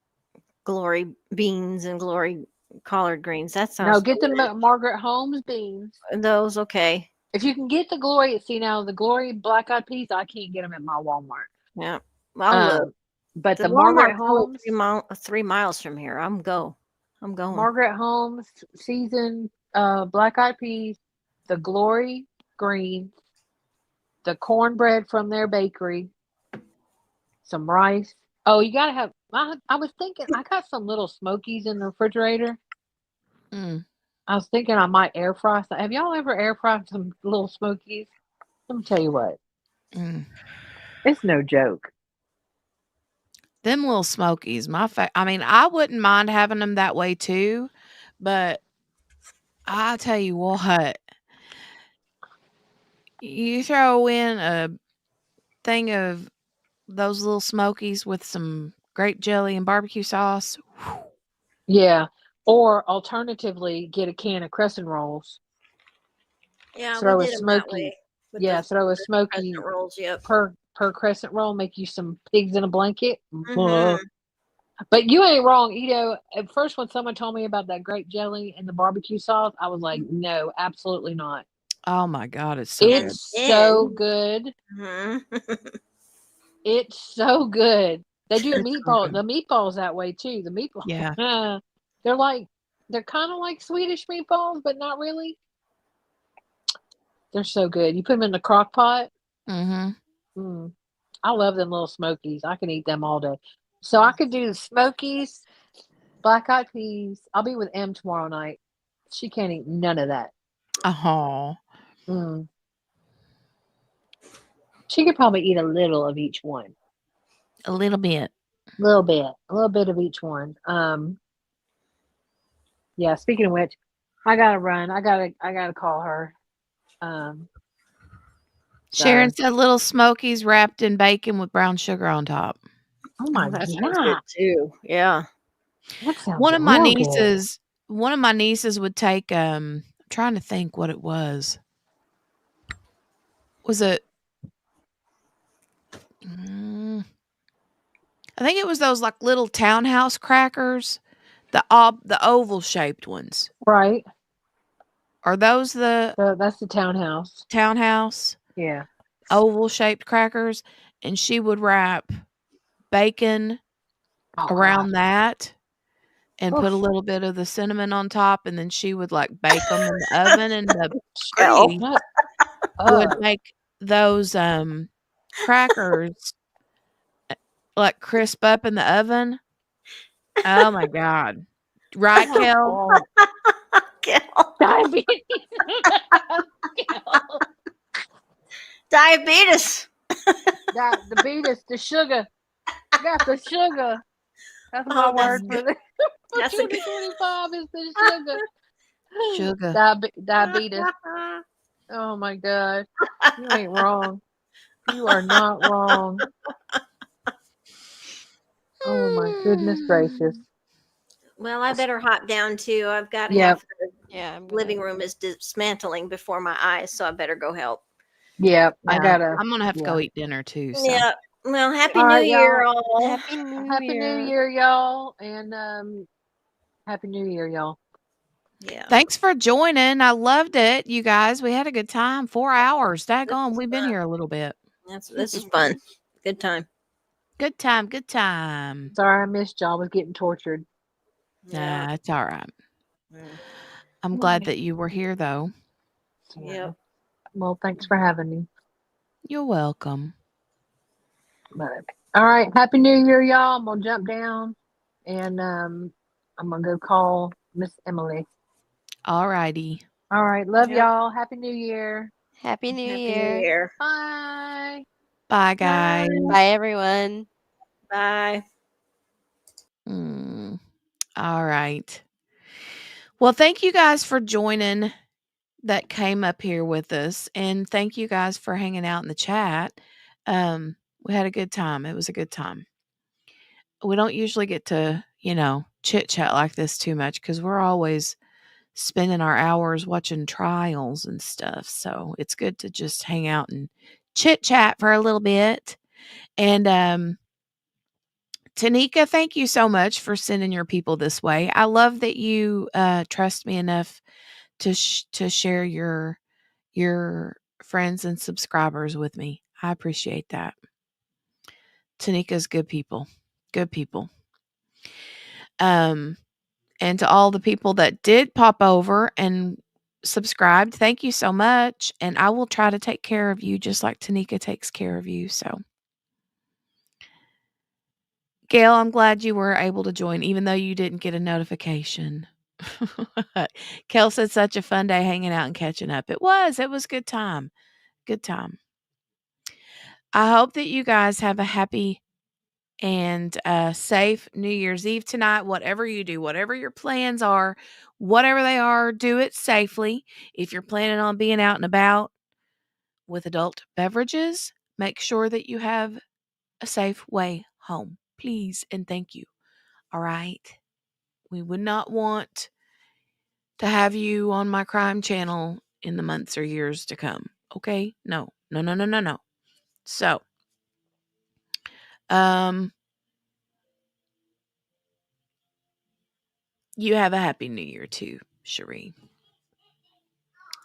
glory beans and glory collard greens. That No, sounds get the good. Margaret Holmes beans. Those okay. If you can get the glory, see now the glory black eyed peas, I can't get them at my Walmart. Yeah. I'll look. But The the Margaret Walmart's only Holmes, 3 miles from here. I'm going. Margaret Holmes seasoned black eyed peas, the glory greens, the cornbread from their bakery, some rice. Oh, you gotta have. I was thinking I got some little smokies in the refrigerator. Mm. I was thinking I might air fry some. Have y'all ever air fried some little smokies? Let me tell you what, Mm. it's no joke. Them little smokies, I mean, I wouldn't mind having them that way too, but I tell you what, you throw in a thing of those little smokies with some grape jelly and barbecue sauce. Yeah. Or alternatively, get a can of crescent rolls. Yeah, Throw we a did them that smoky. way. With Yeah, throw a the smoky crescent rolls. Yep. per crescent roll. Make you some pigs in a blanket. Mhm. But you ain't wrong, Ito. At first, when someone told me about that grape jelly and the barbecue sauce, I was like, no, absolutely not. Oh my God, it's so good. It's so good. Mhm. It's so good. They do It's so good. the meatballs that way too. The meatballs, Yeah. they're kind of like Swedish meatballs, but not really. They're so good. You put them in the crock pot. Mm-hmm. I love them little smokies. I can eat them all day. So I could do the smokies, black eyed peas. I'll be with Em tomorrow night. She can't eat none of that. Oh, She could probably eat a little of each one. a little bit. A little bit of each one. Yeah, speaking of which, I gotta run. I gotta call her. Sharon said little smokies wrapped in bacon with brown sugar on top. Oh my That sounds god. good too. Yeah. That sounds One of my real good. nieces would take I'm trying to think what it was. Was it I think it was those like little townhouse crackers, the oval shaped ones. Right. Are those the That's the townhouse. townhouse? Yeah. oval shaped crackers, and she would wrap bacon Oh, around gosh. that and put a Oof. little bit of the cinnamon on top, and then she would like bake them in the oven, and the Shell. grease What? would Ugh. make those crackers like crisp up in the oven. Oh my god. Right, Oh, Kel? God. Kel. Diabetes. Kel. Diabetes. The beatus, the sugar. I got the sugar. That's my Oh, that's word good. for the for That's a good. 2025 is the sugar. Sugar. Diabetes. Oh my gosh. You ain't wrong. You are not wrong. Oh my goodness gracious. Well, I better hop down too. I've got Yep. half the Yeah, I'm living gonna. room is dismantling before my eyes, so I better go help. Yep. I Yeah, gotta. I'm gonna have to Yeah. go eat dinner too. So Yeah. Well, happy All New right, Year, y'all. all. Happy New Happy New Year. Year, y'all. And Happy New Year, y'all. Yeah. thanks for joining. I loved it, you guys. We had a good time. 4 hours. This Daggone, was we've been fun. here a little bit. This is fun. Good time. Good time. Good time. Sorry I missed y'all. I was getting tortured. Yeah. Nah, it's all right. Mm. I'm glad that you were here, though. Yep. Well, thanks for having me. You're welcome. But all right, Happy New Year, y'all. I'm gonna jump down and I'm gonna go call Miss Emily. All righty. All right, love Yep. y'all. Happy New Year. Happy New Happy Year. New Year. Bye. Bye, guys. Bye, everyone. Bye. All right. Well, thank you guys for joining that came up here with us. And thank you guys for hanging out in the chat. We had a good time. It was a good time. We don't usually get to, chit chat like this too much because we're always spending our hours watching trials and stuff. So it's good to just hang out and chit chat for a little bit. And Tanika, thank you so much for sending your people this way. I love that you trust me enough to share your friends and subscribers with me. I appreciate that. Tanika's good people. Good people. And to all the people that did pop over and subscribed, thank you so much. And I will try to take care of you just like Tanika takes care of you. So, Gail, I'm glad you were able to join, even though you didn't get a notification. Kel said such a fun day hanging out and catching up. It was a good time. Good time. I hope that you guys have a happy and safe New Year's Eve tonight. Whatever you do, whatever your plans are, whatever they are, do it safely. If you're planning on being out and about with adult beverages, make sure that you have a safe way home. Please and thank you. All right. We would not want to have you on my crime channel in the months or years to come. Okay? No. No, no, no, no, no. So, you have a happy New Year too, Cherie.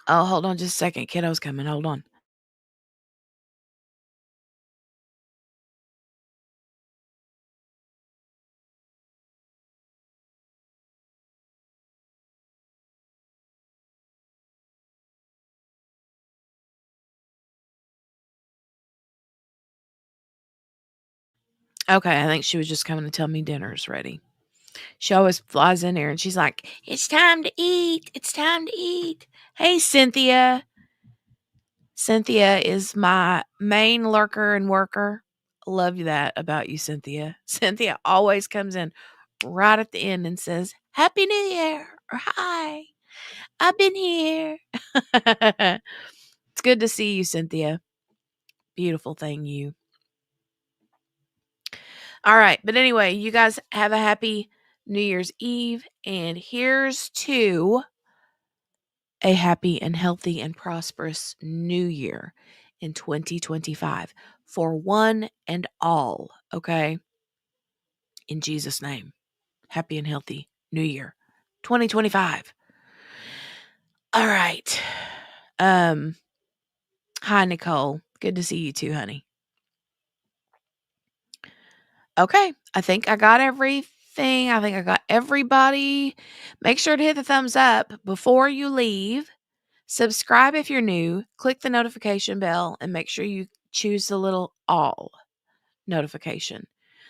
Oh, hold on just a second. Kiddo's coming. Hold on. Okay, I think she was just coming to tell me dinner's ready. She always flies in here and she's like, "It's time to eat. It's time to eat." Hey, Cynthia. Cynthia is my main lurker and worker. Love that about you, Cynthia. Cynthia always comes in right at the end and says, "Happy New Year," or "Hi, I've been here." It's good to see you, Cynthia. Beautiful thing, you. All right. But anyway, you guys have a happy New Year's Eve. And here's to a happy and healthy and prosperous new year in 2025 for one and all. Okay. In Jesus' name, happy and healthy new year 2025. All right. Hi, Nicole. Good to see you too, honey. Okay, I think I got everything. I think I got everybody. Make sure to hit the thumbs up before you leave. Subscribe if you're new. Click the notification bell and make sure you choose the little all notification.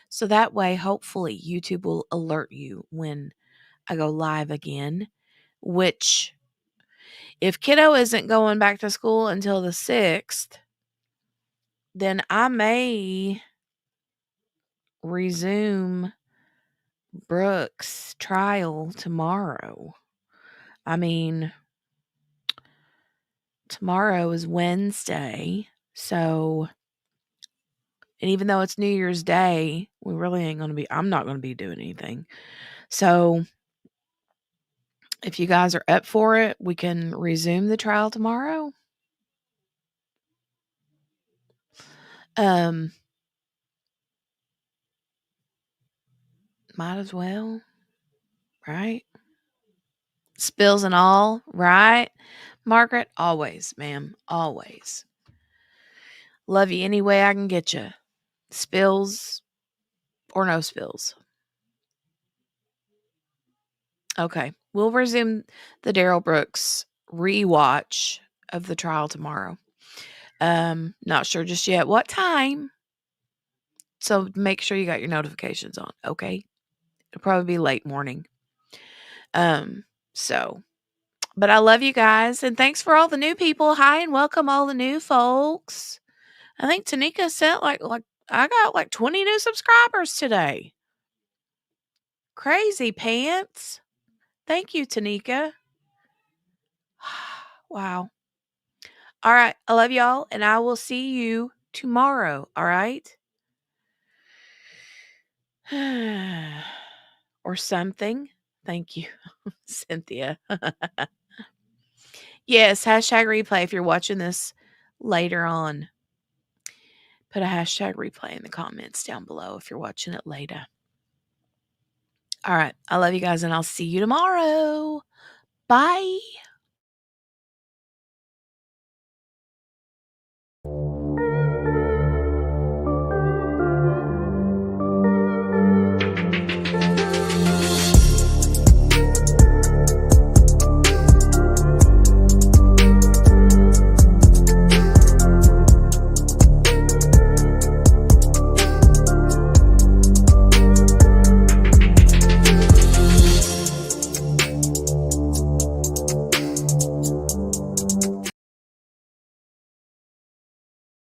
So that way, hopefully, YouTube will alert you when I go live again, which if kiddo isn't going back to school until the 6th, then I may resume Brooke's trial tomorrow. I mean, tomorrow is Wednesday, so, and even though it's New Year's Day, we really ain't gonna be, I'm not gonna be doing anything. So, if you guys are up for it, we can resume the trial tomorrow. Might as well, right? Spills and all, right? Margaret, always, ma'am, always. Love you any way I can get you. Spills or no spills. Okay, we'll resume the Daryl Brooks rewatch of the trial tomorrow. Not sure just yet what time. So make sure you got your notifications on, okay? It'll probably be late morning. So, but I love you guys, and thanks for all the new people. Hi and welcome all the new folks. I think Tanika sent like I got like 20 new subscribers today. Crazy pants. Thank you, Tanika. Wow. All right. I love y'all, and I will see you tomorrow. All right. Or something. Thank you, Cynthia. Yes, hashtag replay if you're watching this later on. Put a hashtag replay in the comments down below if you're watching it later. All right. I love you guys, and I'll see you tomorrow. Bye.